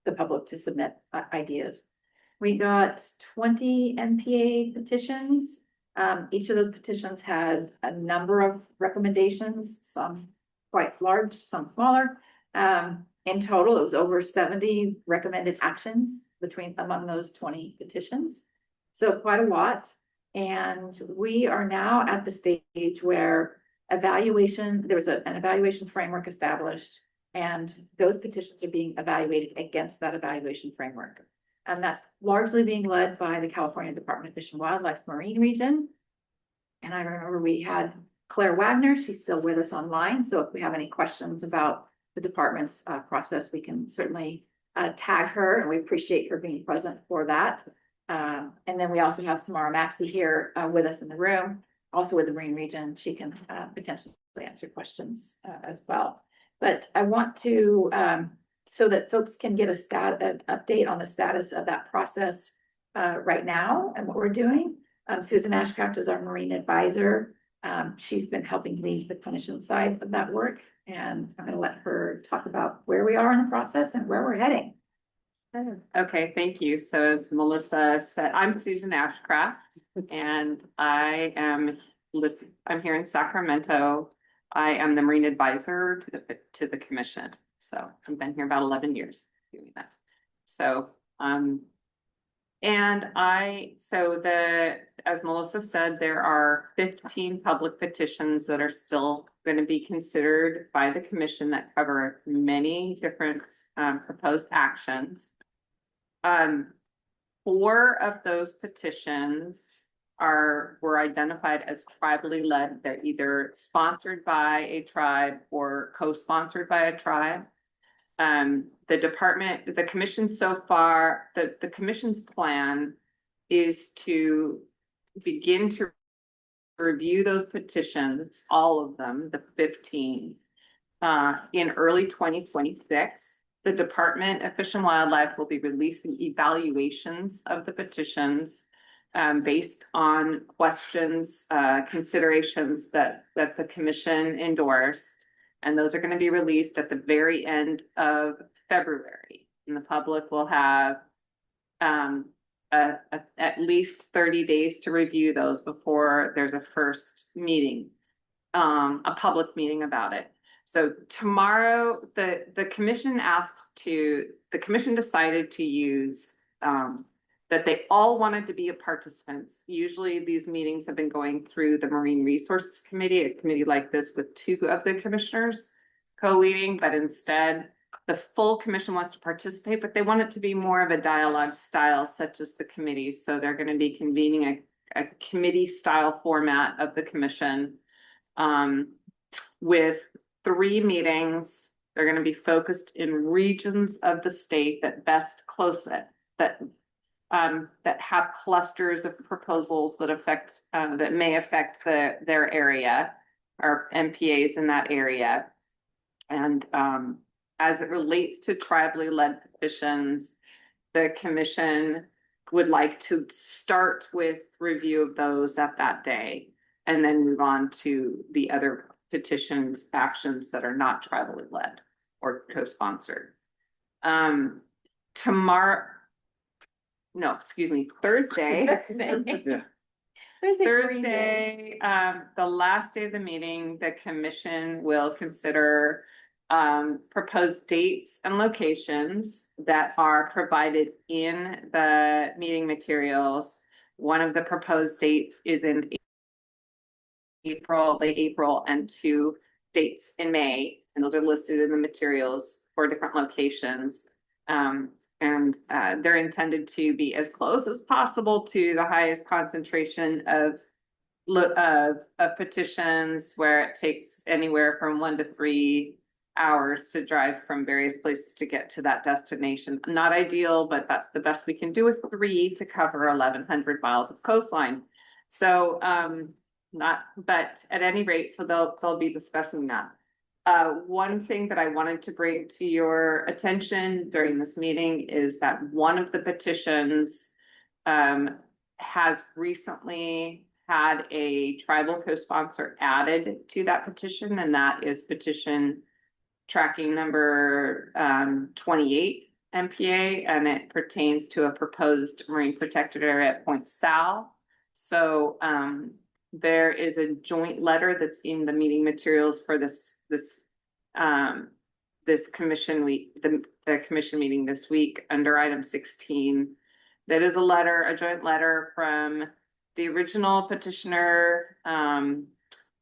the public to submit ideas. We got 20 MPA petitions. Each of those petitions had a number of recommendations, some quite large, some smaller. In total, it was over 70 recommended actions among those 20 petitions. So quite a lot. And we are now at the stage where there was an evaluation framework established, and those petitions are being evaluated against that evaluation framework. And that's largely being led by the California Department of Fish and Wildlife's Marine Region. And I remember we had Claire Wagner, she's still with us online. So if we have any questions about the department's process, we can certainly tag her, and we appreciate her being present for that. And then we also have Samara Maxey here with us in the room, also with the Marine Region. She can potentially answer questions as well. But I want to, so that folks can get an update on the status of that process right now and what we're doing. Susan Ashcraft is our marine advisor. She's been helping lead the clinician side of that work, and I'm gonna let her talk about where we are in the process and where we're heading. Okay, thank you. So as Melissa said, I'm Susan Ashcraft and I'm here in Sacramento. I am the Marine Advisor to the commission. So I've been here about 11 years doing that. So, as Melissa said, there are 15 public petitions that are still going to be considered by the commission that cover many different proposed actions. 4 of those petitions were identified as tribally led. They're either sponsored by a tribe or co-sponsored by a tribe. The commission so far, the commission's plan is to begin to review those petitions, all of them, the 15, in early 2026. The Department of Fish and Wildlife will be releasing evaluations of the petitions based on questions, considerations that the commission endorsed. And those are going to be released at the very end of February. And the public will have at least 30 days to review those before there's a first meeting, a public meeting about it. So tomorrow, the commission decided to use that they all wanted to be participants. Usually these meetings have been going through the Marine Resources Committee, a committee like this with 2 of the commissioners co-leading, but instead the full commission wants to participate, but they want it to be more of a dialogue style, such as the committee. So they're going to be convening a committee style format of the commission with 3 meetings. They're going to be focused in regions of the state that that have clusters of proposals that may affect their area or MPAs in that area. And as it relates to tribally led petitions, the commission would like to start with review of those at that day and then move on to the other petitions, actions that are not tribally led or co-sponsored. Thursday. Thursday, the last day of the meeting, the commission will consider proposed dates and locations that are provided in the meeting materials. One of the proposed dates is in late April, and 2 dates in May, and those are listed in the materials for different locations. They're intended to be as close as possible to the highest concentration of petitions, where it takes anywhere from 1 to 3 hours to drive from various places to get to that destination. Not ideal, but that's the best we can do with 3 to cover 1,100 miles of coastline. So, but at any rate, so they'll be discussing that. One thing that I wanted to bring to your attention during this meeting is that one of the petitions has recently had a tribal co-sponsor added to that petition, and that is petition tracking number 28 MPA, and it pertains to a proposed marine protected area at Point Sal. So there is a joint letter that's in the meeting materials for this commission the commission meeting this week under item 16. That is a joint letter from the original petitioner,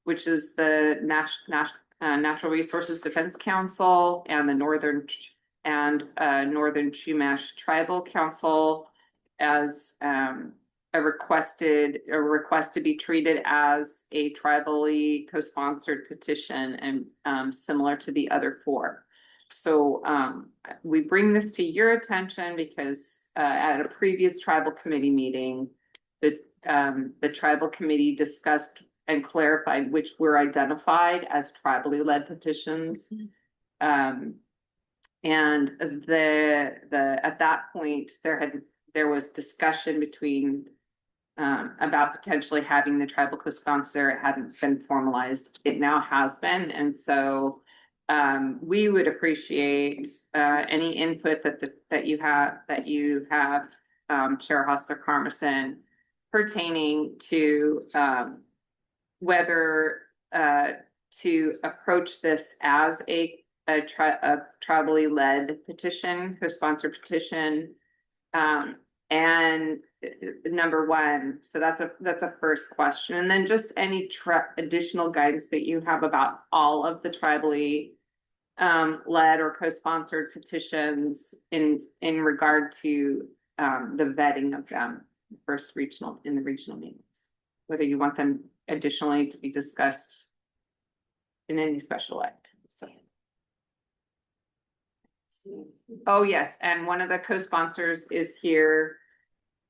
which is the Natural Resources Defense Council and the Northern Chumash Tribal Council, as a request to be treated as a tribally co-sponsored petition, and similar to the other 4. So we bring this to your attention because at a previous tribal committee meeting, the tribal committee discussed and clarified which were identified as tribally led petitions. And at that point there was discussion between about potentially having the tribal co-sponsor. It hadn't been formalized. It now has been, and so we would appreciate any input that you have Chair Hostler Carmison, pertaining to whether to approach this as a tribally led petition, co-sponsor petition, and number one. So that's a first question, and then just any additional guidance that you have about all of the tribally led or co-sponsored petitions in regard to the vetting of them in the regional meetings, whether you want them additionally to be discussed in any special way. So. Oh, yes, and one of the co-sponsors is here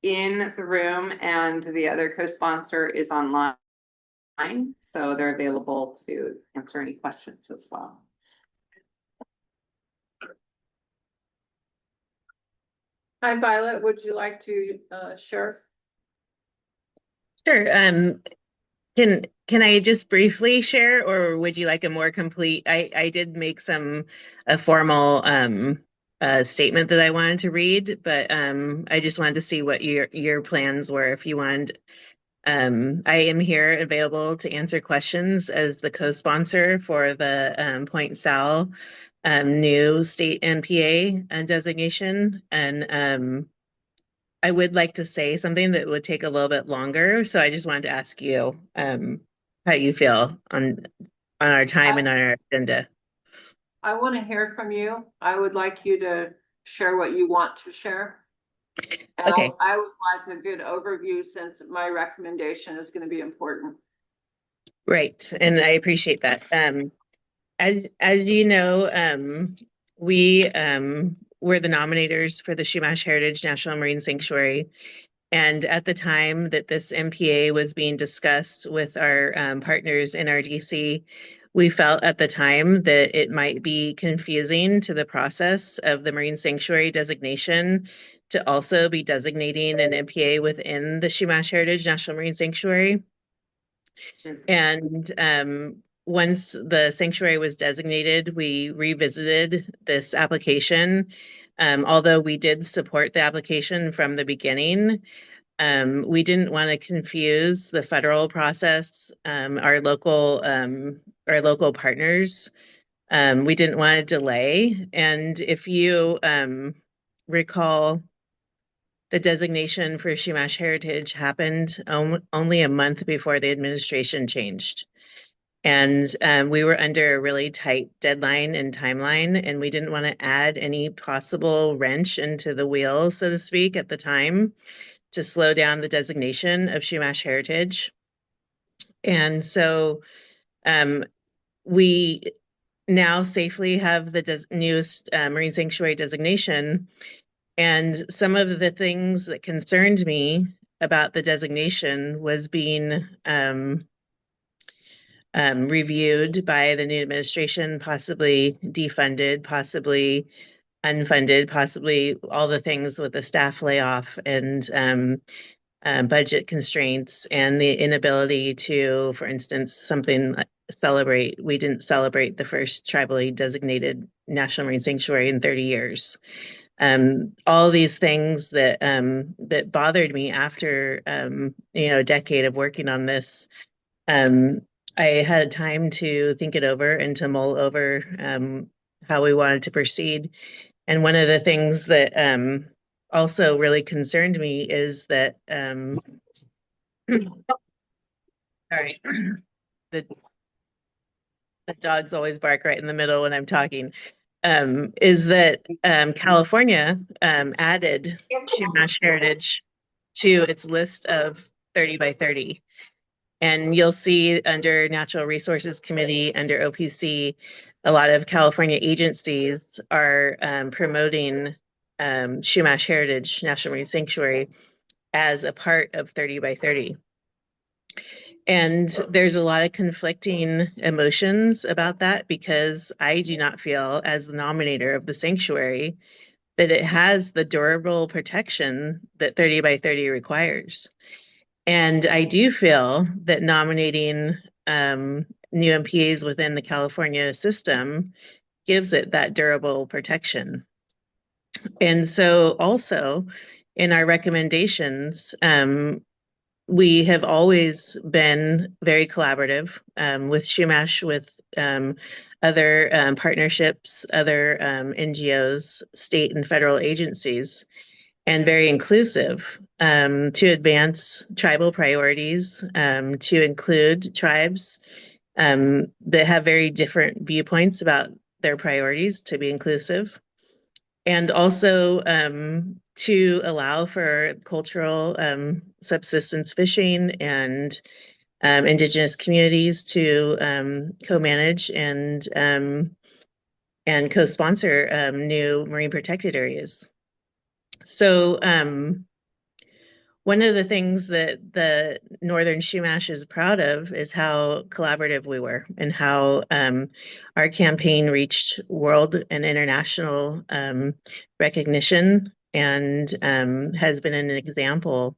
in the room, and the other co-sponsor is online, so they're available to answer any questions as well. Hi, Violet, would you like to share? Sure. Can I just briefly share, or would you like a more complete? I did make a formal statement that I wanted to read, but I just wanted to see what your plans were. If you wanted, I am here available to answer questions as the co-sponsor for the Point Sal new state MPA designation, and I would like to say something that would take a little bit longer. So I just wanted to ask you how you feel on our time and on our agenda. I want to hear from you. I would like you to share what you want to share. And Okay. I would like a good overview, since my recommendation is going to be important. Right. And I appreciate that. As you know, we were the nominators for the Chumash Heritage National Marine Sanctuary. And at the time that this MPA was being discussed with our partners in RDC, we felt at the time that it might be confusing to the process of the Marine Sanctuary designation to also be designating an MPA within the Chumash Heritage National Marine Sanctuary. And once the sanctuary was designated, we revisited this application. Although we did support the application from the beginning, we didn't want to confuse the federal process, our local partners. We didn't want to delay. And if you recall, the designation for Chumash Heritage happened only a month before the administration changed. And we were under a really tight deadline and timeline, and we didn't want to add any possible wrench into the wheel, so to speak, at the time, to slow down the designation of Chumash Heritage. And so we now safely have the newest Marine Sanctuary designation. And some of the things that concerned me about the designation was being reviewed by the new administration, possibly defunded, possibly unfunded, possibly all the things with the staff layoff and budget constraints and the inability to, for instance, celebrate. We didn't celebrate the first tribally designated National Marine Sanctuary in 30 years. All these things that that bothered me after a decade of working on this. I had time to think it over and to mull over how we wanted to proceed. And one of the things that also really concerned me is that sorry, the dogs always bark right in the middle when I'm talking. Is that California added Chumash Heritage to its list of 30 by 30. And you'll see under Natural Resources Committee, under OPC, a lot of California agencies are promoting Chumash Heritage National Marine Sanctuary as a part of 30 by 30. And there's a lot of conflicting emotions about that, because I do not feel, as the nominator of the sanctuary, that it has the durable protection that 30 by 30 requires. And I do feel that nominating new MPAs within the California system gives it that durable protection. And so also in our recommendations, we have always been very collaborative with Shumash, with other partnerships, other NGOs, state and federal agencies, and very inclusive to advance tribal priorities, to include tribes that have very different viewpoints about their priorities, to be inclusive, and also to allow for cultural subsistence fishing and indigenous communities to co-manage and co-sponsor new marine protected areas. So one of the things that the Northern Shumash is proud of is how collaborative we were and how our campaign reached world and international recognition and has been an example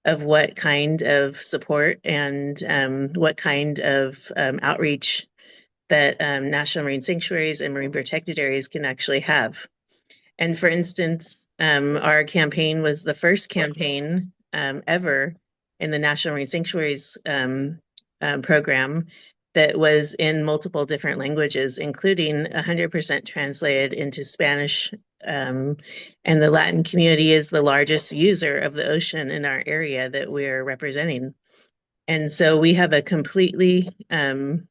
of what kind of support and what kind of outreach that national marine sanctuaries and marine protected areas can actually have. And for instance, our campaign was the first campaign ever in the National Marine Sanctuaries program that was in multiple different languages, including 100% translated into Spanish. And the Latin community is the largest user of the ocean in our area that we're representing. And so we have a completely committed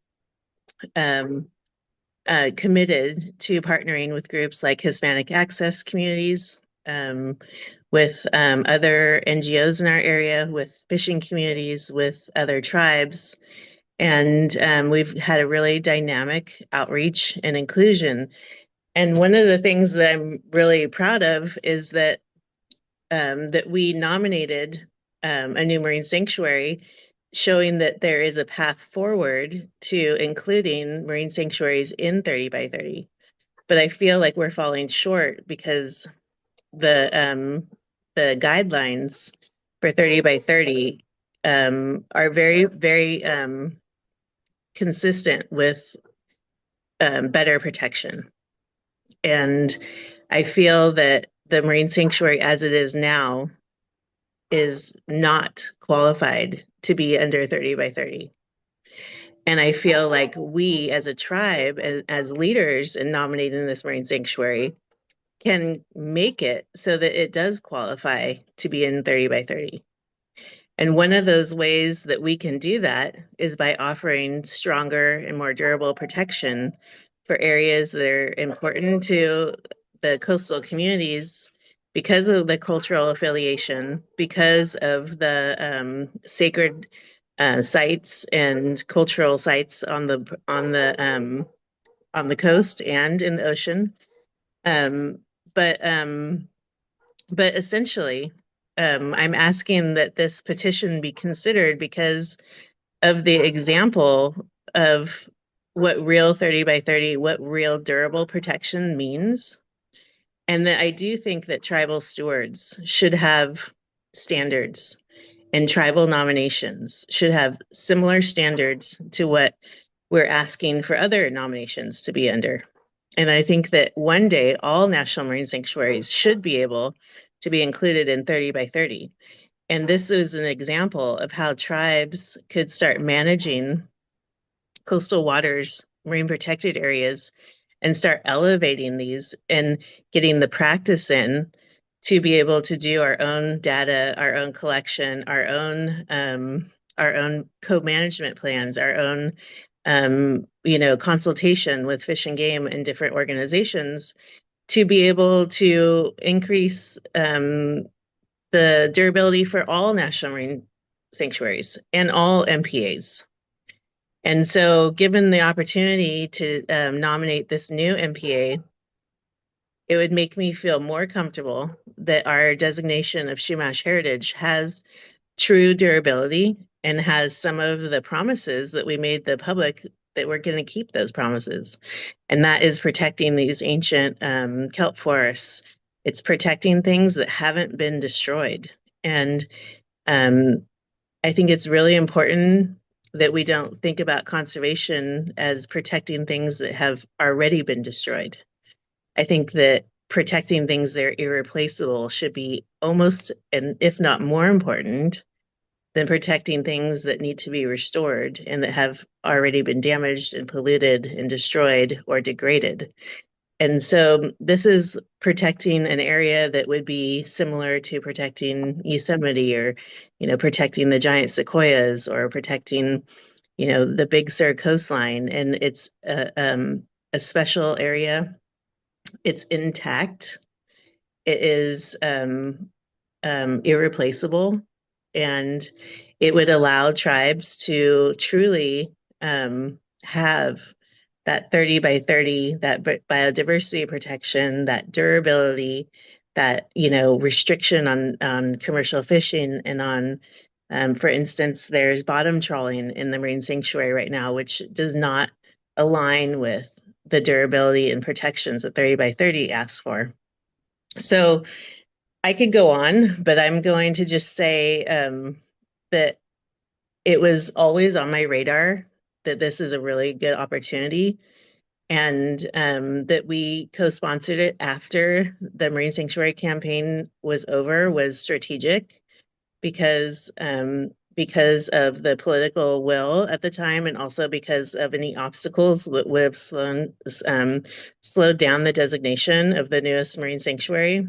to partnering with groups like Hispanic Access Communities, with other NGOs in our area, with fishing communities, with other tribes. And we've had a really dynamic outreach and inclusion. And one of the things that I'm really proud of is that that we nominated a new marine sanctuary, showing that there is a path forward to including marine sanctuaries in 30 by 30. But I feel like we're falling short because the guidelines for 30 by 30 are very, very consistent with better protection. And I feel that the marine sanctuary as it is now is not qualified to be under 30 by 30. And I feel like we as a tribe and as leaders in nominating this marine sanctuary can make it so that it does qualify to be in 30 by 30. And one of those ways that we can do that is by offering stronger and more durable protection for areas that are important to the coastal communities because of the cultural affiliation, because of the sacred sites and cultural sites on the coast and in the ocean. But essentially, I'm asking that this petition be considered because of the example of what real 30 by 30, what real durable protection means. And that I do think that tribal stewards should have standards, and tribal nominations should have similar standards to what we're asking for other nominations to be under. And I think that one day all national marine sanctuaries should be able to be included in 30 by 30. And this is an example of how tribes could start managing coastal waters, marine protected areas, and start elevating these and getting the practice in to be able to do our own data, our own collection, our own co-management plans, our own consultation with Fish and Game and different organizations to be able to increase the durability for all national marine sanctuaries and all MPAs. And so given the opportunity to nominate this new MPA, it would make me feel more comfortable that our designation of Shumash Heritage has true durability and has some of the promises that we made the public that we're going to keep those promises. And that is protecting these ancient kelp forests. It's protecting things that haven't been destroyed. And I think it's really important that we don't think about conservation as protecting things that have already been destroyed. I think that protecting things that are irreplaceable should be almost, and if not more important, than protecting things that need to be restored and that have already been damaged and polluted and destroyed or degraded. And so this is protecting an area that would be similar to protecting Yosemite, or, protecting the giant sequoias, or protecting, the Big Sur coastline. And it's a special area. It's intact. It is irreplaceable, and it would allow tribes to truly have that 30 by 30, that biodiversity protection, that durability, that, restriction on commercial fishing, and on, for instance, there's bottom trawling in the marine sanctuary right now, which does not align with the durability and protections that 30 by 30 asks for. So I could go on, but I'm going to just say that it was always on my radar that this is a really good opportunity, and that we co-sponsored it after the Marine Sanctuary campaign was over was strategic, because of the political will at the time, and also because of any obstacles that would have slowed down the designation of the newest marine sanctuary.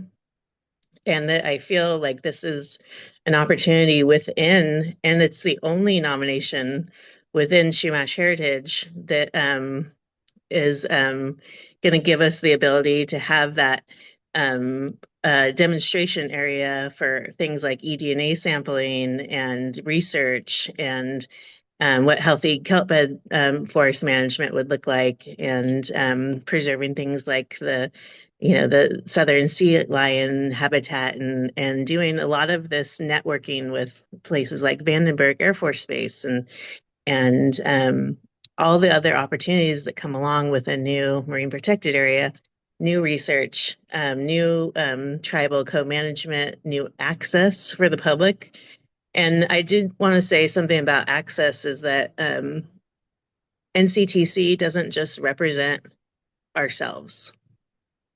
And that I feel like this is an opportunity within, and it's the only nomination within Chumash Heritage that is going to give us the ability to have that demonstration area for things like eDNA sampling and research, and what healthy kelp bed forest management would look like, and preserving things like the southern sea lion habitat, and doing a lot of this networking with places like Vandenberg Air Force Base, and all the other opportunities that come along with a new marine protected area, new research, new tribal co-management, new access for the public. And I did want to say something about access, is that NCTC doesn't just represent ourselves.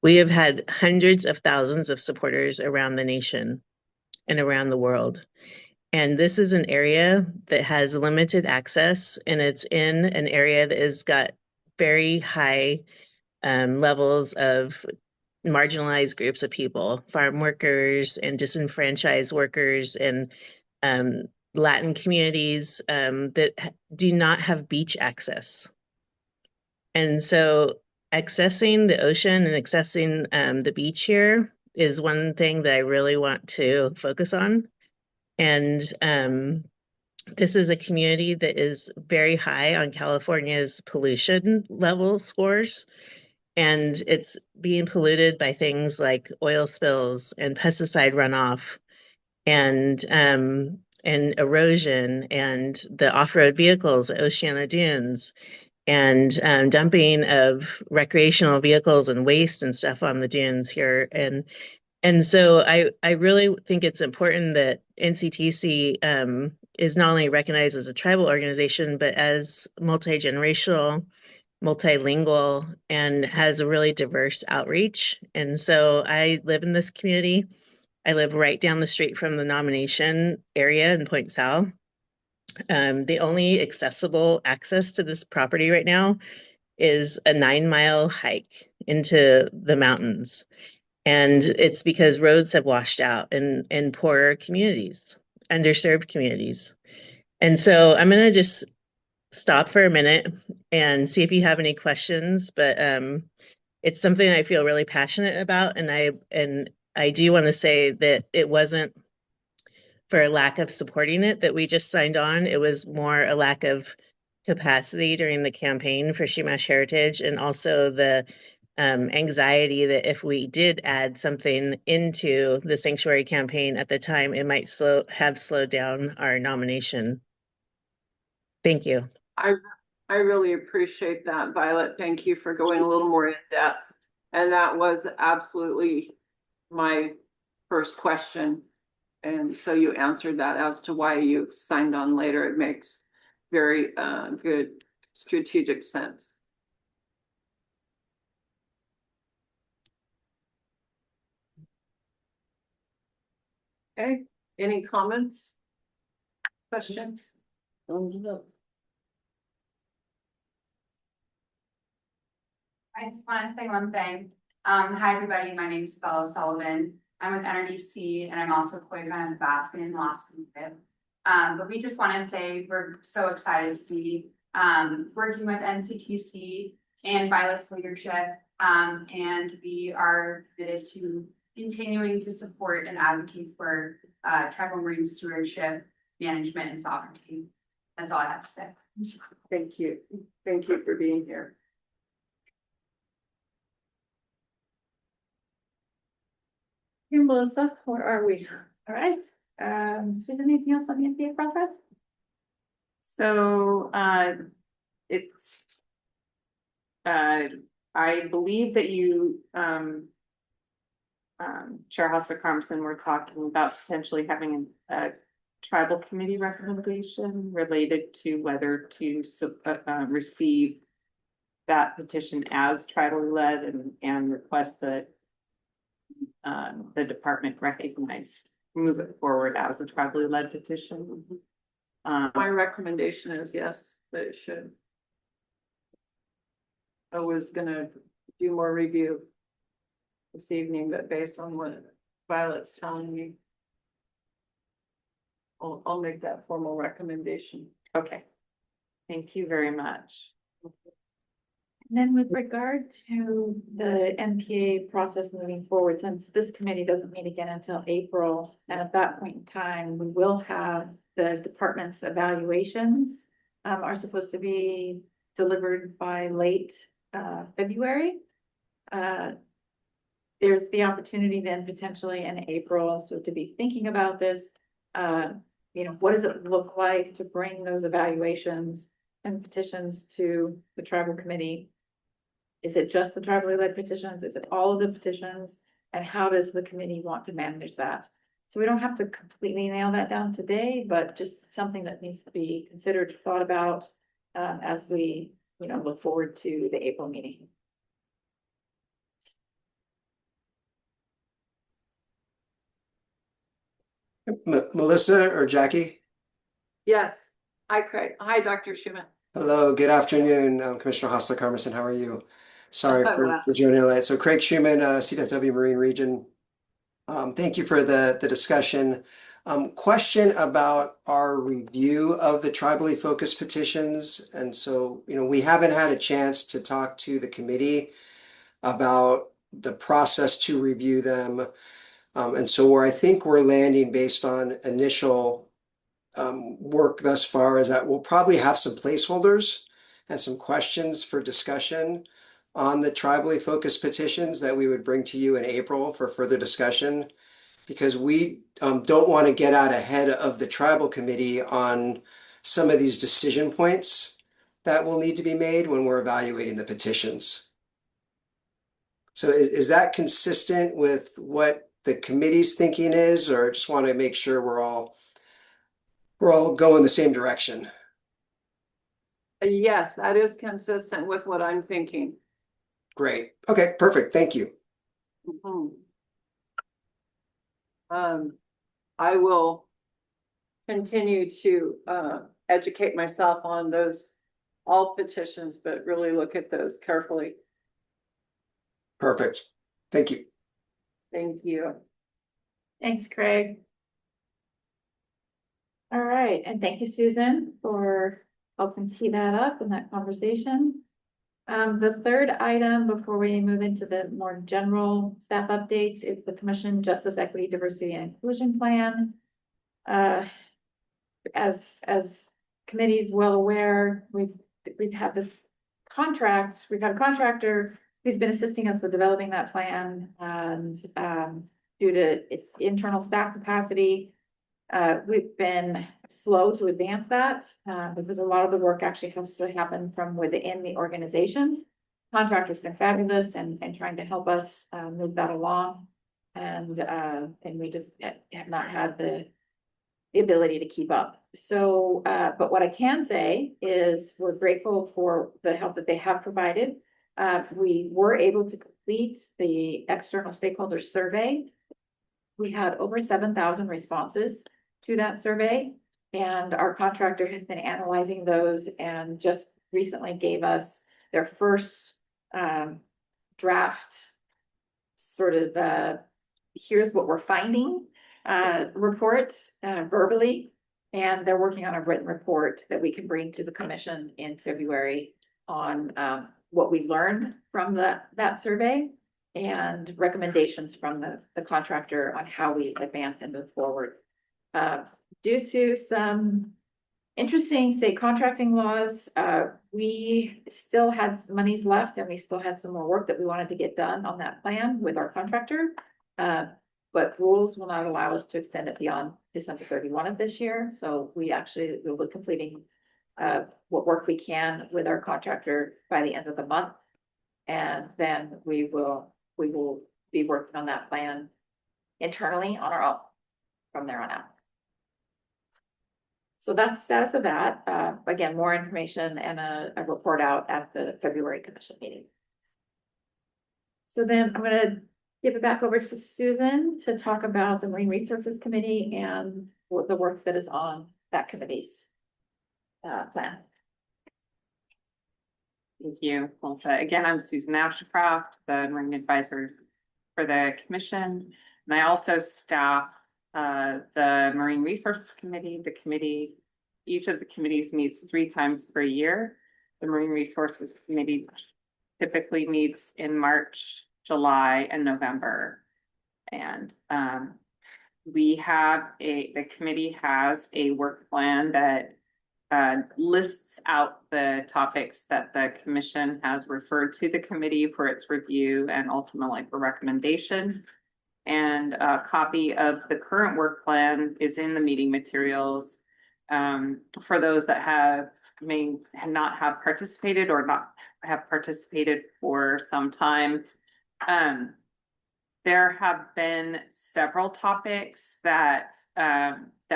We have had hundreds of thousands of supporters around the nation and around the world. And this is an area that has limited access, and it's in an area that has got very high levels of marginalized groups of people, farm workers and disenfranchised workers, and Latin communities that do not have beach access. And so accessing the ocean and accessing the beach here is one thing that I really want to focus on. And this is a community that is very high on California's pollution level scores, and it's being polluted by things like oil spills and pesticide runoff, and erosion, and the off-road vehicles at Oceana Dunes, and dumping of recreational vehicles and waste and stuff on the dunes here. And so I really think it's important that NCTC is not only recognized as a tribal organization, but as multi-generational, multilingual, and has a really diverse outreach. And so I live in this community. I live right down the street from the nomination area in Point Sal. The only accessible access to this property right now is a 9-mile hike into the mountains. And it's because roads have washed out in poorer communities, underserved communities. And so I'm going to just stop for a minute and see if you have any questions. But it's something I feel really passionate about. And I do want to say that it wasn't for a lack of supporting it that we just signed on. It was more a lack of capacity during the campaign for Chumash Heritage, and also the anxiety that if we did add something into the sanctuary campaign at the time, it might have slowed down our nomination. Thank you. I really appreciate that, Violet. Thank you for going a little more in depth. And that was absolutely my first question. And so you answered that as to why you signed on later. It makes very good strategic sense. Okay, any comments? Questions? I just want to say one thing. Hi, everybody. My name is Bella Sullivan. I'm with NRDC and I'm also Koyukan Basket in Alaska. But we just want to say we're so excited to be working with NCTC and Violet's leadership. And we are committed to continuing to support and advocate for tribal marine stewardship, management, and sovereignty. That's all I have to say. Thank you. Thank you for being here. Here, Melissa, where are we? All right, Susan, anything else on the NPA process? So, it's, I believe that you, Chair Carmson, were talking about potentially having a tribal committee recommendation related to whether to receive that petition as tribally led and request that the department recognize, move it forward as a tribally led petition. My recommendation is yes, that it should. I was gonna do more review this evening, but based on what Violet's telling me, I'll make that formal recommendation. Okay. Thank you very much. And then with regard to the NPA process moving forward, since this committee doesn't meet again until April, and at that point in time, we will have the department's evaluations are supposed to be delivered by late February. There's the opportunity then potentially in April, so to be thinking about this, you know, what does it look like to bring those evaluations and petitions to the tribal committee? Is it just the tribally led petitions? Is it all of the petitions? And how does the committee want to manage that? So we don't have to completely nail that down today, but just something that needs to be considered, thought about as we, you know, look forward to the April meeting. Melissa or Jackie? Yes. Hi, Craig. Hi, Dr. Schumann. Hello, good afternoon, Commissioner Carmson. How are you? Sorry Oh, for, wow. for joining late. So Craig Schumann, CWW Marine Region. Thank you for the discussion. Question about our review of the tribally focused petitions. And so, you know, we haven't had a chance to talk to the committee about the process to review them. And so where I think we're landing based on initial work thus far is that we'll probably have some placeholders and some questions for discussion on the tribally focused petitions that we would bring to you in April for further discussion, because we don't want to get out ahead of the tribal committee on some of these decision points that will need to be made when we're evaluating the petitions. So is that consistent with what the committee's thinking is, or just want to make sure we're all going the same direction? Yes, that is consistent with what I'm thinking. Great. Okay, perfect. Thank you. I will continue to educate myself on those, all petitions, but really look at those carefully. Perfect. Thank you. Thank you. Thanks, Craig. All right, and thank you, Susan, for helping tee that up in that conversation. The third item before we move into the more general staff updates is the Commission Justice, Equity, Diversity, and Inclusion Plan. As committee's well aware, we've had this contract, we've had a contractor who's been assisting us with developing that plan, and due to its internal staff capacity, we've been slow to advance that because a lot of the work actually has to happen from within the organization. Contractor's been fabulous and trying to help us move that along. And we just have not had the ability to keep up. So, but what I can say is we're grateful for the help that they have provided. We were able to complete the external stakeholder survey. We had over 7,000 responses to that survey, and our contractor has been analyzing those and just recently gave us their first draft sort of here's what we're finding report verbally, and they're working on a written report that we can bring to the commission in February on what we learned from that survey and recommendations from the contractor on how we advance and move forward. Due to some interesting state contracting laws, we still had some monies left and we still had some more work that we wanted to get done on that plan with our contractor. But rules will not allow us to extend it beyond December 31 of this year. So we actually will be completing what work we can with our contractor by the end of the month. And then we will be working on that plan internally on our own from there on out. So that's the status of that. Again, more information and a report out at the February commission meeting. So then I'm going to give it back over to Susan to talk about the Marine Resources Committee and the work that is on that committee's plan. Thank you, Melissa. Again, I'm Susan Ashcroft, the Marine Advisor for the Commission. And I also staff the Marine Resources Committee. Each of the committees meets 3 times per year. The Marine Resources Committee typically meets in March, July, and November. And the committee has a work plan that lists out the topics that the commission has referred to the committee for its review and ultimately for recommendation. And a copy of the current work plan is in the meeting materials for those that may not have participated or not have participated for some time. There have been several topics that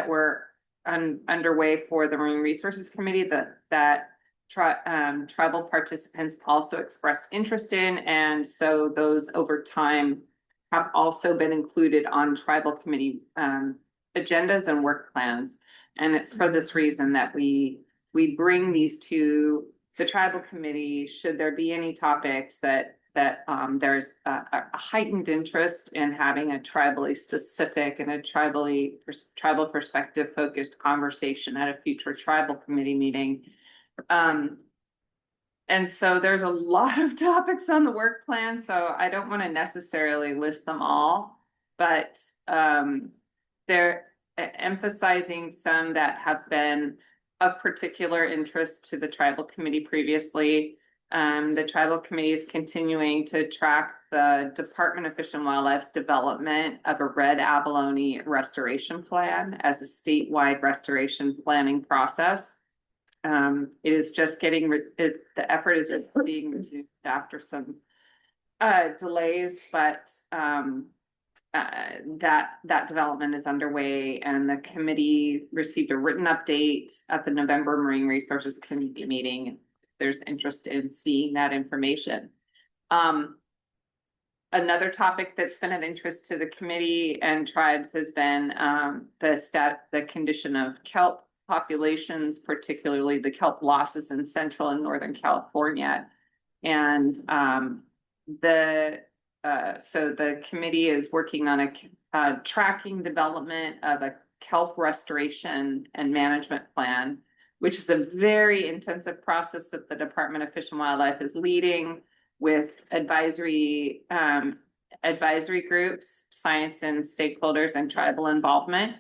were underway for the Marine Resources Committee that tribal participants also expressed interest in, and so those over time have also been included on tribal committee agendas and work plans. And it's for this reason that we bring these to the tribal committee should there be any topics that there's a heightened interest in having a tribally specific and a tribal perspective focused conversation at a future tribal committee meeting. And so there's a lot of topics on the work plan, so I don't want to necessarily list them all, but they're emphasizing some that have been of particular interest to the tribal committee previously. The tribal committee is continuing to track the Department of Fish and Wildlife's development of a red abalone restoration plan as a statewide restoration planning process. It is just the effort is being resumed after some delays, but that development is underway, and the committee received a written update at the November Marine Resources Committee meeting. If there's interest in seeing that information. Another topic that's been of interest to the committee and tribes has been the condition of kelp populations, particularly the kelp losses in Central and Northern California. And so the committee is working on a tracking development of a kelp restoration and management plan, which is a very intensive process that the Department of Fish and Wildlife is leading with advisory groups, science and stakeholders, and tribal involvement.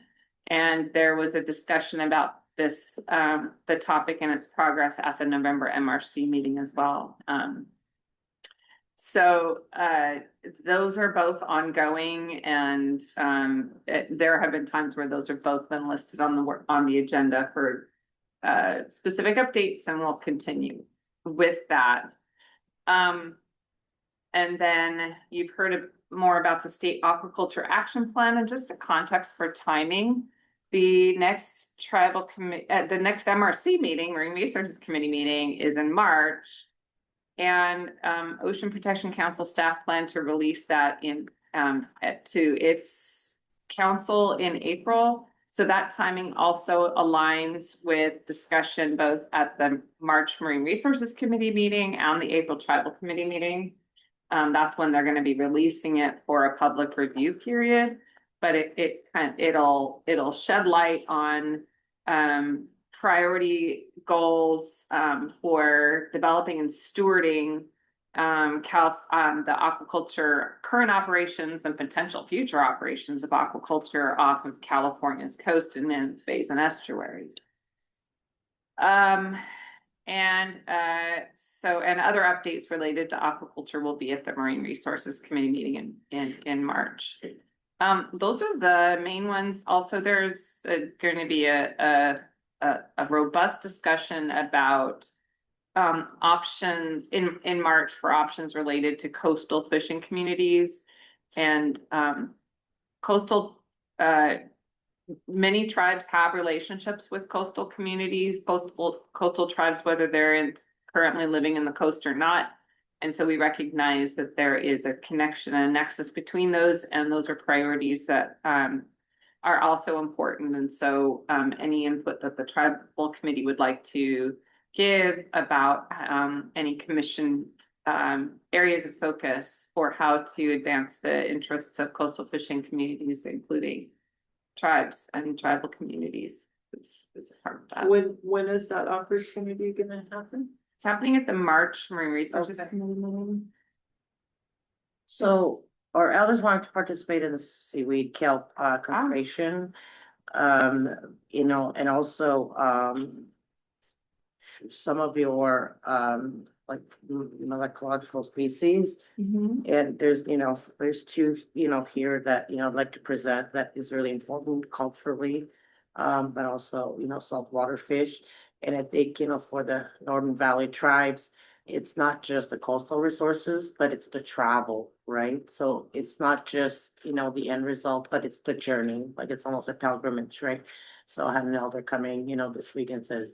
And there was a discussion about this, the topic and its progress at the November MRC meeting as well. So those are both ongoing, and there have been times where those have both been listed on the agenda for specific updates, and we'll continue with that. And then you've heard more about the state aquaculture action plan and just a context for timing. The next the next MRC meeting, Marine Resources Committee meeting, is in March. And Ocean Protection Council staff plan to release that to its council in April. So that timing also aligns with discussion both at the March Marine Resources Committee meeting and the April Tribal Committee meeting. That's when they're going to be releasing it for a public review period. But it'll shed light on priority goals for developing and stewarding the aquaculture current operations and potential future operations of aquaculture off of California's coast and in its bays and estuaries. And other updates related to aquaculture will be at the Marine Resources Committee meeting in March. Those are the main ones. Also, there's going to be a robust discussion about options in March for options related to coastal fishing communities and coastal. Many tribes have relationships with coastal communities, coastal tribes, whether they're currently living in the coast or not. And so we recognize that there is a connection and a nexus between those, and those are priorities that are also important. And so any input that the tribal committee would like to give about any commission areas of focus for how to advance the interests of coastal fishing communities, including tribes and tribal communities, is a part of that. When is that opportunity going to happen? It's happening at the March Marine Resources Committee meeting. So our elders want to participate in the seaweed kelp conservation. You know, and also some of your like ecological species. And there's two here that I'd like to present that is really important culturally, but also saltwater fish. And I think for the Northern Valley tribes, it's not just the coastal resources, but it's the travel, right? So it's not just the end result, but it's the journey. Like it's almost a pilgrimage, right? So I had an elder coming this week and says,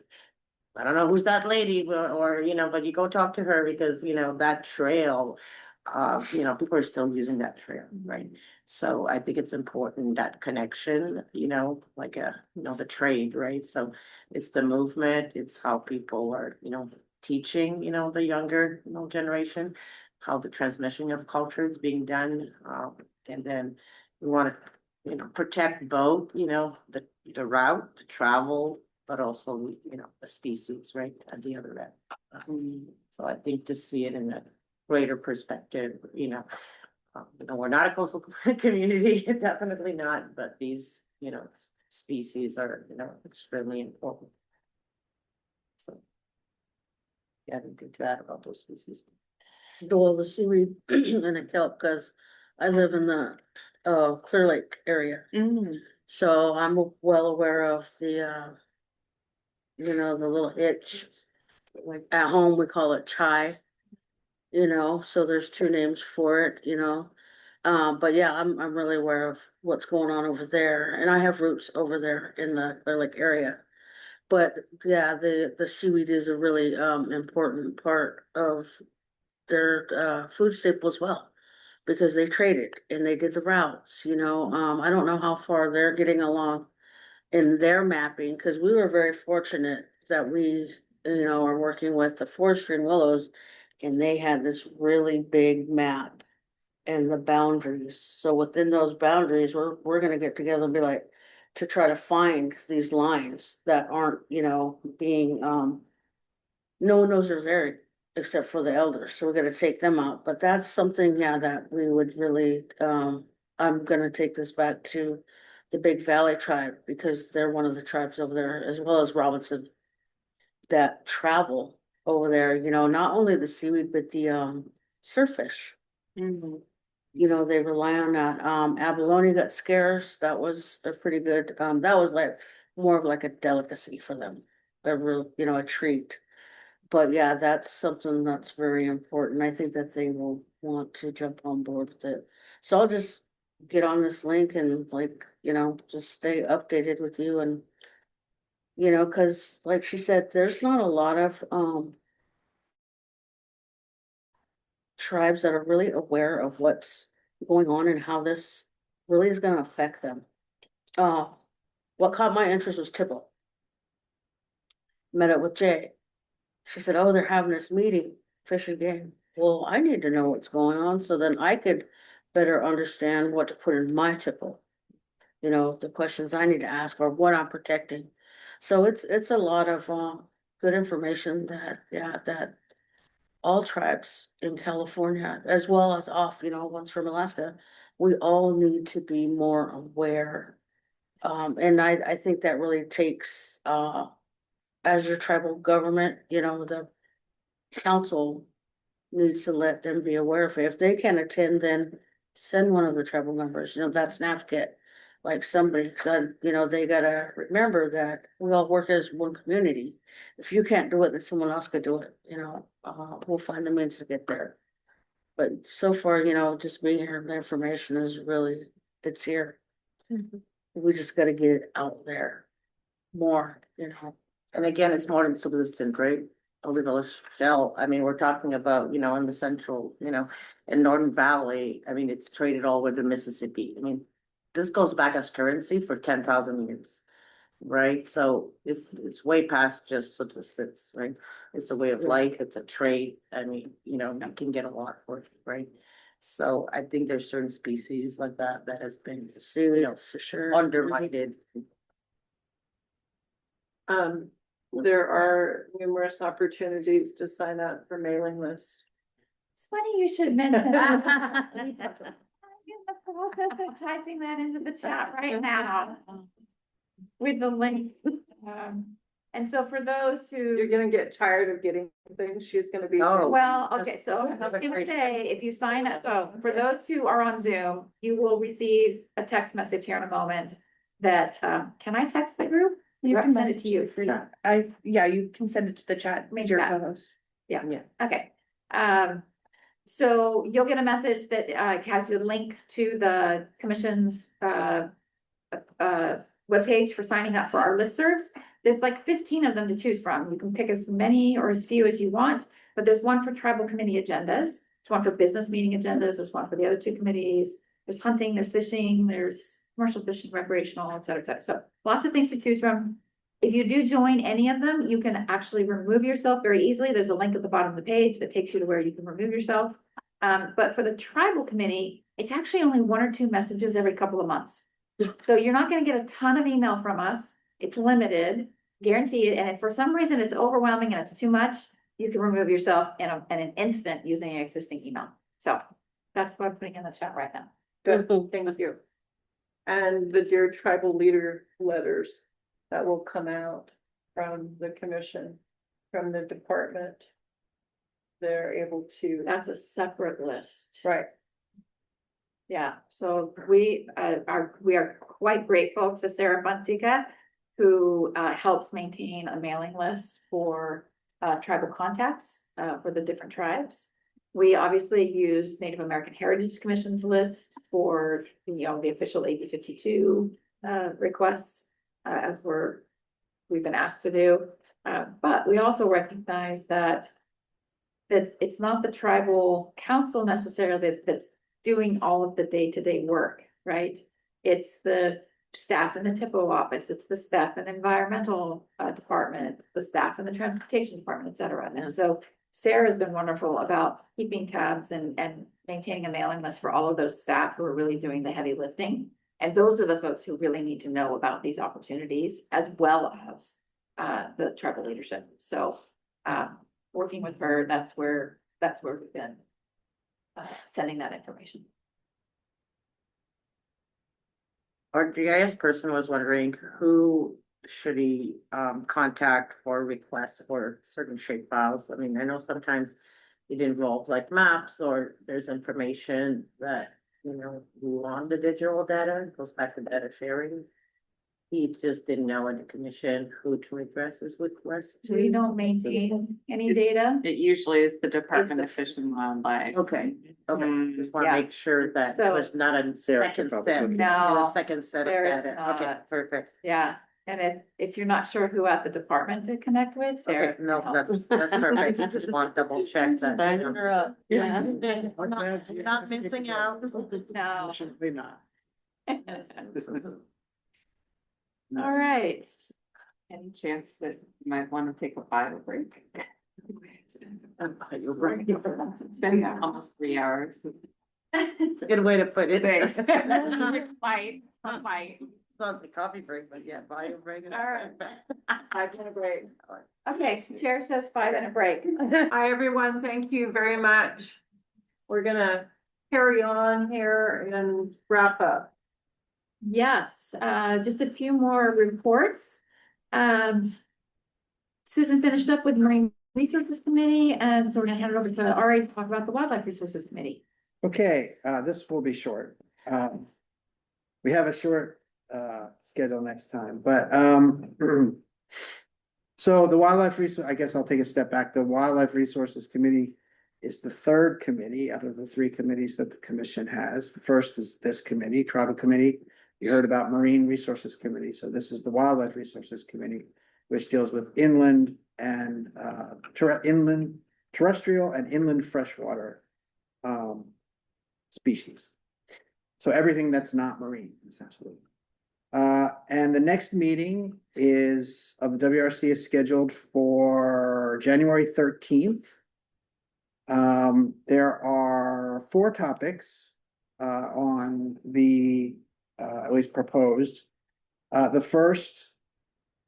I don't know who's that lady, or but you go talk to her because that trail, people are still using that trail, right? So I think it's important, that connection, like the trade, right? So it's the movement, it's how people are, teaching, the younger, generation, how the transmission of culture is being done. And then we want to, protect both, the route, the travel, but also, the species, right, at the other end. So I think to see it in a greater perspective, we're not a coastal community, definitely not, but these, species are, extremely important. So, yeah, anything to add about those species? Well, the seaweed and the kelp, because I live in the Clear Lake area. So I'm well aware of the the little itch. Like at home we call it chai, so there's two names for it, but yeah, I'm really aware of what's going on over there, and I have roots over there in the Clear Lake area. But yeah, the seaweed is a really important part of their food staple as well, because they traded and they did the routes, I don't know how far they're getting along in their mapping, because we were very fortunate that we, are working with the forestry and willows, and they had this really big map and the boundaries. So within those boundaries, we're gonna get together and be like, to try to find these lines that aren't, being, no one knows they're there except for the elders, so we're gonna take them out. But that's something, yeah, that we would really, I'm gonna take this back to the Big Valley tribe, because they're one of the tribes over there, as well as Robinson, that travel over there, not only the seaweed, but the surffish. They rely on that. Abalone got scarce. That was a pretty good, that was like more of like a delicacy for them, a real, a treat. But yeah, that's something that's very important. I think that they will want to jump on board with it. So I'll just get on this link and like, just stay updated with you and, cause like she said, there's not a lot of, tribes that are really aware of what's going on and how this really is gonna affect them. What caught my interest was Tipple. Met up with Jay. She said, oh, they're having this meeting, fish and game. Well, I need to know what's going on so then I could better understand what to put in my tipple. The questions I need to ask or what I'm protecting. So it's a lot of good information that all tribes in California, as well as ones from Alaska, we all need to be more aware. And I think that really takes as your tribal government, the council needs to let them be aware of it. If they can't attend, then send one of the tribal members, that's an advocate. Like somebody said, they gotta remember that we all work as one community. If you can't do it, then someone else could do it, we'll find the means to get there. But so far, just being here, the information is really, it's here. We just gotta get it out there more, And again, it's more than subsistence, right? Olive shell, I mean, we're talking about, in the central, in Northern Valley, I mean, it's traded all over the Mississippi. I mean, this goes back as currency for 10,000 years, right? So it's way past just subsistence, right? It's a way of life, it's a trade. I mean, you can get a lot for it, right? So I think there's certain species like that has been, for sure, undermined. There are numerous opportunities to sign up for mailing lists. It's funny you should mention that. I'm in the process of typing that into the chat right now with the link. And so for those You're who, gonna get tired of getting things. She's gonna be. Oh. well, okay, so I was That's a gonna great- say, if you sign up, so for those who are on Zoom, you will receive a text message here in a moment that, can I text the group? You Or can send it to you. You can send it to the chat, Make as your that. co-host. Okay, so you'll get a message that has your link to the commission's webpage for signing up for our listservs. There's like 15 of them to choose from. You can pick as many or as few as you want, but there's one for tribal committee agendas. There's one for business meeting agendas. There's one for the other two committees. There's hunting, there's fishing, there's commercial fishing, recreational, et cetera, et cetera. So lots of things to choose from. If you do join any of them, you can actually remove yourself very easily. There's a link at the bottom of the page that takes you to where you can remove yourself. But for the tribal committee, it's actually only 1 or 2 messages every couple of months. So you're not gonna get a ton of email from us. It's limited, guaranteed. And if for some reason it's overwhelming and it's too much, you can remove yourself in an instant using an existing email. So that's what I'm putting in the chat right now. Good, thank you. And the Dear Tribal Leader letters that will come out from the commission, from the department. They're able to. That's a separate list. Right. Yeah, so we are quite grateful to Sarah Fonseca, who helps maintain a mailing list for tribal contacts for the different tribes. We obviously use Native American Heritage Commission's list for the official AB 52 requests as we've been asked to do. But we also recognize that it's not the tribal council necessarily that's doing all of the day-to-day work, right? It's the staff in the TIPO office, it's the staff in the environmental department, the staff in the transportation department, et cetera. And so Sarah's been wonderful about keeping tabs and maintaining a mailing list for all of those staff who are really doing the heavy lifting. And those are the folks who really need to know about these opportunities as well as the tribal leadership. So working with her, that's where we've been sending that information. Our GIS person was wondering who should he contact for requests for certain shape files. I mean, I know sometimes it involves like maps or there's information that, you want the digital data, it goes back to data sharing. He just didn't know in the commission who to address his request to. We don't maintain any data. It usually is the Department of Fish and Wildlife. Okay, Okay, just want to yeah. make sure that it So- was not a second step. No, A second set of there is data. Okay, not. perfect. Yeah, and if you're not sure who at the department to connect with, Sarah. Okay, no, can help. that's perfect. I just want to double check that. Sign her up. Yeah. We're not missing out. No. Unfortunately not. All right. Any chance that you might want to take a bio break? You're right. It's been almost 3 hours. It's a good way to put it. Thanks. Fight. Sounds like coffee break, but yeah, bio break. All right. 5-minute break. Okay, chair says 5-minute break. Hi, everyone. Thank you very much. We're gonna carry on here and wrap up. Yes, just a few more reports. Susan finished up with Marine Resources Committee, and so we're gonna hand it over to Ari to talk about the Wildlife Resources Committee. Okay, this will be short. We have a short schedule next time, but so the Wildlife Resource, I guess I'll take a step back. The Wildlife Resources Committee is the third committee out of the 3 committees that the commission has. The first is this committee, Tribal Committee. You heard about Marine Resources Committee, so this is the Wildlife Resources Committee, which deals with inland and inland terrestrial and inland freshwater species. So everything that's not marine, essentially. And the next meeting of the WRC is scheduled for January 13th. There are 4 topics on the at least proposed. The first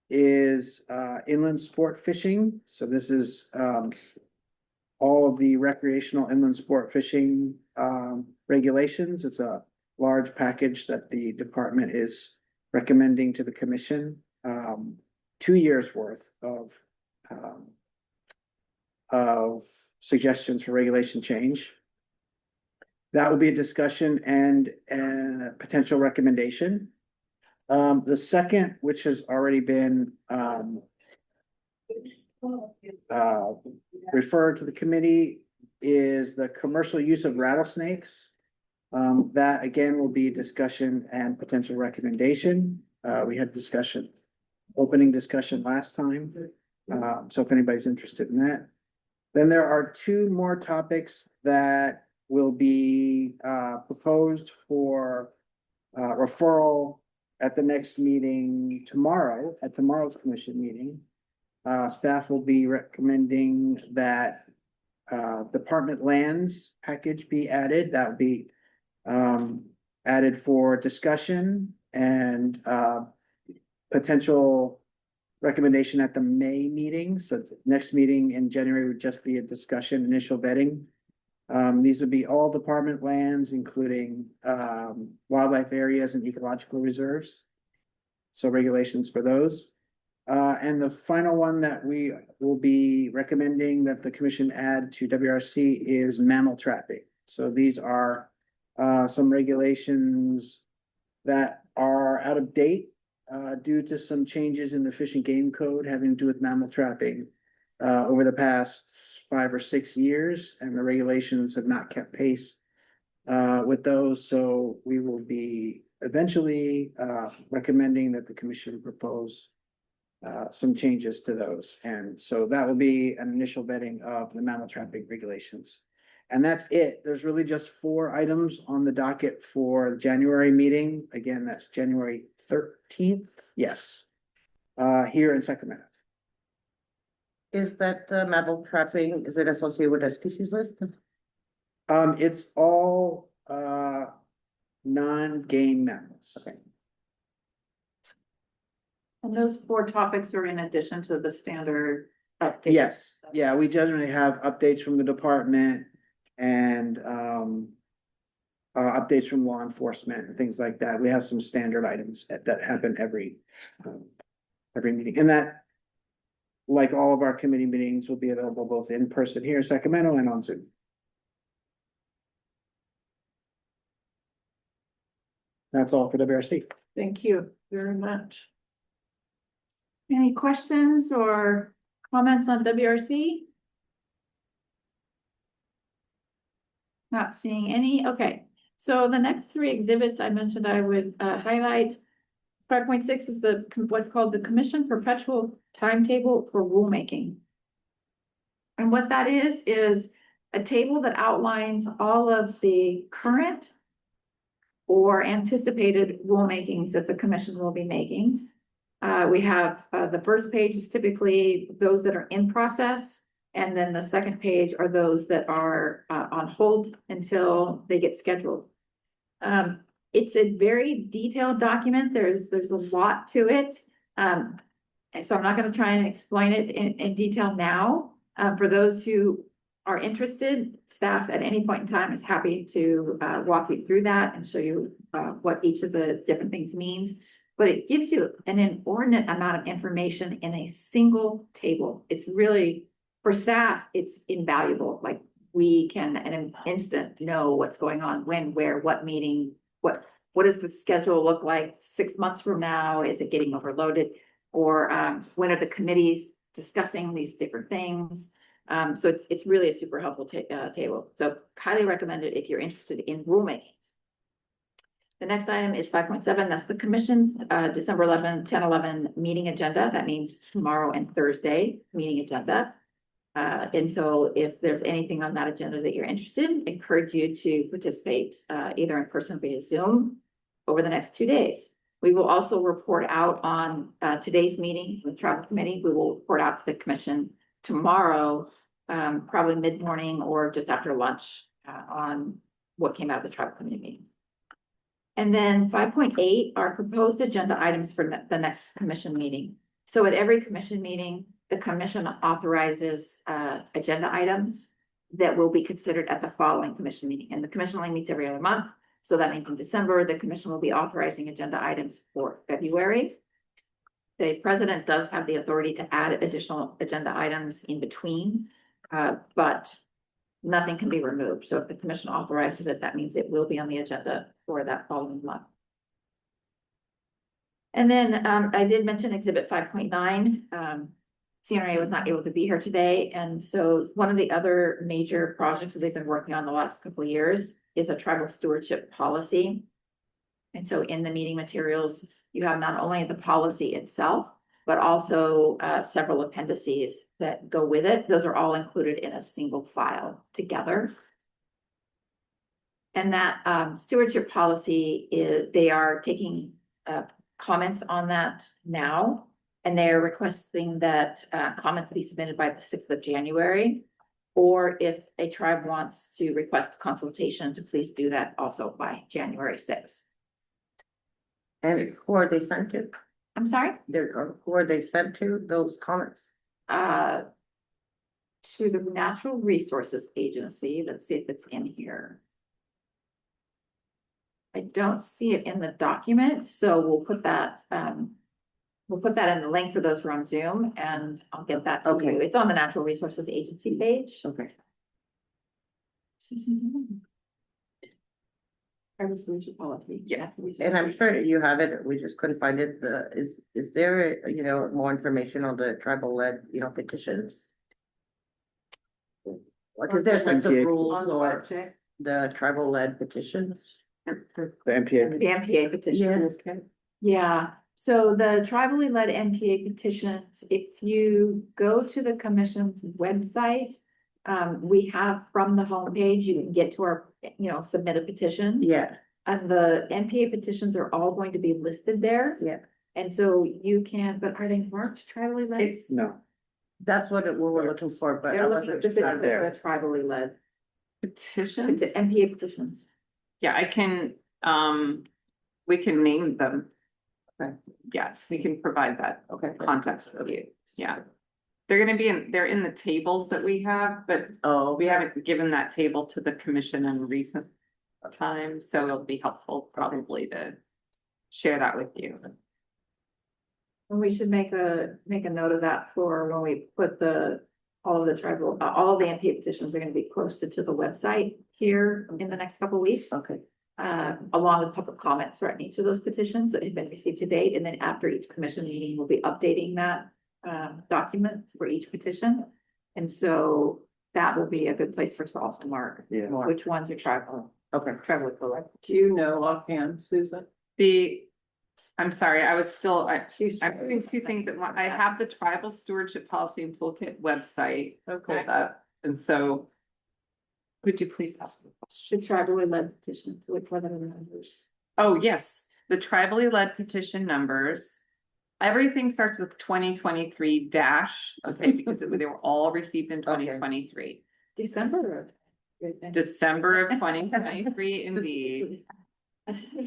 is inland sport fishing. So this is all of the recreational inland sport fishing regulations. It's a large package that the department is recommending to the commission. 2 years worth of suggestions for regulation change. That will be a discussion and a potential recommendation. The second, which has already been referred to the committee, is the commercial use of rattlesnakes. That again will be discussion and potential recommendation. We had opening discussion last time. So if anybody's interested in that. Then there are 2 more topics that will be proposed for referral at the next meeting tomorrow, at tomorrow's commission meeting. Staff will be recommending that department lands package be added. That would be added for discussion and potential recommendation at the May meeting. So the next meeting in January would just be a discussion, initial vetting. These would be all department lands, including wildlife areas and ecological reserves. So regulations for those. And the final one that we will be recommending that the commission add to WRC is mammal trapping. So these are some regulations that are out of date due to some changes in the Fish and Game Code having to do with mammal trapping over the past 5 or 6 years, and the regulations have not kept pace with those. So we will be eventually recommending that the commission propose some changes to those. And so that will be an initial vetting of the mammal trapping regulations. And that's it. There's really just 4 items on the docket for the January meeting. Again, that's January 13th. Yes. Here in Sacramento. Is that mammal trapping, is it associated with a species list? It's all non-game mammals. Okay. And those 4 topics are in addition to the standard updates. Yes, yeah, we generally have updates from the department and updates from law enforcement and things like that. We have some standard items that happen every meeting, and that, like all of our committee meetings, will be available both in person here in Sacramento and on Zoom. That's all for WRC. Thank you very much. Any questions or comments on WRC? Not seeing any. Okay. So the next three exhibits I mentioned I would highlight. 5.6 is what's called the Commission Perpetual Timetable for Rulemaking. And what that is a table that outlines all of the current or anticipated rulemakings that the commission will be making. We have the first page is typically those that are in process, and then the second page are those that are on hold until they get scheduled. It's a very detailed document. There's a lot to it. And so I'm not going to try and explain it in detail now. For those who are interested, staff at any point in time is happy to walk you through that and show you what each of the different things means. But it gives you an inordinate amount of information in a single table. It's really, for staff, it's invaluable. Like, we can in an instant know what's going on, when, where, what meeting, what does the schedule look like 6 months from now? Is it getting overloaded? Or when are the committees discussing these different things? So it's really a super helpful table. So highly recommend it if you're interested in rulemakings. The next item is 5.7. That's the commission's December 11, 10/11 meeting agenda. That means tomorrow and Thursday meeting agenda. And so if there's anything on that agenda that you're interested in, I encourage you to participate either in person or via Zoom over the next 2 days. We will also report out on today's meeting with the travel committee. We will report out to the commission tomorrow, probably mid-morning or just after lunch on what came out of the travel committee meeting. And then 5.8 are proposed agenda items for the next commission meeting. So at every commission meeting, the commission authorizes agenda items that will be considered at the following commission meeting. And the commission only meets every other month. So that means in December, the commission will be authorizing agenda items for February. The president does have the authority to add additional agenda items in between, but nothing can be removed. So if the commission authorizes it, that means it will be on the agenda for that following month. And then I did mention exhibit 5.9. CNRA was not able to be here today. And so one of the other major projects that they've been working on the last couple of years is a tribal stewardship policy. And so in the meeting materials, you have not only the policy itself, but also several appendices that go with it. Those are all included in a single file together. And that stewardship policy they are taking comments on that now, and they're requesting that comments be submitted by the 6th of January. Or if a tribe wants to request consultation, to please do that also by January 6th. And who are they sent to? I'm sorry? Who are they sent to, those comments? To the Natural Resources Agency. Let's see if it's in here. I don't see it in the document, so we'll put that in the link for those who are on Zoom, and I'll get that to you. It's on the Natural Resources Agency page. Okay. Yeah. And I'm sure you have it, we just couldn't find it. Is there, more information on the tribal led, petitions? Like, is there a sense of rules or the tribal led petitions? The MPA. The MPA petitions. Yeah, so the tribally led MPA petitions, if you go to the commission's website, we have from the homepage, you can get to our, submit a petition. Yeah. And the MPA petitions are all going to be listed there. Yeah. And so you can, but are they marked tribally led? No. That's what we were looking for, but I They're looking wasn't specifically sure there. for tribally led Petitions? MPA petitions. Yeah, I can, we can name them. Okay. Yeah, we can provide that Okay. context with you. Yeah. They're they're in the tables that we have, but Oh, we haven't given that table to the commission in recent time, so it'll be helpful probably to share that with you. And we should make a note of that for when we put all of the MPA petitions are going to be posted to the website here in the next couple of weeks. Okay. Along with public comments on each of those petitions that have been received to date. And then after each commission meeting, we'll be updating that document for each petition. And so that will be a good place for us to also mark Yeah. which ones are tribal. Okay. Tribal equivalent. Do you know offhand, Susan? I'm sorry, I was still, I'm doing two things at once. I have the tribal stewardship policy and toolkit website pulled up, and so. Could you please ask the question? The tribally led petition to which one of the members. Oh, yes, the tribally led petition numbers. Everything starts with 2023 dash, okay, because they were all received in 2023. December. December of 2023, indeed.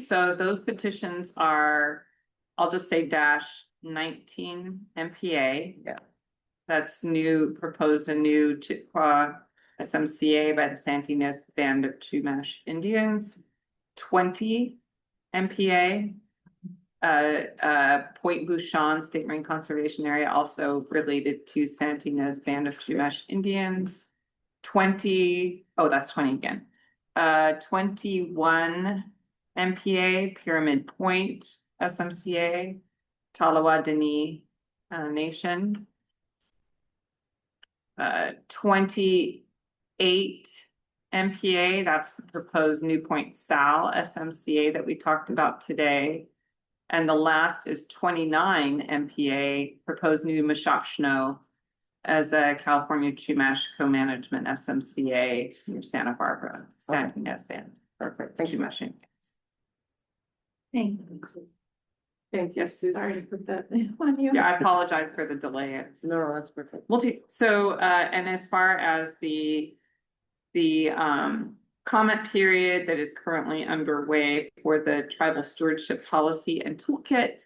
So those petitions are, I'll just say dash 19 MPA. Yeah. That's new, proposed a new Chippewa SMCA by the Santinez Band of Chumash Indians. 20 MPA. Point Bouchon State Marine Conservation Area, also related to Santinez Band of Chumash Indians. 20, oh, that's 20 again. 21 MPA, Pyramid Point SMCA, Talawa Deni Nation. 28 MPA, that's the proposed New Point Sal SMCA that we talked about today. And the last is 29 MPA, proposed new Mashopshno as a California Chumash co-management SMCA near Santa Barbara, San Ynez Band. Perfect. Thank you, Chumash. Thank you. Thank you. Sorry to put that on you. Yeah, I apologize for the delay. No, that's perfect. So, and as far as the comment period that is currently underway for the tribal stewardship policy and toolkit,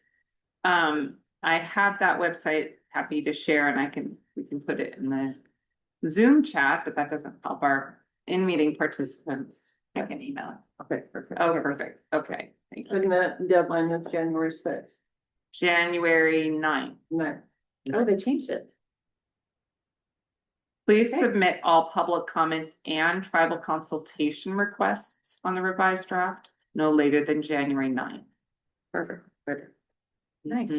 I have that website happy to share, and we can put it in the Zoom chat, but that doesn't help our in-meeting participants. I can email it. Okay, perfect. Oh, perfect. Okay, thank you. And the deadline is January 6th. January 9th. No. Oh, they changed it. Please Okay. submit all public comments and tribal consultation requests on the revised draft no later than January 9th. Perfect. Good. Nice.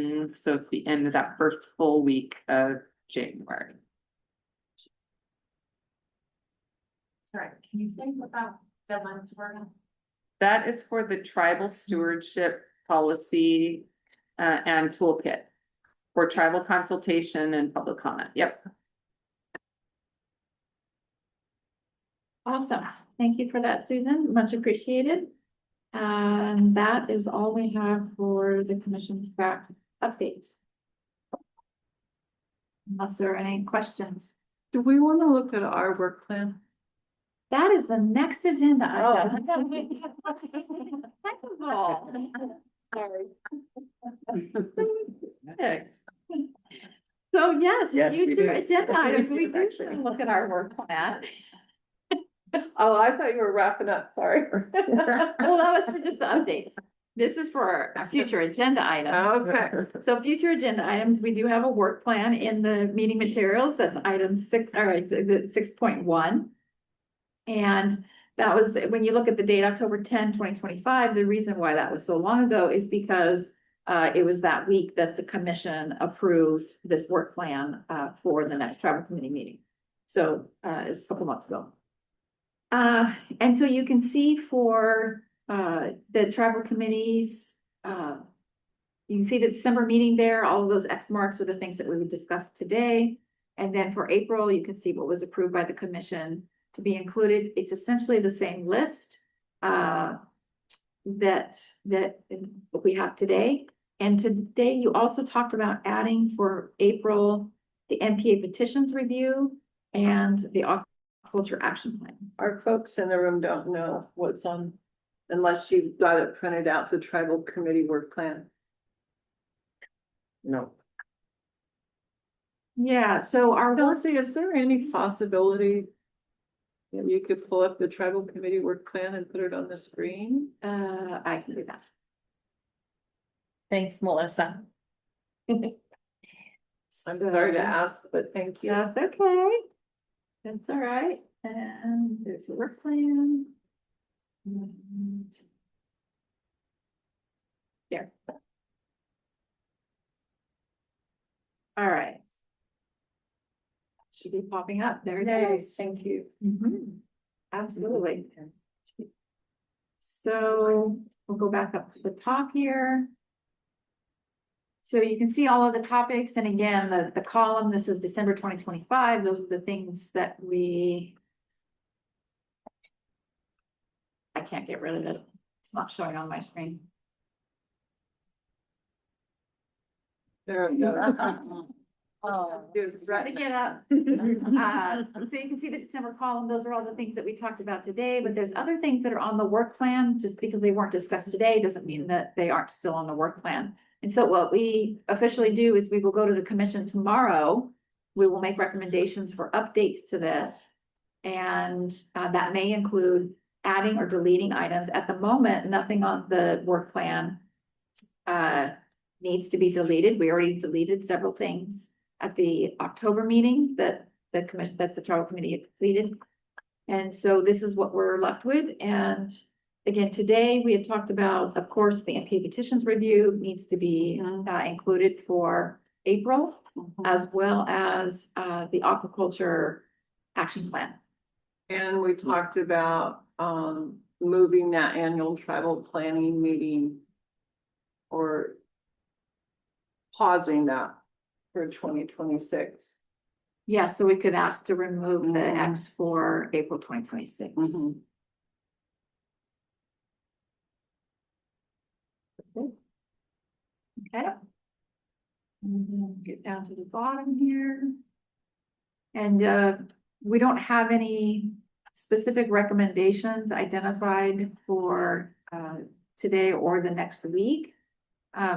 So it's the end of that first full week of January. Sorry, can you say what that deadlines were? That is for the tribal stewardship policy and toolkit for tribal consultation and public comment. Yep. Awesome. Thank you for that, Susan. Much appreciated. And that is all we have for the commission fact updates. Unless there are any questions. Do we want to look at our work plan? That is the next agenda item. Sorry. So yes, Yes, we future do. agenda items, we do actually look at our work plan. Oh, I thought you were wrapping up, sorry. Well, that was for just the updates. This is for a future agenda item. Okay. So future agenda items, we do have a work plan in the meeting materials. That's item 6, all right, so the 6.1. And that was, when you look at the date, October 10, 2025, the reason why that was so long ago is because it was that week that the commission approved this work plan for the next tribal committee meeting. So it was a couple months ago. And so you can see for the tribal committees, you can see the December meeting there, all of those X marks are the things that we would discuss today. And then for April, you can see what was approved by the commission to be included. It's essentially the same list that we have today. And today you also talked about adding for April, the MPA petitions review and the aquaculture action plan. Our folks in the room don't know what's on, unless you've got it printed out, the tribal committee work plan. No. Yeah, so our work, Kelsey, is there any possibility that you could pull up the tribal committee work plan and put it on the screen? I can do that. Thanks, Melissa. I'm sorry to ask, but thank you. That's okay. That's all right. And there's your work plan. And here. All right. should be popping up. There it is. Thank you. Absolutely. So we'll go back up to the top here. So you can see all of the topics, and again, the column, this is December 2025. Those are the things that I can't get rid of it. It's not showing on my screen. There we go. Try to get up. So you can see the December column. Those are all the things that we talked about today, but there's other things that are on the work plan. Just because they weren't discussed today doesn't mean that they aren't still on the work plan. And so what we officially do is we will go to the commission tomorrow. We will make recommendations for updates to this. And that may include adding or deleting items. At the moment, nothing on the work plan needs to be deleted. We already deleted several things at the October meeting that the tribal committee had completed. And so this is what we're left with. And again, today we had talked about, of course, the NPA petitions review needs to be included for April, as well as the aquaculture action plan. And we talked about moving that annual tribal planning meeting or pausing that for 2026. Yeah, so we could ask to remove the X for April 2026. Okay. Get down to the bottom here. And we don't have any specific recommendations identified for today or the next week.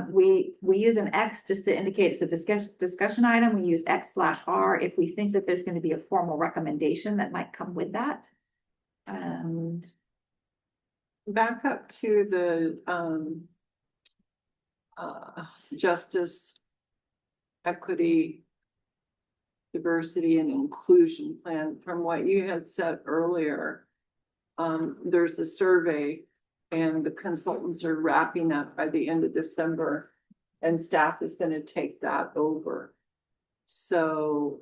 We use an X just to indicate it's a discussion item. We use X/R if we think that there's going to be a formal recommendation that might come with that. And back up to the justice, equity, diversity, and inclusion plan. From what you had said earlier, there's a survey and the consultants are wrapping up by the end of December, and staff is going to take that over. So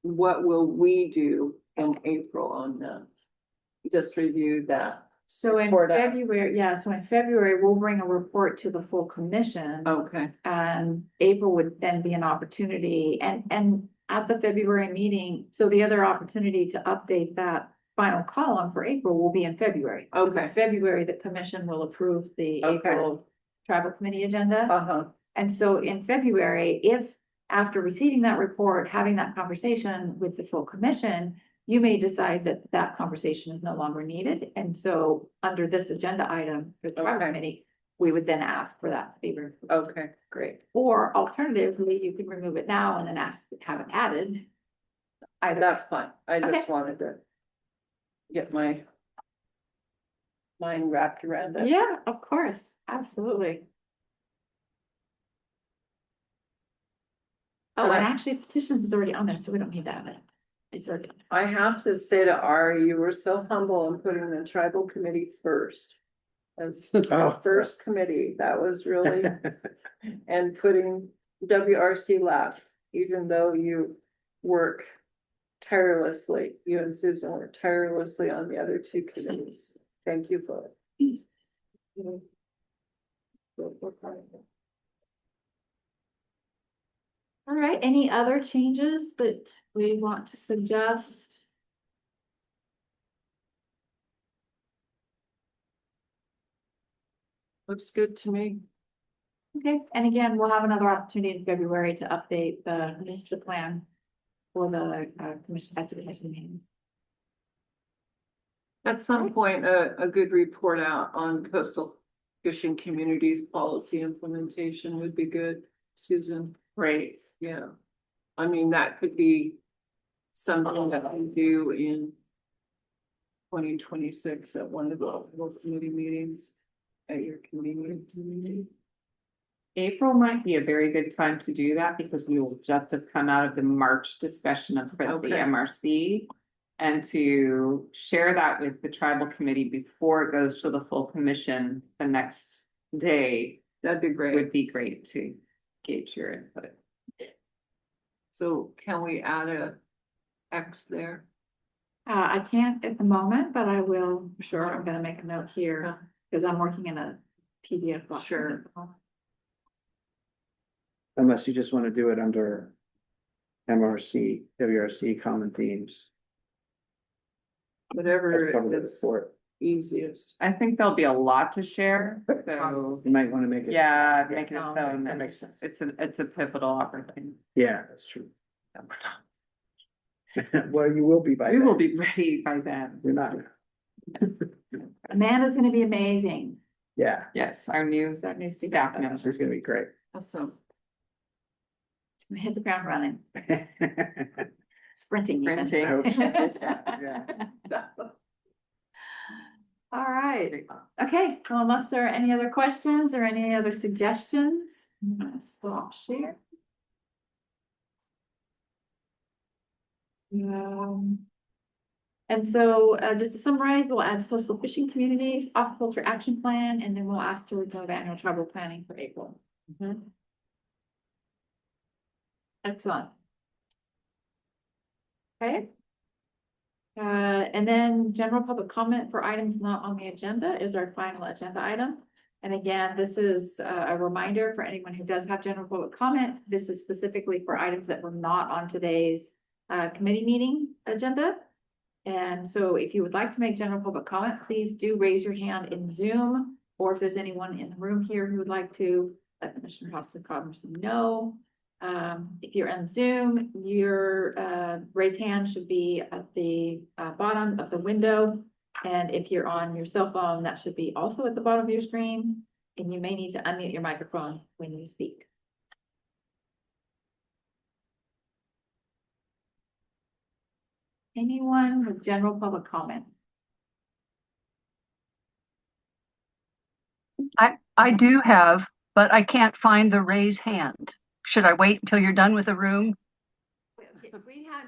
what will we do in April on that? Just review that. so in February, so in February, we'll bring a report to the full commission. Okay. And April would then be an opportunity, and at the February meeting, so the other opportunity to update that final column for April will be in February. Because in February, the commission will approve the April tribal committee agenda. And so in February, if after receiving that report, having that conversation with the full commission, you may decide that that conversation is no longer needed. And so under this agenda item for the tribal committee, we would then ask for that to be removed. Okay, great. Or alternatively, you could remove it now and then ask to have it added. Either. That's fine. I just wanted to get my mind wrapped around it. Yeah, of course. Absolutely. Oh, and actually petitions is already on there, so we don't need that. It's already. I have to say to Ari, you were so humble in putting the tribal committee first. As the first committee, that was really, and putting WRC last, even though you work tirelessly, you and Susan work tirelessly on the other two committees. Thank you for it. All right, any other changes that we want to suggest? Looks good to me. Okay, and again, we'll have another opportunity in February to update the plan for the commission at the commission meeting. At some point, a good report out on coastal fishing communities policy implementation would be good, Susan. Right. Yeah. I mean, that could be something that we do in 2026 at one of the local committee meetings at your convenience. April might be a very good time to do that because we will just have come out of the March discussion of the MRC, and to share that with the tribal committee before it goes to the full commission the next day. That'd be great. Would be great to gauge your input. So can we add X there. I can't at the moment, but I will, sure, I'm gonna make a note here, because I'm working in a PDF. document. Sure. Unless you just want to do it under WRC common themes. Whatever That's probably the is sport. easiest. I think there'll be a lot to share, so, You might want to make it. yeah, make it No, so, that makes sense. it's a pivotal opportunity. Yeah, that's true. Well, you will be by We then. will be ready by then. You're not. Amanda's gonna be amazing. Yeah, Yes, our new Our new staff CFO. member. she's gonna be great. Awesome. She's gonna hit the ground running, sprinting even. Sprinting. I hope so. Yeah. All right, okay, well, unless there are any other questions or any other suggestions, I'm gonna stop share. And so, just to summarize, we'll add coastal fishing communities, aquaculture action plan, and then we'll ask to remove annual tribal planning for April. Excellent. Okay. And then general public comment for items not on the agenda is our final agenda item. And again, this is a reminder for anyone who does have general public comment. This is specifically for items that were not on today's committee meeting agenda. And so if you would like to make general public comment, please do raise your hand in Zoom. Or if there's anyone in the room here who would like to, let Commissioner House of Commerce know. If you're on Zoom, your raise hand should be at the bottom of the window. And if you're on your cell phone, that should be also at the bottom of your screen. And you may need to unmute your microphone when you speak. Anyone with general public comment? I do have, but I can't find the raise hand. Should I wait until you're done with the room? We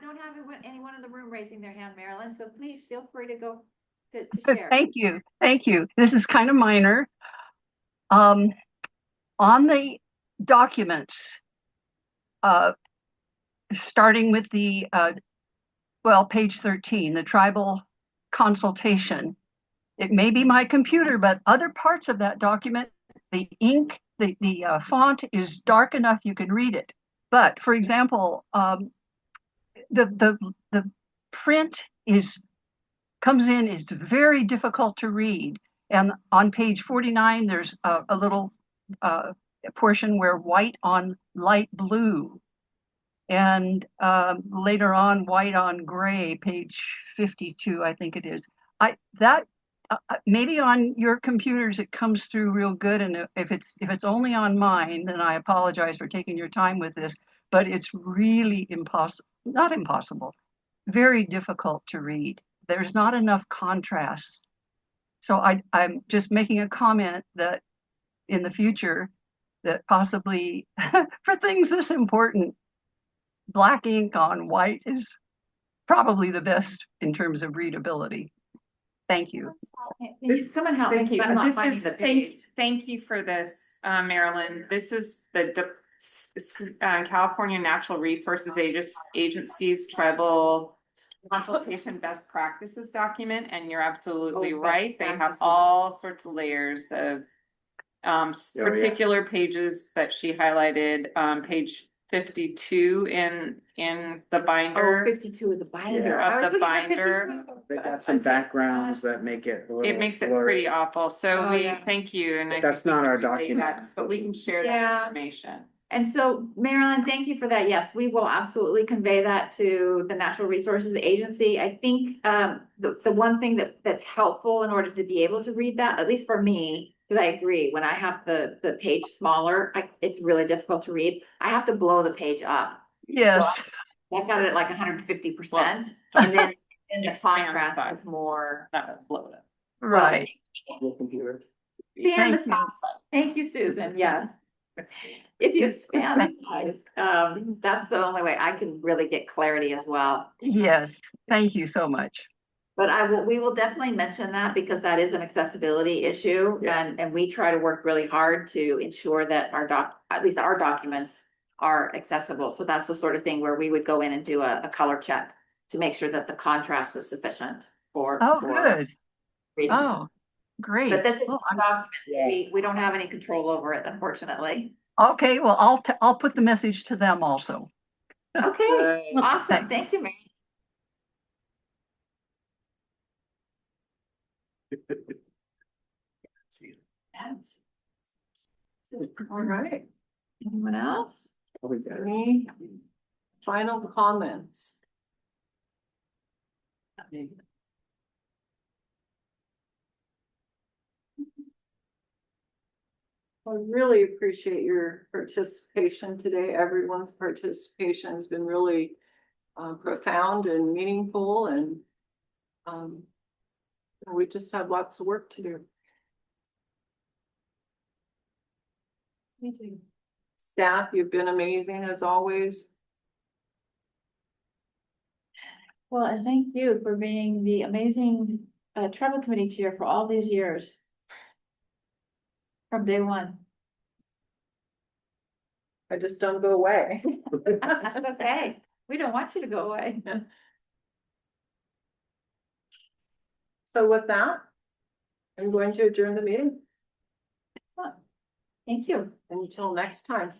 don't have anyone in the room raising their hand, Marilyn, so please feel free to go to share. Thank you. Thank you. This is kind of minor. On the documents, starting with the, page 13, the tribal consultation. It may be my computer, but other parts of that document, the ink, the font is dark enough you can read it. But for example, the print comes in is very difficult to read. And on page 49, there's a little portion where white on light blue. And later on, white on gray, page 52, I think it is. Maybe on your computers it comes through real good, and if it's only on mine, then I apologize for taking your time with this. But it's really not impossible, very difficult to read. There's not enough contrast. So I'm just making a comment that in the future, that possibly for things this important, black ink on white is probably the best in terms of readability. Thank you. Someone help me, Thank you. because I'm not This finding is, the page. thank you for this, Marilyn. This is the California Natural Resources Agency's tribal consultation best practices document, and you're absolutely right. They have all sorts of layers of particular pages that she highlighted, page 52 in the binder. 52 of the binder. Yeah, I was of the looking at binder. 52. They got some backgrounds that make it. It makes it pretty awful. So we yeah. thank you. And That's not our document. But we can share that information. And so, Marilyn, thank you for that. Yes, we will absolutely convey that to the Natural Resources Agency. I think the one thing that's helpful in order to be able to read that, at least for me, because I agree, when I have the page smaller, it's really difficult to read. I have to blow the page up. Yes. So I've got it at like 150%, and then in the contrast is more. Blow it up. Right. Your computer. Expand the size. Thank you, Susan. Yes. If you expand the size, that's the only way I can really get clarity as well. Yes. Thank you so much. But we will definitely mention that because that is an accessibility issue, and we try to work really hard to ensure that at least our documents are accessible. So that's the sort of thing where we would go in and do a color check to make sure that the contrast was sufficient for. Oh, for good. reading. Oh, great. But this is Well, a document. We don't have any control over it, unfortunately. okay, well, I'll put the message to them also. Okay, awesome. Thank you, Mary. Yes. All right. Anyone else? Any final comments? I really appreciate your participation today. Everyone's participation has been really profound and meaningful, and we just have lots of work to do. Staff, you've been amazing as always. Well, and thank you for being the amazing travel committee chair for all these years. From day one. I just don't go away. That's okay. We don't want you to go away. So with that, I'm going to adjourn the meeting. Thank you. Until next time.